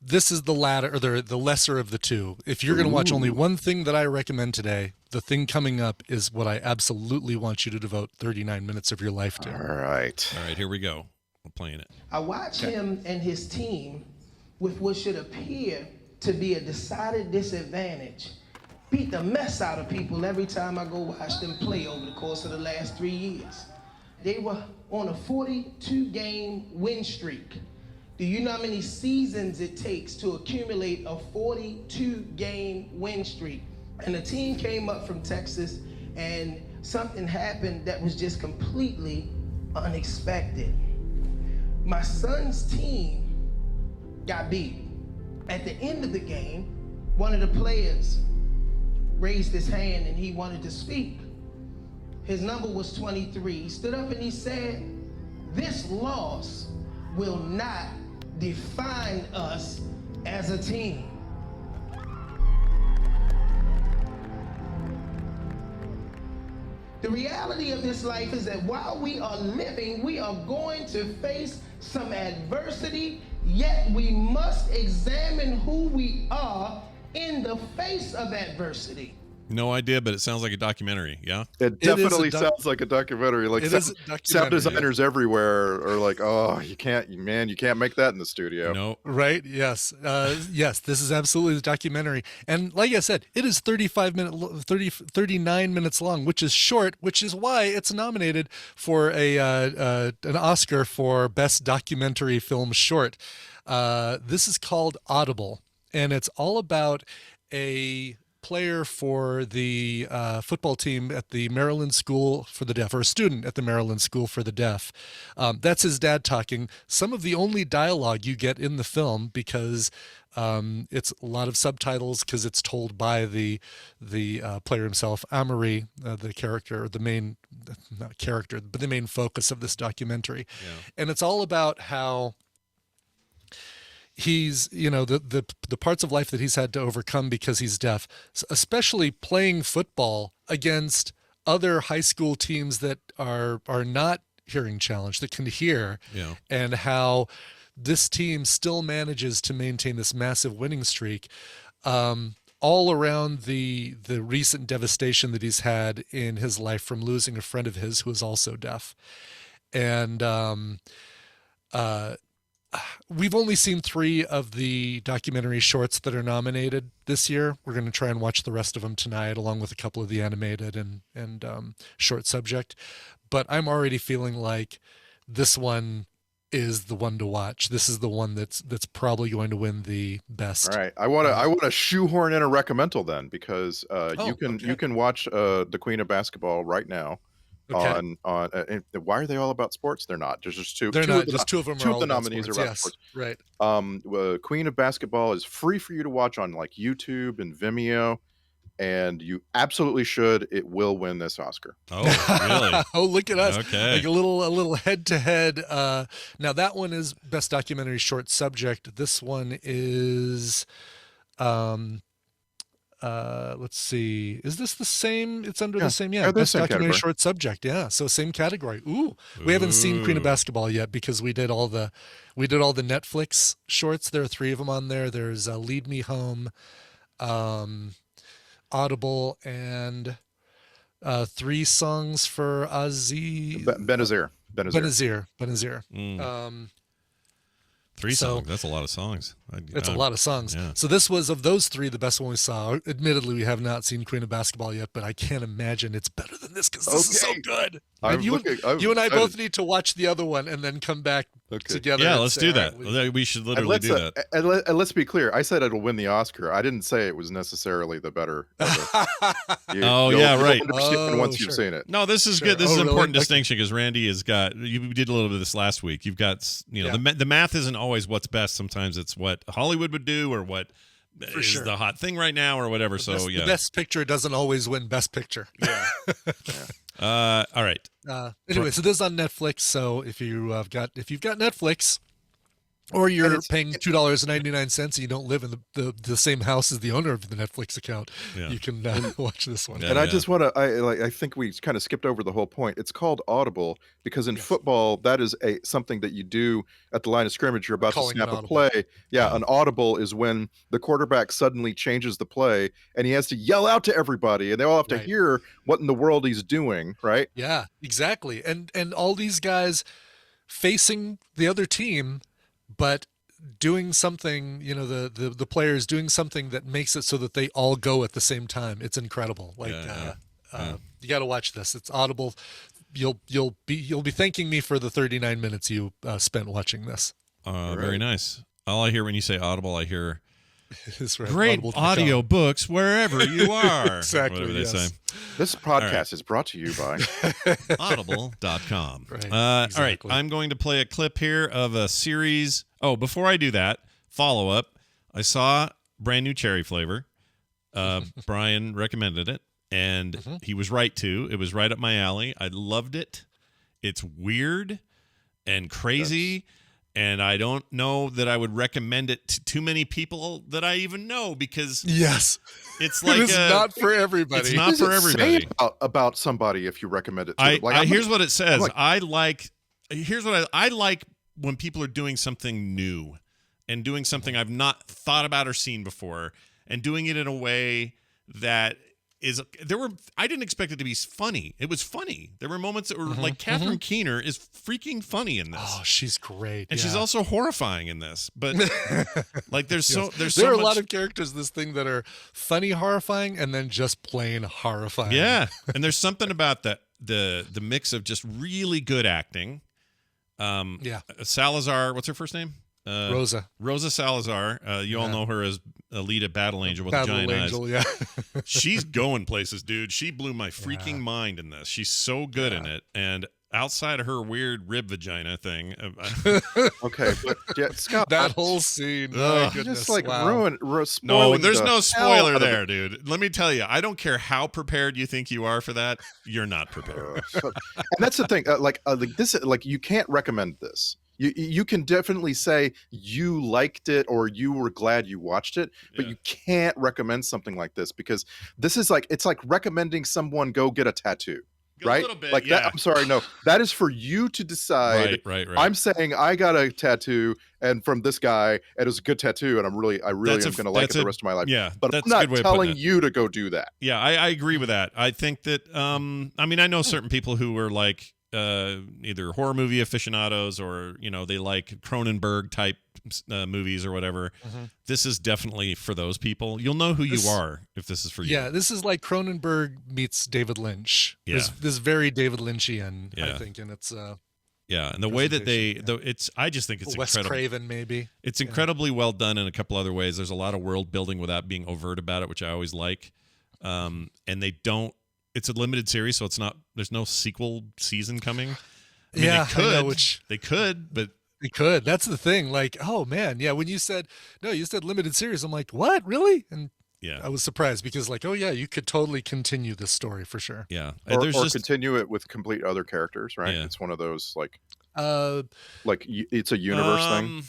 this is the latter, or the lesser of the two. If you're going to watch only one thing that I recommend today, the thing coming up is what I absolutely want you to devote 39 minutes of your life to. All right, here we go. We're playing it. I watch him and his team with what should appear to be a decided disadvantage beat the mess out of people every time I go watch them play over the course of the last 3 years. They were on a 42-game win streak. Do you know how many seasons it takes to accumulate a 42-game win streak? And the team came up from Texas, and something happened that was just completely unexpected. My son's team got beat. At the end of the game, one of the players raised his hand and he wanted to speak. His number was 23. He stood up and he said, "This loss will not define us as a team." The reality of this life is that while we are living, we are going to face some adversity, yet we must examine who we are in the face of adversity. No idea, but it sounds like a documentary. Yeah, it definitely sounds like a documentary. Like sound designers everywhere are like, "Oh, you can't make that in the studio." No, right? Yes, yes. This is absolutely the documentary, and like I said, it is 39 minutes long, which is short, which is why it's nominated for an Oscar for Best Documentary Film Short. This is called Audible, and it's all about a player for the football team at the Maryland School for the Deaf, or a student at the Maryland School for the Deaf. That's his dad talking. Some of the only dialogue you get in the film, because it's a lot of subtitles, because it's told by the player himself, Amory, the character, the main, not character, but the main focus of this documentary. Yeah. And it's all about how he's, the parts of life that he's had to overcome because he's deaf, especially playing football against other high school teams that are not hearing challenged, that can hear, and how this team still manages to maintain this massive winning streak. all around the recent devastation that he's had in his life from losing a friend of his who is also deaf. And we've only seen 3 of the documentary shorts that are nominated this year. We're going to try and watch the rest of them tonight, along with a couple of the animated and short subject. But I'm already feeling like this one is the one to watch. This is the one that's probably going to win the best. All right, I want to shoehorn in a recommendal then, because you can watch The Queen of Basketball right now. Okay. On and why are they all about sports? They're not. There's just two. They're not. Just 2 of them. Two are of the all nominees sports. are about Yes, sports. Right. Queen of Basketball is free for you to watch on like YouTube and Vimeo, and you absolutely should. It will win this Oscar. Oh, really? Oh, look at us. Okay. Like a little head to head. Now that one is best documentary short subject. This one is let's see. Is this the same? It's under the same, best documentary short subject. Yeah. So same category. Ooh. We haven't seen Queen of Basketball yet because we did all the Netflix shorts. There are 3 of them on there. There's Lead Me Home, Audible, and 3 songs for Benazir. Benazir. 3 songs. That's a lot of songs. It's a lot of songs. Yeah. So this was, of those 3, the best one we saw. Admittedly, we have not seen Queen of Basketball yet, but I can't imagine it's better than this because this is so good. You and I both need to watch the other one and then come back together. Yeah, let's do that. We should literally do that. And let's be clear. I said it'll win the Oscar. I didn't say it was necessarily the better. You'll understand once you've seen it. No, this is good. This is an important distinction because Randy has got. You did a little bit of this last week. You've got the math isn't always what's best. Sometimes it's what Hollywood would do or what is the hot thing right now or whatever. The best picture doesn't always win best picture. Yeah. All right. Anyway, so this is on Netflix. So if you've got Netflix, or you're paying $2.99 and you don't live in the same house as the owner of the Netflix account, you can watch this one. And I just want to, I think we kind of skipped over the whole point. It's called Audible because in football, that is something that you do at the line of scrimmage. You're about to snap a play. Yeah, an audible is when the quarterback suddenly changes the play and he has to yell out to everybody and they all have to hear what in the world he's doing, right? Yeah, exactly. And all these guys facing the other team, but doing something, the players doing something that makes it so that they all go at the same time. It's incredible. You got to watch this. It's Audible. You'll be thanking me for the 39 minutes you spent watching this. Very nice. All I hear when you say Audible, I hear great audio books wherever you are. Exactly. Whatever they say. This podcast is brought to you by Audible.com. Right, All exactly. right. I'm going to play a clip here of a series. Oh, before I do that, follow up. I saw brand new cherry flavor. Brian recommended it, and he was right too. It was right up my alley. I loved it. It's weird and crazy. And I don't know that I would recommend it to too many people that I even know because it's like it's not for everybody. It's not for everybody. Say about somebody if you recommend it to them. Here's what it says. I like when people are doing something new and doing something I've not thought about or seen before and doing it in a way that I didn't expect it to be funny. It was funny. There were moments that were like Catherine Keener is freaking funny in this. Oh, she's great. And she's also horrifying in this. But like there are a lot of characters in this thing that are funny, horrifying, and then just plain horrifying. Yeah. And there's something about the mix of just really good acting. Salazar, what's her first name? Rosa Salazar. You all know her as Alita Battle Angel with the giant eyes. Yeah. She's going places, dude. She blew my freaking mind in this. She's so good in it. And outside of her weird rib vagina thing. Okay, but Scott, that whole scene. Oh, goodness, just like spoiling No, there's no spoiler there, it. dude. Let me tell you, I don't care how prepared you think you are for that. You're not prepared. And that's the thing. You can't recommend this. You can definitely say you liked it or you were glad you watched it, but you can't recommend something like this because this is it's like recommending someone go get a tattoo. right? little bit, like yeah. that. I'm sorry, no. That is for you to decide. Right. I'm saying I got a tattoo and from this guy, and it was a good tattoo, and I really am going to like it the rest of my life. Yeah, but that's I'm a not good way of telling putting it. you to go do that. Yeah, I agree with that. I think that I mean, I know certain people who are like either horror movie aficionados or they like Cronenberg type movies or whatever. This is definitely for those people. You'll know who you are if this is for you. Yeah, this is like Cronenberg meets David Lynch. Yeah. This very David Lynchian, Yeah. I think, and it's yeah, and the way that I just think it's Wes incredible. Craven, maybe. It's incredibly well done in a couple other ways. There's a lot of world building without being overt about it, which I always like. And they don't. It's a limited series, so there's no sequel season coming. I mean, Yeah, they could. I know, They could, but they could. That's the thing. Like, oh man, yeah. When you said limited series, I'm like, what, really? And yeah, I was surprised because, like, oh yeah, you could totally continue this story for sure. Yeah, or continue it with complete other characters, right? Yeah. It's one of those like it's a universe thing.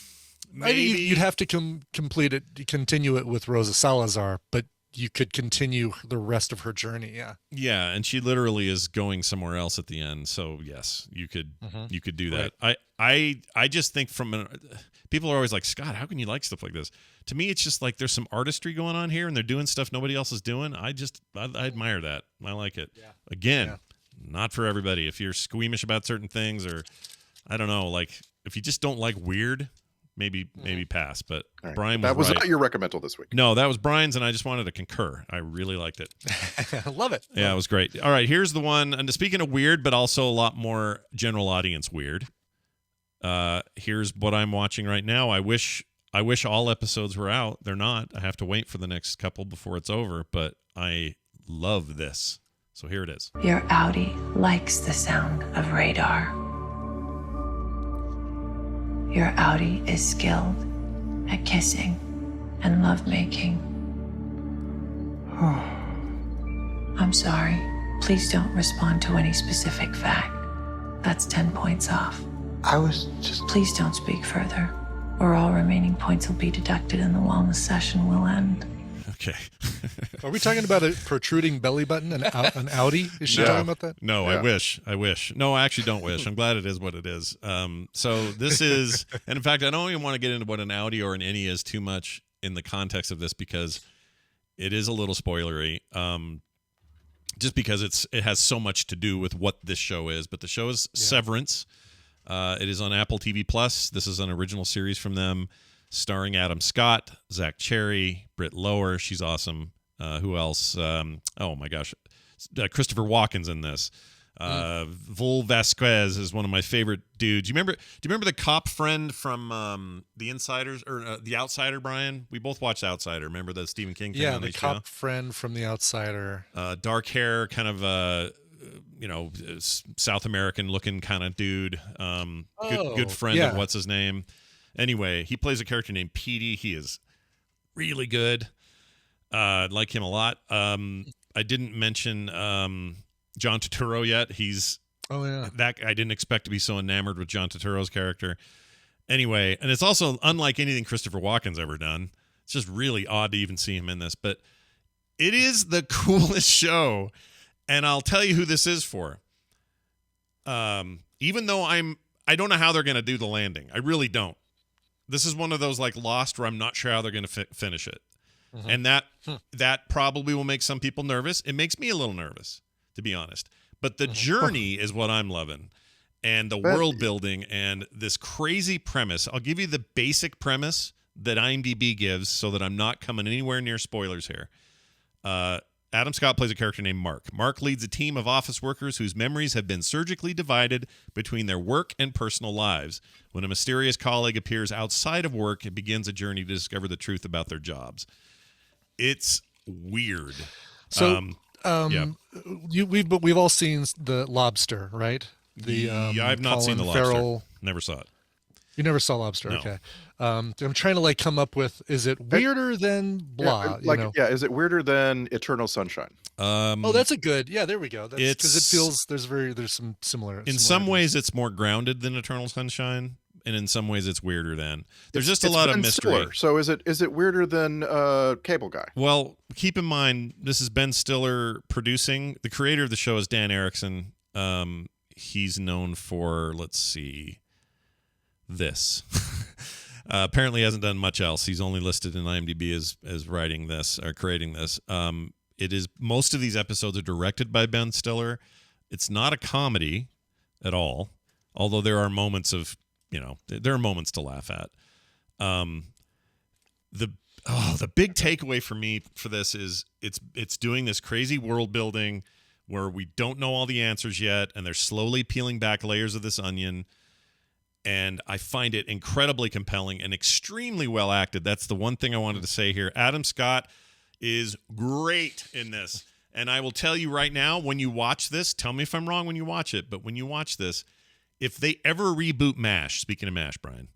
I think you'd have to continue it with Rosa Salazar, but you could continue the rest of her journey. Yeah. Yeah, and she literally is going somewhere else at the end. So yes, you could do that. Right. I just think people are always like, Scott, how can you like stuff like this? To me, it's just like there's some artistry going on here, and they're doing stuff nobody else is doing. I admire that. I like it. Yeah. Again, not for everybody. If you're squeamish about certain things, or I don't know, like if you just don't like weird, maybe pass. But right. Brian that was right. not your recommendal this week. No, that was Brian's, and I just wanted to concur. I really liked it. I love it. Yeah, it was great. All right, here's the one. And speaking of weird, but also a lot more general audience weird. Here's what I'm watching right now. I wish all episodes were out. They're not. I have to wait for the next couple before it's over. But I love this. So here it is. Your Audi likes the sound of radar. Your Audi is skilled at kissing and lovemaking. I'm sorry. Please don't respond to any specific fact. That's 10 points off. Please don't speak further, or all remaining points will be deducted and the wellness session will end. Okay. Are we talking about a protruding belly button, an Audi? Is she talking about that? No, yeah. I wish. No, I actually don't wish. I'm glad it is what it is. So this is, and in fact, I don't even want to get into what an Audi or an innie is too much in the context of this because it is a little spoilery. Just because it has so much to do with what this show is. But the show is Severance. It is on Apple TV Plus. This is an original series from them, starring Adam Scott, Zach Cherry, Britt Lower. She's awesome. Who else? Oh my gosh, Christopher Walken's in this. Vol Vasquez is one of my favorite dudes. Do you remember the cop friend from The Insiders or The Outsider? Brian, we both watched Outsider. Remember the Stephen King thing? Yeah, on the HBO? cop friend from The Outsider. Dark hair, kind of South American looking kind of dude. Good friend of what's his name. Anyway, he plays a character named Petey. He is really good. I like him a lot. I didn't mention John Turturro yet. He's that I didn't expect to be so enamored with John Turturro's character. Anyway, and it's also unlike anything Christopher Walken's ever done. It's just really odd to even see him in this, but it is the coolest show. And I'll tell you who this is for. Even though I don't know how they're going to do the landing. I really don't. This is one of those like Lost where I'm not sure how they're going to finish it. Mm-hmm. And that probably will make some people nervous. It makes me a little nervous, to be honest. But the journey is what I'm loving. And the world building and this crazy premise. I'll give you the basic premise that IMDb gives so that I'm not coming anywhere near spoilers here. Adam Scott plays a character named Mark. Mark leads a team of office workers whose memories have been surgically divided between their work and personal lives. When a mysterious colleague appears outside of work, it begins a journey to discover the truth about their jobs. It's weird. So, we've all seen The Lobster, right? I've not seen The Lobster. Farrell. Never saw it. You never saw Lobster, No. Okay. I'm trying to come up with, is it weirder than blah? Is it weirder than Eternal Sunshine? That's a good. Yeah, there we go. That's because it feels there's some similar. In some ways, it's more grounded than Eternal Sunshine, and in some ways, it's weirder than. There's just a lot of mystery. Stiller. So is it weirder than Cable Guy? Well, keep in mind this is Ben Stiller producing. The creator of the show is Dan Erickson. he's known for, let's see, this. Apparently hasn't done much else. He's only listed in IMDb as writing this or creating this. It is, most of these episodes are directed by Ben Stiller. It's not a comedy at all, although there are moments of, there are moments to laugh at. The big takeaway for me for this is it's doing this crazy world building where we don't know all the answers yet, and they're slowly peeling back layers of this onion. And I find it incredibly compelling and extremely well acted. That's the one thing I wanted to say here. Adam Scott is great in this. And I will tell you right now, when you watch this, tell me if I'm wrong when you watch it, but when you watch this, if they ever reboot MASH, speaking of MASH, Brian,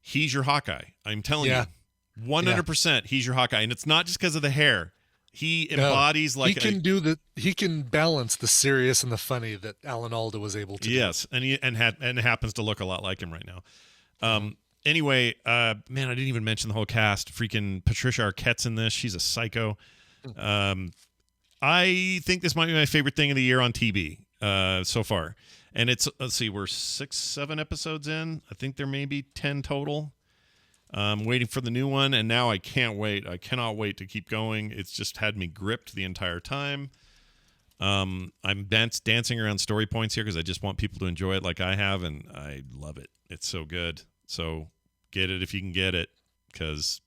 he's your Hawkeye. I'm telling you. 100% he's your Hawkeye. And it's not just because of the hair. He embodies he can balance the serious and the funny that Alan Alda was able to do. Yes, and it happens to look a lot like him right now. Anyway, man, I didn't even mention the whole cast. Freaking Patricia Arquette's in this. She's a psycho. I think this might be my favorite thing of the year on TV so far. And it's, let's see, we're 6-7 episodes in. I think there may be 10 total. I'm waiting for the new one, and now I can't wait. I cannot wait to keep going. It's just had me gripped the entire time. I'm dancing around story points here because I just want people to enjoy it like I have, and I love it. It's so good. So get it if you can get it, because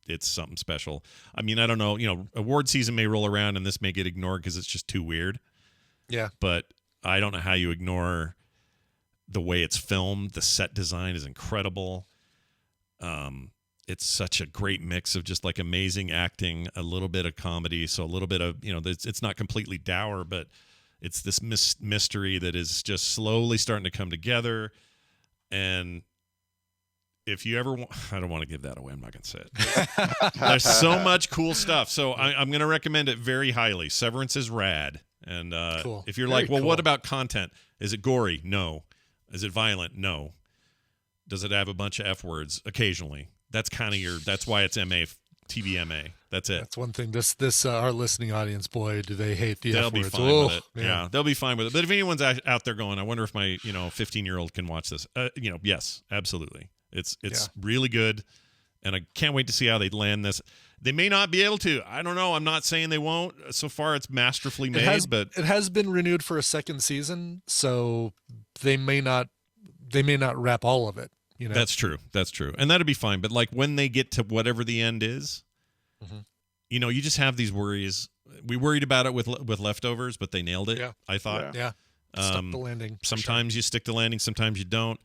it's something special. I mean, I don't know. Award season may roll around, and this may get ignored because it's just too weird. Yeah. But I don't know how you ignore the way it's filmed. The set design is incredible. It's such a great mix of just like amazing acting, a little bit of comedy, so a little bit of, it's not completely dour, but it's this mystery that is just slowly starting to come together. And if you ever I don't want to give that away. I'm not going to say it. There's so much cool stuff. So I'm going to recommend it very highly. Severance is rad. And cool. If you're very like, well, cool. What about content? Is it gory? No. Is it violent? No. Does it have a bunch of F words? Occasionally. That's kind of that's why it's MA, TV MA. That's it. That's one thing. This our listening audience, boy, do they hate the F words. They'll be fine with it. Yeah, they'll be fine with it. But if anyone's out there going, I wonder if my 15-year-old can watch this. Yes, absolutely. It's really good, and I can't wait to see how they land this. They may not be able to. I don't know. I'm not saying they won't. So far, it's masterfully made, but it has been renewed for a second season, so they may not wrap all of it. That's true. And that'd be fine. But like when they get to whatever the end is, you just have these worries. We worried about it with Leftovers, but they nailed it. Yeah. I thought. Yeah. Stuck the landing. Sometimes you stick the landing, sometimes you don't.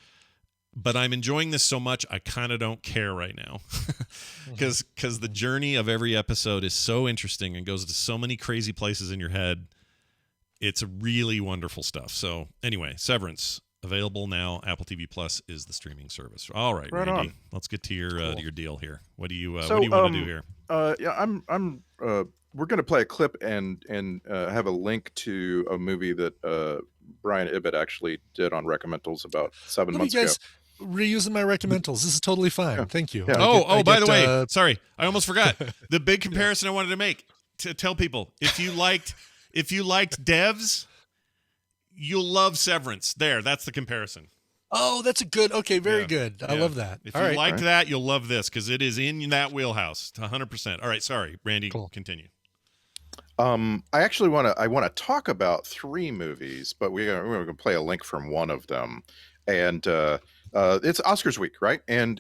But I'm enjoying this so much, I kind of don't care right now. Because the journey of every episode is so interesting and goes to so many crazy places in your head. It's really wonderful stuff. So anyway, Severance. Available now. Apple TV Plus is the streaming service. All right, right Randy, on. Let's get to your deal here. What do you want to do here? We're going to play a clip and have a link to a movie that Brian Ibbett actually did on Recommentals about 7 months ago. Reusing my Recommendals. This is totally fine. Yeah. Thank you. Yeah. By the way, sorry, I almost forgot the big comparison I wanted to make to tell people if you liked Devs. You'll love Severance. That's the comparison. Oh, that's very good. I love that. If you liked that, you'll love this because it is in that wheelhouse 100%. All right, sorry, Randy, continue. I actually want to talk about 3 movies, but we're going to play a link from one of them. And it's Oscars week, right? And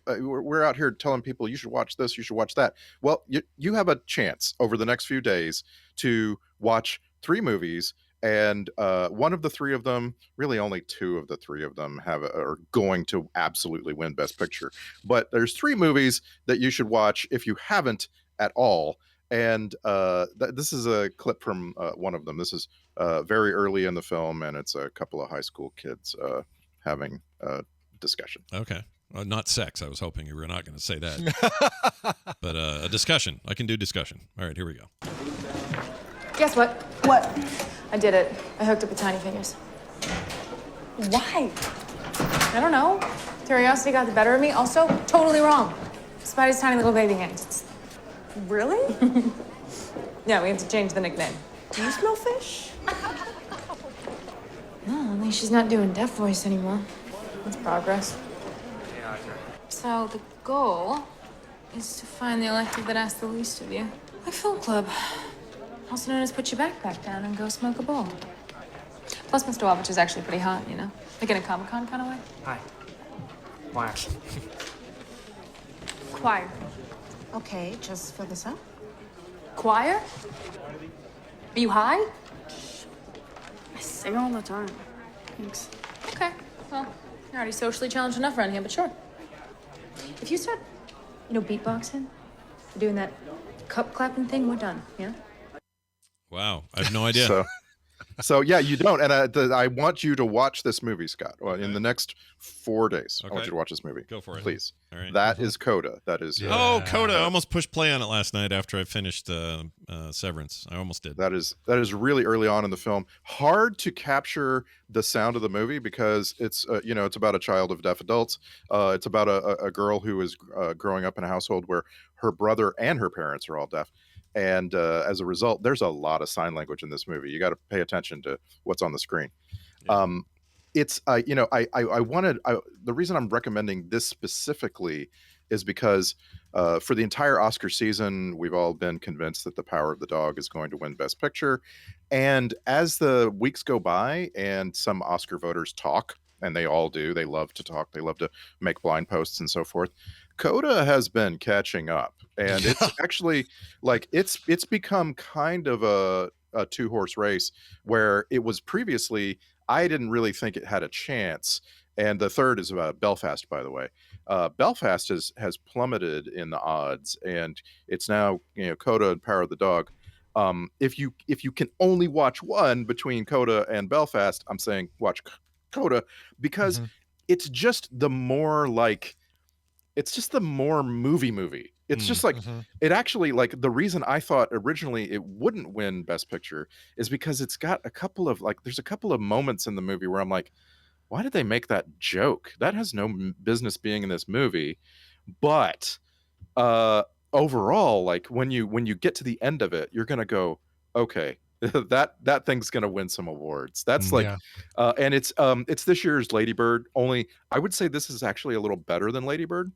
we're out here telling people you should watch this, you should watch that. Well, you have a chance over the next few days to watch 3 movies. And one of the 3 of them, really only 2 of the 3 of them are going to absolutely win Best Picture. But there's 3 movies that you should watch if you haven't at all. And this is a clip from one of them. This is very early in the film, and it's a couple of high school kids having a discussion. Okay. Not sex. I was hoping you were not going to say that. But a discussion. I can do discussion. All right, here we go. Guess what? What? I did it. I hooked up with Tiny Fingers. Why? I don't know. Curiosity got the better of me. Also, totally wrong. Spidey's tiny little baby hands. Really? Yeah, we have to change the nickname. Do you smell fish? At least she's not doing deaf voice anymore. That's progress. So the goal is to find the elective that asks the least of you. Like film club. Also known as put your backpack down and go smoke a bowl. Plus Mr. Wavich is actually pretty hot, you know? Like in a Comic-Con kind of way. Hi. Why? Choir. Okay, just fill this up. Choir? Are you high? I sing all the time. Thanks. Okay, well, you're already socially challenged enough around here, but sure. If you start, beatboxing, doing that cup clapping thing, we're done, yeah? Wow, I have no idea. So yeah, you don't. And I want you to watch this movie, Scott. Well, in the next 4 days, I want you to watch this movie. Go for it, please. All right. That is Coda. That is. Oh, Coda! I almost pushed play on it last night after I finished Severance. I almost did. That is really early on in the film. Hard to capture the sound of the movie because it's it's about a child of deaf adults. It's about a girl who is growing up in a household where her brother and her parents are all deaf. And as a result, there's a lot of sign language in this movie. You got to pay attention to what's on the screen. Yeah. It's I wanted the reason I'm recommending this specifically is because for the entire Oscar season, we've all been convinced that The Power of the Dog is going to win Best Picture. And as the weeks go by and some Oscar voters talk, and they all do, they love to talk, they love to make blind posts and so forth. Coda has been catching up, and it's actually like it's become kind of a two-horse race where it was previously I didn't really think it had a chance. And the third is about Belfast, by the way. Belfast has plummeted in the odds, and it's now Coda and Power of the Dog. If you can only watch one between Coda and Belfast, I'm saying watch Coda because it's just the more like. It's just the more movie. It's just like it actually like the reason I thought originally it wouldn't win Best Picture is because it's got a couple of there's a couple of moments in the movie where I'm like, why did they make that joke? That has no business being in this movie. But overall, like when you get to the end of it, you're gonna go, okay, that thing's gonna win some awards. That's like and it's this year's Lady Bird. Only I would say this is actually a little better than Lady Bird.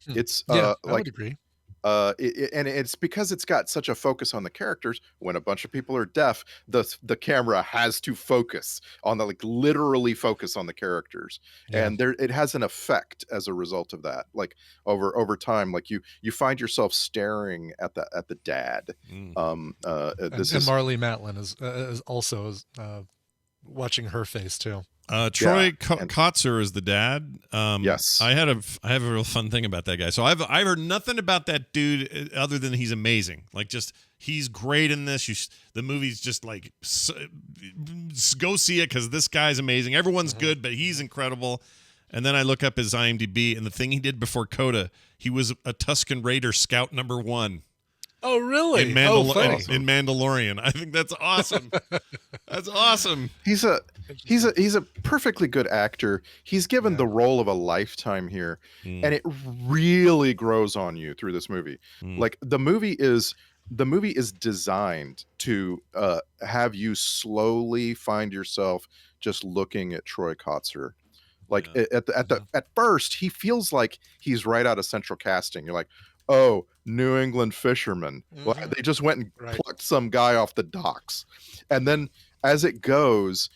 It's I would agree. And it's because it's got such a focus on the characters. When a bunch of people are deaf, the camera has to focus on the literally focus on the characters, and it has an effect as a result of that. Like over time, like you find yourself staring at the dad. And Marlee Matlin is also watching her face too. Troy Kotzer is the dad. Yes, I have a real fun thing about that guy. So I've heard nothing about that dude other than he's amazing. Like just he's great in this. The movie's just like go see it because this guy's amazing. Everyone's good, but he's incredible. And then I look up his IMDb, and the thing he did before Coda, he was a Tusken Raider Scout number 1. Oh, really? In Mandalorian. I think that's awesome. That's awesome. He's a perfectly good actor. He's given the role of a lifetime here, and it really grows on you through this movie. Like the movie is designed to have you slowly find yourself just looking at Troy Kotzer. Like at first, he feels like he's right out of Central Casting. You're like, oh, New England fisherman. Well, they just went and plucked some guy off the docks. And then as it goes,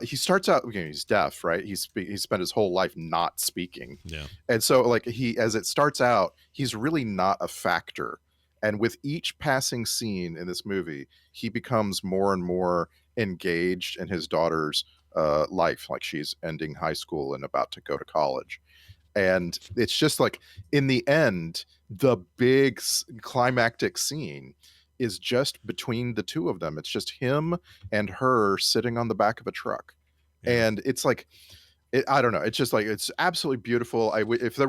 he starts out, he's deaf, right? He spent his whole life not speaking. Yeah. And so like as it starts out, he's really not a factor. And with each passing scene in this movie, he becomes more and more engaged in his daughter's life. Like she's ending high school and about to go to college. And it's just like in the end, the big climactic scene is just between the two of them. It's just him and her sitting on the back of a truck. And it's like, I don't know. It's just like, it's absolutely beautiful. If there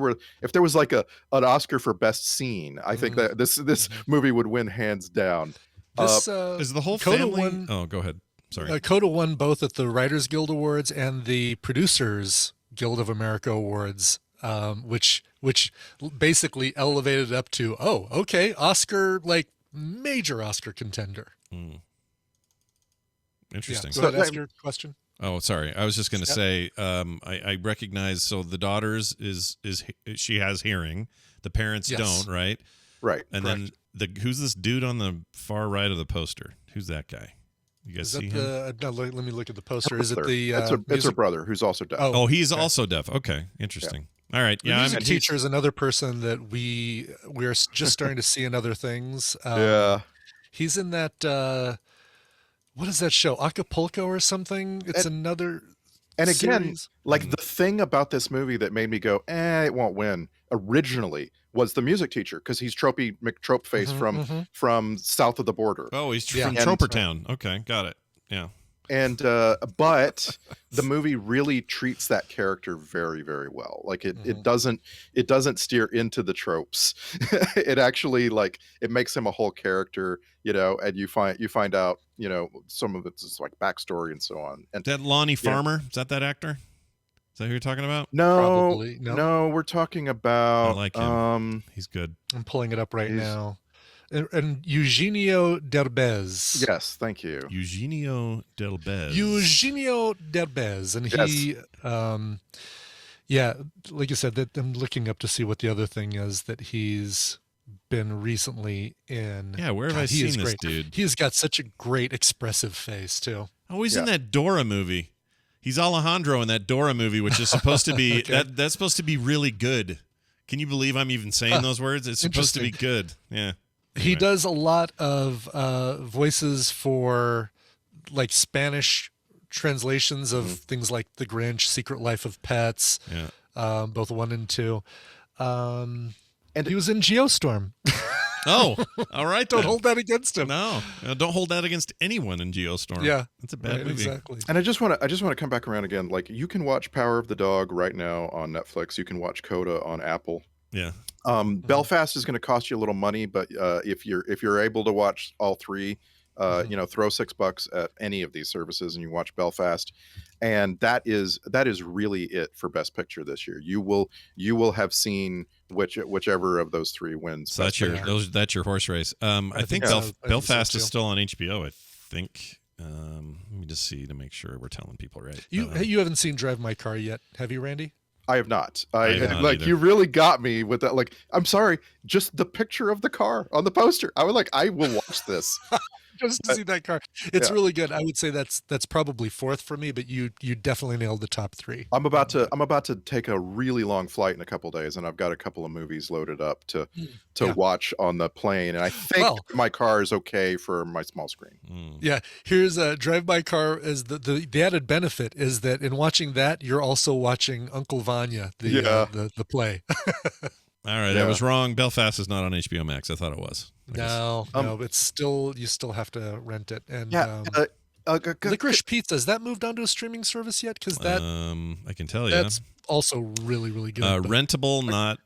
was like an Oscar for best scene, I think that this movie would win hands down. This is the whole Coda family. Oh, go ahead. Sorry. Coda won both at the Writers Guild Awards and the Producers Guild of America Awards. Which basically elevated it up to, oh, okay, Oscar, like major Oscar contender. Interesting. Go ahead, ask your question. Oh, sorry. I was just going to say, I recognize. So the daughter's is she has hearing. The parents don't, right? Right. And then who's this dude on the far right of the poster? Who's that guy? You guys see him? No, let me look at the poster. Is it the? It's her brother who's also deaf. Oh, he's also deaf. Okay, interesting. All right. The music teacher is another person that we're just starting to see in other things. He's in that. What is that show? Acapulco or something? It's another. And again, series. like the thing about this movie that made me go, it won't win originally was the music teacher, because he's Tropey McTropeface from south of the border. Oh, he's from Tropertown. Okay, got it. Yeah. And but the movie really treats that character very, very well. Like it doesn't steer into the tropes. It actually it makes him a whole character, and you find out, some of it's like backstory and so on. And that Lonnie Farmer, is that actor? Is that who you're talking about? No, probably. No, we're talking about. I like him. He's good. I'm pulling it up right now. And Eugenio Derbez. Yes, thank you. Eugenio Derbez. And he, like you said, that I'm looking up to see what the other thing is that he's been recently in. Yeah, where have I seen this dude? He's got such a great expressive face too. Oh, he's in that Dora movie. He's Alejandro in that Dora movie, which is supposed to be that's supposed to be really good. Can you believe I'm even saying those words? It's supposed to be good. Yeah. Anyway. He does a lot of voices for like Spanish translations of things like The Grinch, Secret Life of Pets, both 1 and 2. And he was in Geostorm. Oh, all right. Don't hold that against him. No, don't hold that against anyone in Geostorm. Yeah, that's a bad movie. Exactly. And I just want to come back around again. Like, you can watch Power of the Dog right now on Netflix. You can watch Coda on Apple. Yeah. Belfast is going to cost you a little money, but if you're able to watch all three, throw $6 at any of these services and you watch Belfast, and that is really it for Best Picture this year. You will have seen whichever of those three wins. So that's your horse race. I think Belfast is still on HBO. I think. Let me just see to make sure we're telling people right. You haven't seen Drive My Car yet, have you, Randy? I have not. Either. You really got me with that. Like, I'm sorry, just the picture of the car on the poster. I will watch this. Just to see that car. It's really good. I would say that's probably fourth for me, but you definitely nailed the top three. I'm about to take a really long flight in a couple days, and I've got a couple of movies loaded up to watch on the plane, and I think my car is okay for my small screen. Yeah, here's a Drive My Car. Is the added benefit is that in watching that, you're also watching Uncle Vanya, the play. All right, I was wrong. Belfast is not on HBO Max. I thought it was. No, it's you still have to rent it. And Licorice Pizza, has that moved on to a streaming service yet? Because that I can tell you that's also really, really good. Rentable, not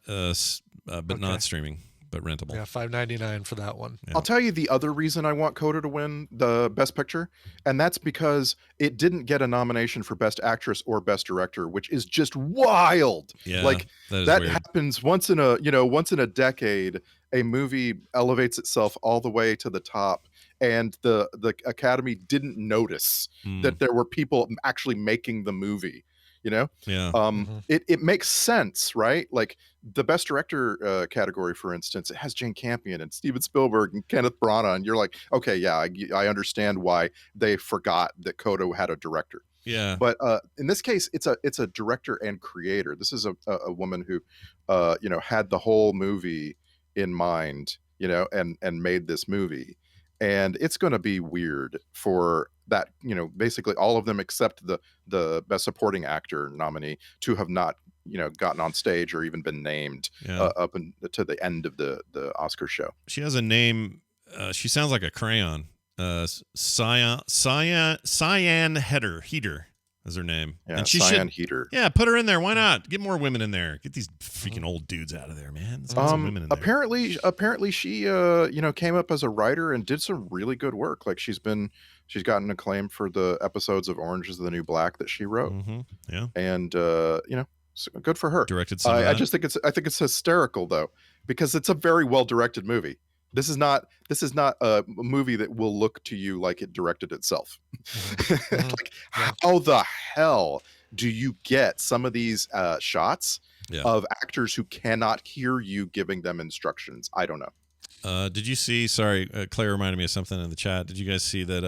not streaming, but rentable. Yeah, $5.99 for that one. Yeah. I'll tell you the other reason I want Coda to win the Best Picture, and that's because it didn't get a nomination for Best Actress or Best Director, which is just wild. Yeah, that happens once in a decade. A movie elevates itself all the way to the top, and the Academy didn't notice that there were people actually making the movie. It makes sense, right? Like the Best Director category, for instance, it has Jane Campion and Steven Spielberg and Kenneth Branagh, and you're like, okay, yeah, I understand why they forgot that Coda had a director. Yeah. But in this case, it's a director and creator. This is a woman who, had the whole movie in mind, and made this movie. And it's going to be weird for that, basically all of them except the Best Supporting Actor nominee to have not, gotten on stage or even been named up to the end of the Oscar show. She has a name. She sounds like a crayon. Cyan Heater is her name. Yeah, and she Cyan Heater. Yeah, put her in there. Why not? Get more women in there. Get these freaking old dudes out of there, man. Let's get some women in there. Apparently she came up as a writer and did some really good work. Like she's gotten acclaim for the episodes of Orange is the New Black that she wrote. Yeah. And good for her. Directed some I think it's hysterical though, because it's a very well directed movie. This is not a movie that will look to you like it directed itself. Like, how the hell do you get some of these shots of actors who cannot hear you giving them instructions? I don't know. Did you see? Sorry, Claire reminded me of something in the chat. Did you guys see that?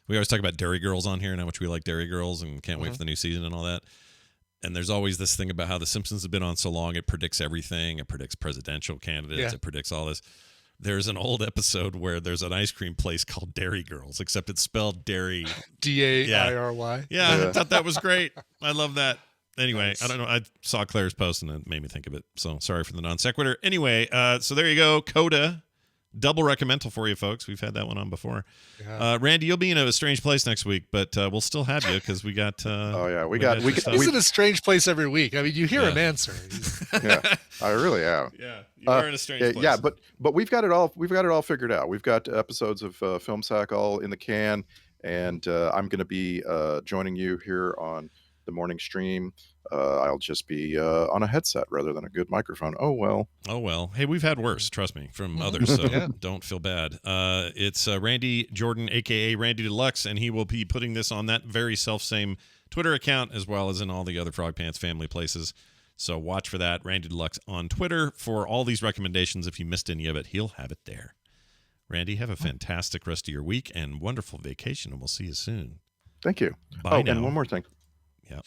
We always talk about Dairy Girls on here and how much we like Dairy Girls and can't wait for the new season and all that. And there's always this thing about how The Simpsons have been on so long, it predicts everything. It predicts presidential candidates. It predicts all this. There's an old episode where there's an ice cream place called Dairy Girls, except it's spelled Dairy. Dairy. Yeah, I thought that was great. I love that. Anyway, I don't know. I saw Claire's post and it made me think of it. So sorry for the non sequitur. Anyway, so there you go. Coda. Double recommendal for you folks. We've had that one on before. Randy, you'll be in a strange place next week, but we'll still have you because we got. He's in a strange place every week. I mean, you hear him answer. I really am. Yeah, you're in a strange place. Yeah, but we've got it all. We've got it all figured out. We've got episodes of Film Sack all in the can, and I'm going to be joining you here on the morning stream. I'll just be on a headset rather than a good microphone. Oh well. Hey, we've had worse, trust me, from others, so don't feel bad. It's Randy Jordan, aka Randy Deluxe, and he will be putting this on that very self-same Twitter account as well as in all the other Frog Pants family places. So watch for that. Randy Deluxe on Twitter for all these recommendations. If you missed any of it, he'll have it there. Randy, have a fantastic rest of your week and wonderful vacation, and we'll see you soon. Thank you. Bye now. And one more thing. Yeah.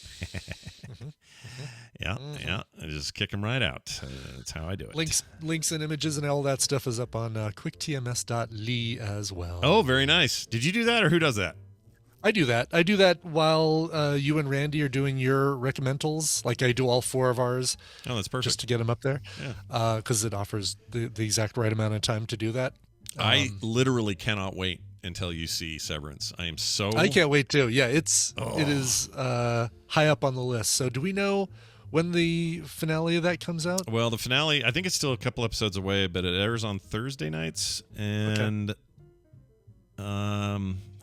I just kick them right out. That's how I do it. Links and images and all that stuff is up on quicktms.ly as well. Oh, very nice. Did you do that, or who does that? I do that. I do that while you and Randy are doing your recommendals. Like I do all 4 of ours. Oh, that's perfect. Just to get them up there. Yeah. Because it offers the exact right amount of time to do that. I literally cannot wait until you see Severance. I can't wait too. Yeah, it is high up on the list. So do we know when the finale of that comes out? Well, the finale, I think it's still a couple episodes away, but it airs on Thursday nights, and I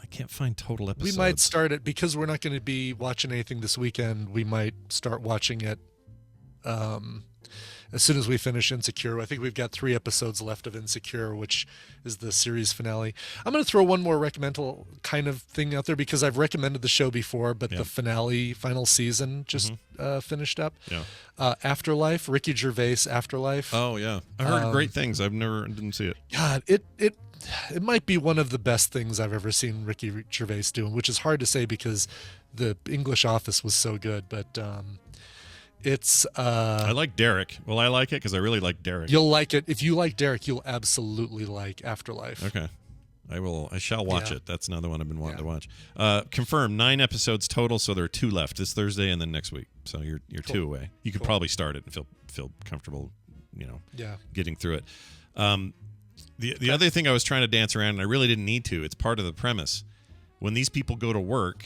can't find total episodes. We might start it because we're not going to be watching anything this weekend. We might start watching it as soon as we finish Insecure. I think we've got 3 episodes left of Insecure, which is the series finale. I'm going to throw one more recommendal kind of thing out there because I've recommended the show before, but the final season just finished up. Yeah. Afterlife, Ricky Gervais Afterlife. Oh yeah, I heard great things. Didn't see it. God, it might be one of the best things I've ever seen Ricky Gervais doing, which is hard to say because the English Office was so good, but it's I like Derek. Well, I like it because I really like Derek. You'll like it. If you like Derek, you'll absolutely like Afterlife. Okay. I shall watch it. That's another one I've been wanting to watch. Confirmed 9 episodes total, so there are 2 left this Thursday and then next week. So you're cool. 2 away. You could probably start it and feel comfortable, getting through it. The other thing I was trying to dance around, and I really didn't need to, it's part of the premise. When these people go to work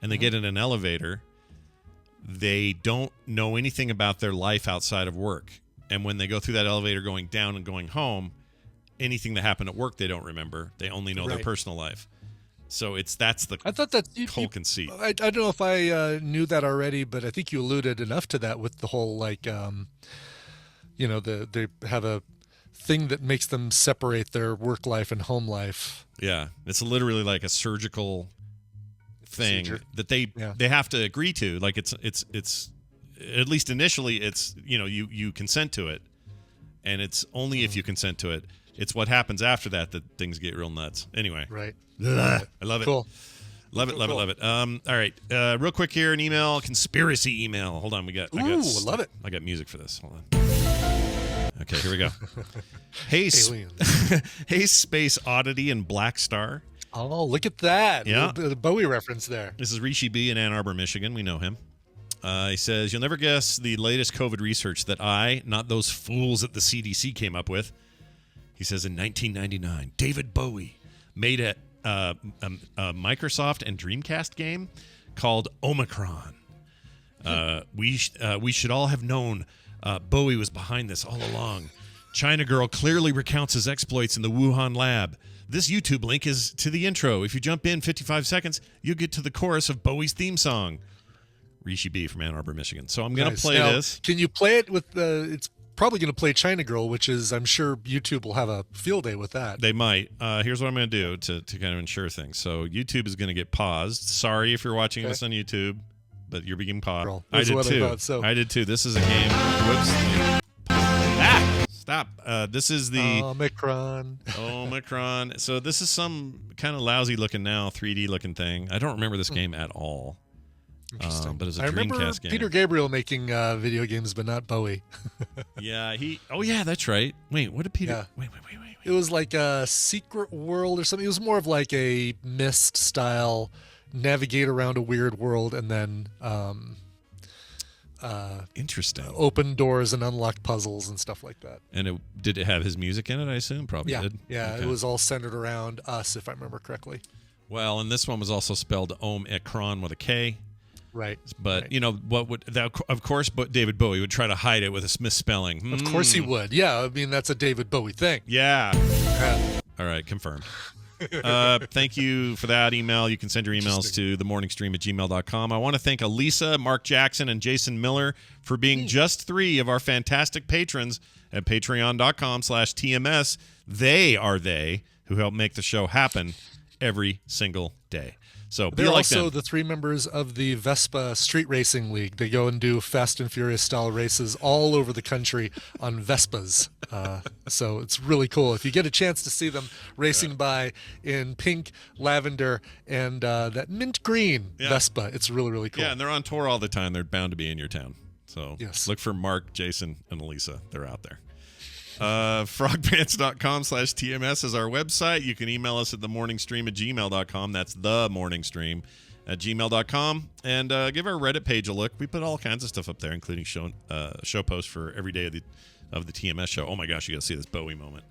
and they get in an elevator, they don't know anything about their life outside of work. And when they go through that elevator going down and going home, anything that happened at work they don't remember. They only know their personal life. So that's the whole conceit. I don't know if I knew that already, but I think you alluded enough to that with the whole they have a thing that makes them separate their work life and home life. Yeah, it's literally like a surgical thing that they have to agree to. Like it's at least initially it's you consent to it, and it's only if you consent to it. It's what happens after that things get real nuts. Anyway, right? I love it. Cool. Love it. All right, real quick here, an email, conspiracy email. Hold on, I love it. I got music for this. Hold on. Okay, here we go. Hey, hey, Space Oddity and Black Star. Oh, look at that. Yeah. The Bowie reference there. This is Rishi B in Ann Arbor, Michigan. We know him. He says, you'll never guess the latest COVID research that not those fools at the CDC, came up with. He says in 1999, David Bowie made a Microsoft and Dreamcast game called Omicron. We should all have known Bowie was behind this all along. China Girl clearly recounts his exploits in the Wuhan lab. This YouTube link is to the intro. If you jump in 55 seconds, you'll get to the chorus of Bowie's theme song. Rishi B from Ann Arbor, Michigan. So I'm going to play this. Can you play it with it's probably going to play China Girl, which is, I'm sure YouTube will have a field day with that. They might. Here's what I'm going to do to kind of ensure things. So YouTube is going to get paused. Sorry if you're watching this on YouTube, but you're being paused. I did too. I did too. This is a game. Whoops. Stop. This is the Omicron. So this is some kind of lousy looking now 3D looking thing. I don't remember this game at all. Interesting. But it's a I remember Dreamcast game. Peter Gabriel making video games, but not Bowie. Yeah, Oh, yeah, that's right. Wait, what did Peter? Yeah. Wait. It was like a Secret World or something. It was more of like a Myst style, navigate around a weird world, and then interesting. Open doors and unlock puzzles and stuff like that. And did it have his music in it? I assume probably did. Yeah, Okay. It was all centered around us, if I remember correctly. Well, and this one was also spelled Omicron with a K. Right. But, what would that, of course, but David Bowie would try to hide it with a misspelling. Of course he would. Yeah, I mean, that's a David Bowie thing. Yeah. All right, confirmed. Thank you for that email. You can send your emails to themorningstream@gmail.com. I want to thank Elisa, Mark Jackson, and Jason Miller for being just 3 of our fantastic patrons at patreon.com/TMS. They who help make the show happen every single day. So be They're like also them. the 3 members of the Vespa Street Racing League. They go and do Fast and Furious style races all over the country on Vespas. So it's really cool. If you get a chance to see them racing by in pink, lavender, and that mint green Vespa, it's really, really cool. Yeah, and they're on tour all the time. They're bound to be in your town. So look for Mark, Jason, and Elisa. They're out there. Frogpants.com/TMS is our website. You can email us at themorningstream@gmail.com. That's themorningstream@gmail.com. And give our Reddit page a look. We put all kinds of stuff up there, including show posts for every day of the TMS show. Oh my gosh, you got to see this Bowie moment.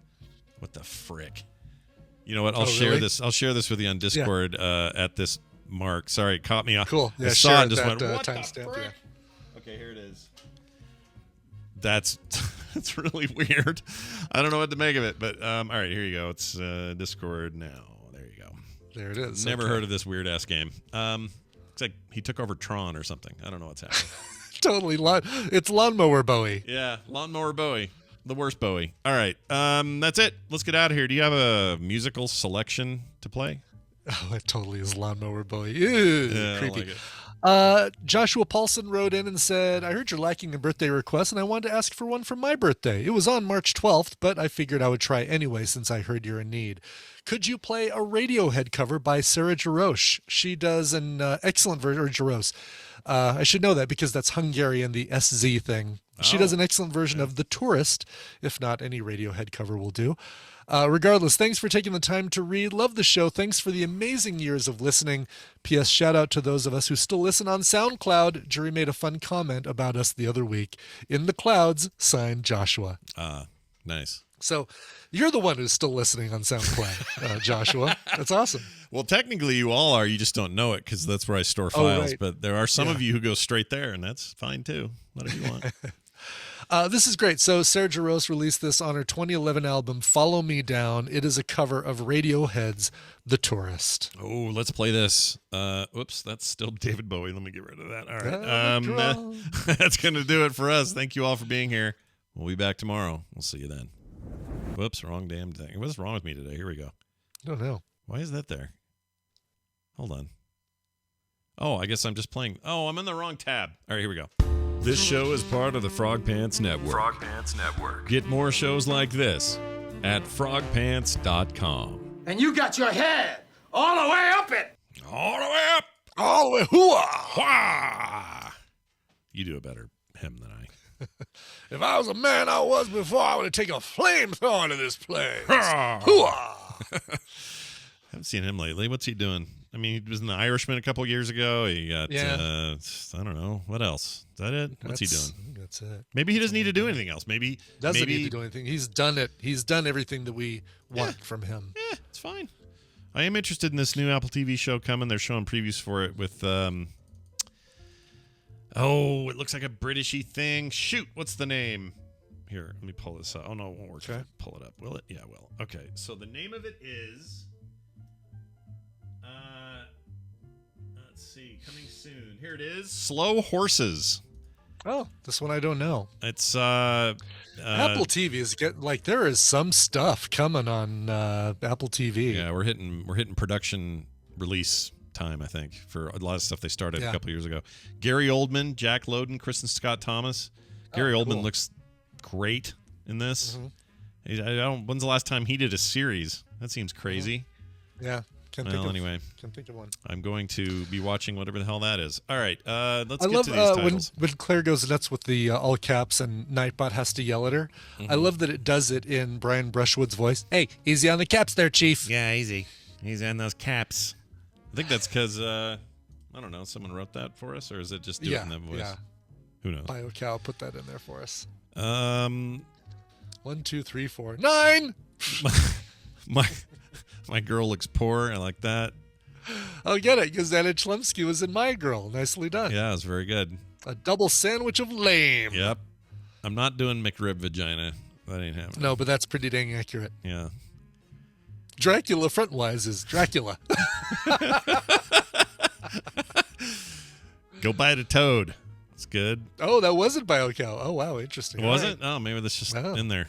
What the frick? You know what? I'll share this. I'll share this with you on Discord at this mark. Sorry, it caught me off. Cool. Yeah, I saw it and just that, went, what the timestamp, frick? Okay, here it is. That's really weird. I don't know what to make of it, but all right, here you go. It's Discord now. There you go. There it is. Never heard of this weird ass game. It's like he took over Tron or something. I don't know what's happening. Totally. It's Lawnmower Bowie. Yeah, Lawnmower Bowie. The worst Bowie. All right, that's it. Let's get out of here. Do you have a musical selection to play? Oh, it totally is Lawnmower Bowie. Ew, yeah, creepy. I like it. Joshua Paulson wrote in and said, I heard you're lacking a birthday request and I wanted to ask for one for my birthday. It was on March 12th, but I figured I would try anyway since I heard you're in need. Could you play a Radiohead cover by Sarah Jarosz? She does an excellent version, or Jarosz. I should know that because that's Hungarian, the SZ thing. She does an excellent version of The Tourist. If not, any Radiohead cover will do. Regardless, thanks for taking the time to read. Love the show. Thanks for the amazing years of listening. P.S. Shout out to those of us who still listen on SoundCloud. Jury made a fun comment about us the other week. In the clouds, signed Joshua. Nice. So you're the one who's still listening on SoundCloud, Joshua. That's awesome. Well, technically you all are. You just don't know it because that's where I store files. Right. But there are some of you who go straight there, and that's fine too. Whatever you want. This is great. So Sarah Jarosz released this on her 2011 album, Follow Me Down. It is a cover of Radiohead's The Tourist. Oh, let's play this. Whoops, that's still David Bowie. Let me get rid of that. All right. That's going to do it for us. Thank you all for being here. We'll be back tomorrow. We'll see you then. Whoops, wrong damn thing. What's wrong with me today? Here we go. I don't know. Why is that there? Hold on. Oh, I guess I'm just playing. Oh, I'm in the wrong tab. All right, here we go. This show is part of the Frog Pants Network. Frog Pants Network. Get more shows like this at frogpants.com. And you got your head all the way up it. All the way up. All the way hoo-ah. You do a better hymn than I. If I was a man I was before, I would have taken a flamethrower to this place. Hoo-ah. Haven't seen him lately. What's he doing? I mean, he was in The Irishman a couple years ago. He got, I don't know. What else? Is that it? What's he doing? That's it. Maybe he doesn't need to do anything else. Maybe he doesn't need to do anything. He's done it. He's done everything that we want from him. Yeah, it's fine. I am interested in this new Apple TV show coming. They're showing previews for it with, it looks like a Britishy thing. Shoot, what's the name? Here, let me pull this up. Oh, no, it won't work. Okay. Pull it up. Will it? Yeah, it will. Okay, so the name of it is... let's see, coming soon. Here it is. Slow Horses. Oh, this one I don't know. It's Apple TV is there is some stuff coming on Apple TV. Yeah, we're hitting production release time, I think, for a lot of stuff they started a couple years ago. Gary Oldman, Jack Lowden, Kristen Scott Thomas. Gary Oldman looks great in this. When's the last time he did a series? That seems crazy. Yeah. Anyway, can't think of one. I'm going to be watching whatever the hell that is. All right, let's get love, to these titles. When Claire goes nuts with the all caps and Nightbot has to yell at her. I love that it does it in Brian Brushwood's voice. Hey, easy on the caps there, Chief. Yeah, easy. Easy on those caps. I think that's because, I don't know, someone wrote that for us, or is it just doing that voice? Yeah. Who knows? BioCow put that in there for us. 1, 2, 3, 4, 9! My girl looks poor. I like that. I'll get it, because Anna Chlumsky was in My Girl. Nicely done. Yeah, it was very good. A double sandwich of lame. Yep. I'm not doing McRib vagina. That ain't happening. No, but that's pretty dang accurate. Yeah. Dracula Frontwise is Dracula. Go bite a toad. It's good. Oh, that wasn't BioCow. Oh, wow. Interesting. Was it? Oh, maybe that's just in there.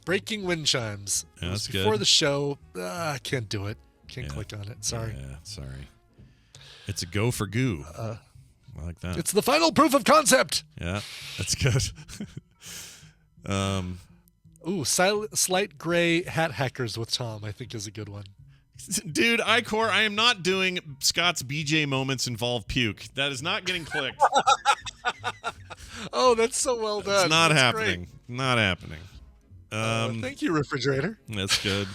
Breaking wind chimes. Yeah, that's good. Before the show. I can't do it. Can't click on it. Sorry. Yeah, sorry. It's a go for goo. I like that. It's the final proof of concept. Yeah, that's good. Slight Gray Hat Hackers with Tom, I think is a good one. Dude, Icor, I am not doing Scott's BJ moments involve puke. That is not getting clicked. Oh, that's so well done. It's not that's happening. Great. Not happening. Thank you, refrigerator. That's good.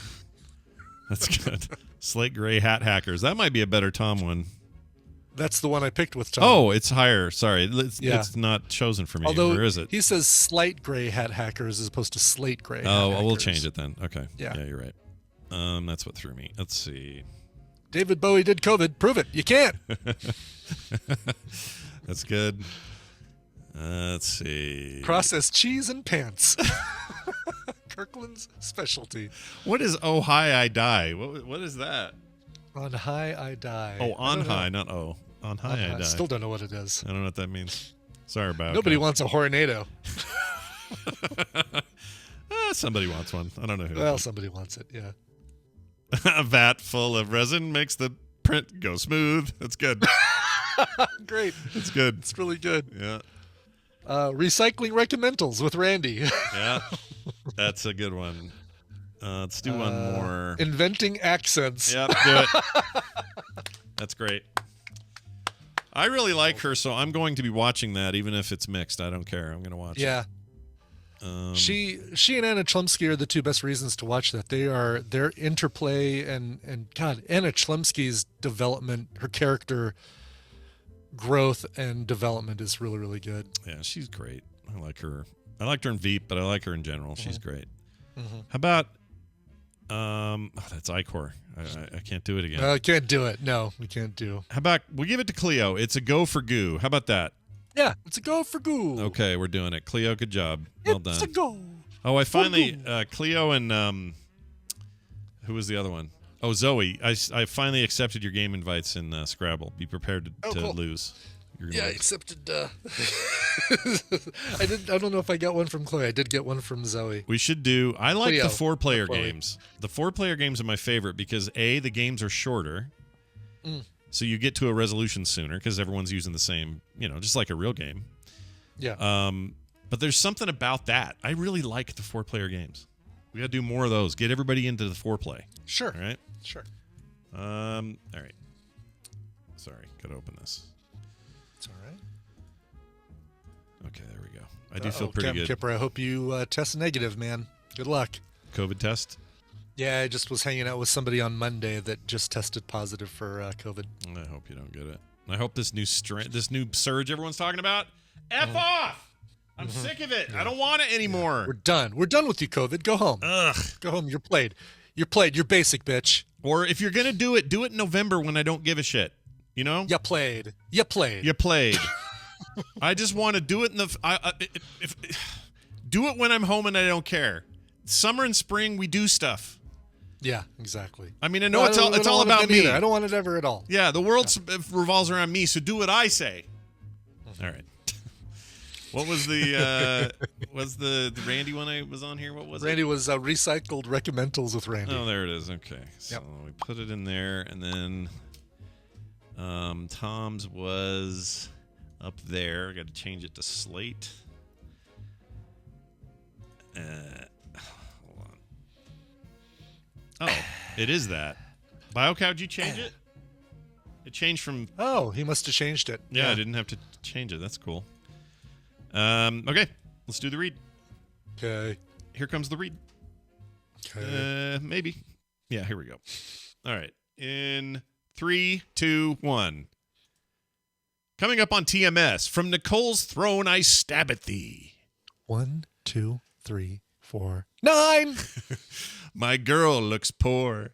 That's good. Slate Gray Hat Hackers. That might be a better Tom one. That's the one I picked with Tom. Oh, it's higher. Sorry. It's not chosen for me. Although or is it? He says Slight Gray Hat Hackers as opposed to Slate Gray Hat Oh, well, we'll Hackers. change it then. Okay. Yeah, you're right. That's what threw me. Let's see. David Bowie did COVID. Prove it. You can't. That's good. Let's see. Processed cheese and pants. Kirkland's specialty. What is Oh High I Die? What is that? On High I Die. Oh, On High, not Oh. On High I Die. Still don't know what it is. I don't know what that means. Sorry about it. Nobody wants a Whorenado. Somebody wants one. I don't know who. Well, somebody wants it, yeah. A vat full of resin makes the print go smooth. That's good. Great. It's good. It's really good. Yeah. Recycling Recommentals with Randy. Yeah. That's a good one. Let's do one more. Inventing accents. Yep, do it. That's great. I really like her, so I'm going to be watching that, even if it's mixed. I don't care. I'm going to watch it. Yeah. She and Anna Chlumsky are the two best reasons to watch that. Their interplay and God, Anna Chlumsky's development, her character growth and development is really, really good. Yeah, she's great. I like her. I liked her in Veep, but I like her in general. Mm-hmm. She's great. Mm-hmm. How about that's Icor. I can't do it again. I can't do it. No, we can't do. How about we give it to Cleo? It's a go for goo. How about that? Yeah, it's a go for goo. Okay, we're doing it. Cleo, good job. Well done. It's a go. Oh, I finally Cleo and who was the other one? Oh, Zoe. I finally accepted your game invites in Scrabble. Be prepared to cool. lose. Yeah, I accepted. I don't know if I got one from Chloe. I did get one from Zoe. We should do. I like Cleo. the 4-player games. The 4-player games are my favorite because A, the games are shorter. So you get to a resolution sooner because everyone's using the same, just like a real game. Yeah. But there's something about that. I really like the 4-player games. We got to do more of those. Get everybody into the 4-play. Sure. All right? Sure. All right. Sorry. Got to open this. It's all right. Okay, there we go. I do feel pretty good. Kipper, I hope you test negative, man. Good luck. COVID test? Yeah, I just was hanging out with somebody on Monday that just tested positive for COVID. I hope you don't get it. I hope this new surge everyone's talking about, F off! I'm sick of it. Yeah. I don't want it anymore. Yeah. We're done. We're done with you, COVID. Go home. Ugh. Go home. You're played. You're played. You're basic, bitch. Or if you're going to do it in November when I don't give a shit. You know? You played. You played. You played. I just want to do it in do it when I'm home and I don't care. Summer and spring, we do stuff. Yeah, exactly. I mean, I know it's all about me. Either. I don't want it ever at all. Yeah, the world revolves around me, so do what I say. All right. What was the Randy one I was on here? What was Randy was recycled Recommentals with Randy. Oh, there it is. Okay. So we put it in there, and then Tom's was up there. I got to change it to Slate. Hold on. Oh, it is that. BioCow, did you change it? It changed from... Oh, he must have changed it. Yeah, I didn't have to change it. That's cool. Okay, let's do the read. Okay. Here comes the read. Okay. Maybe. Yeah, here we go. All right. In 3, 2, 1. Coming up on TMS, from Nicole's throne I stab at thee. 1, 2, 3, 4, 9. My girl looks poor.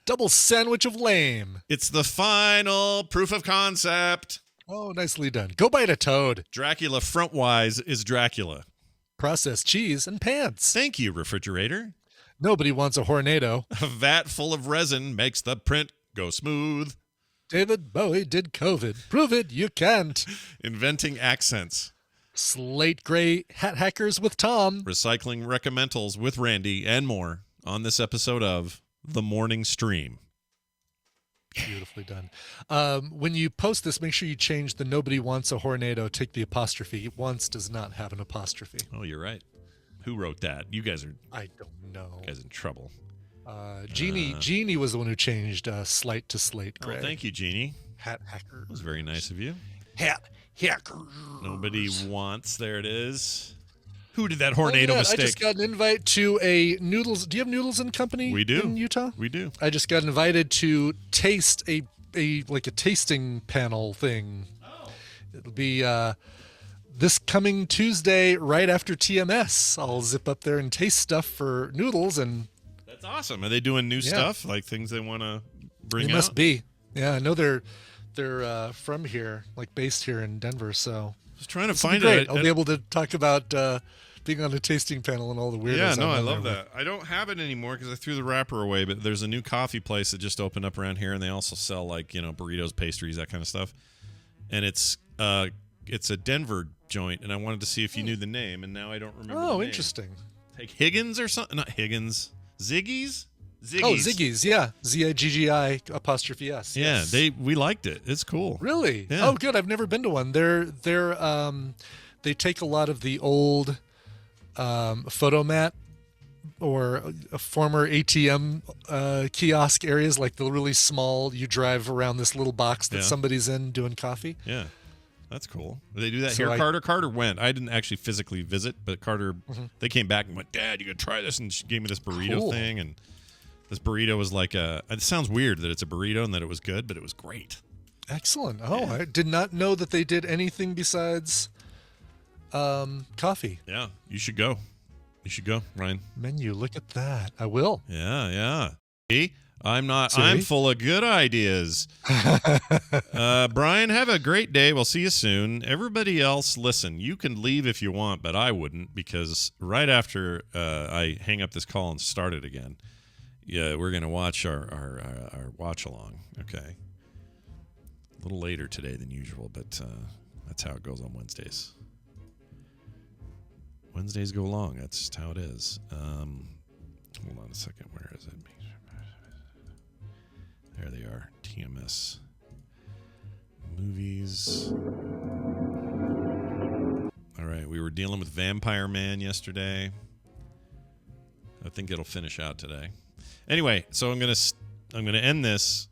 Double sandwich of lame. It's the final proof of concept. Oh, nicely done. Go bite a toad. Dracula Frontwise is Dracula. Processed cheese and pants. Thank you, refrigerator. Nobody wants a Whorenado. A vat full of resin makes the print go smooth. David Bowie did COVID. Prove it, you can't. Inventing accents. Slate gray hat hackers with Tom. Recycling Recommentals with Randy and more on this episode of The Morning Stream. Beautifully done. When you post this, make sure you change the nobody wants a Whorenado, take the apostrophe. Wants does not have an apostrophe. Oh, you're right. Who wrote that? You guys are... I don't know. You guys in trouble. Jeannie was the one who changed Slate to Slate gray. Oh, thank you, Jeannie. Hat hacker. That was very nice of you. Hat hacker. Nobody wants. There it is. Who did that Whorenado mistake? I just got an invite to a Noodles. Do you have Noodles and Company? We do. In Utah? We do. I just got invited to taste a tasting panel thing. Oh. It'll be this coming Tuesday right after TMS. I'll zip up there and taste stuff for Noodles, and that's awesome. Are they doing new stuff, like things they want to bring out? They must be. Yeah, I know they're from here, like based here in Denver. So just trying to find it. it. I'll be able to talk about being on a tasting panel and all the weirdness. Yeah, no, I love that. I don't have it anymore because I threw the wrapper away. But there's a new coffee place that just opened up around here, and they also sell burritos, pastries, that kind of stuff. And it's a Denver joint, and I wanted to see if you knew the name, and now I don't remember. Oh, the name. Interesting. Like Higgins or something? Not Higgins. Ziggy's. Oh, Ziggy's, yeah. Ziggi apostrophe S. Yeah, yes. we liked it. It's cool. Really? Yeah. Oh, good. I've never been to one. They take a lot of the old photomat or former ATM kiosk areas, like the really small. You drive around this little box that somebody's in doing coffee. Yeah. That's cool. They do that here. Carter went. I didn't actually physically visit, but Carter, they came back and went, Dad, you got to try this. And she gave me this burrito thing. And this burrito was like it sounds weird that it's a burrito and that it was good, but it was great. Excellent. Oh, yeah. I did not know that they did anything besides coffee. Yeah, you should go. You should go, Ryan. Menu, look at that. I will. Yeah. See? I'm full of good ideas. Brian, have a great day. We'll see you soon. Everybody else, listen, you can leave if you want, but I wouldn't, because right after I hang up this call and start it again, we're going to watch our watch along. Okay. A little later today than usual, but that's how it goes on Wednesdays. Wednesdays go long. That's just how it is. Hold on a second. Where is it? There they are. TMS. Movies. All right. We were dealing with Vampire Man yesterday. I think it'll finish out today. Anyway, so I'm gonna end this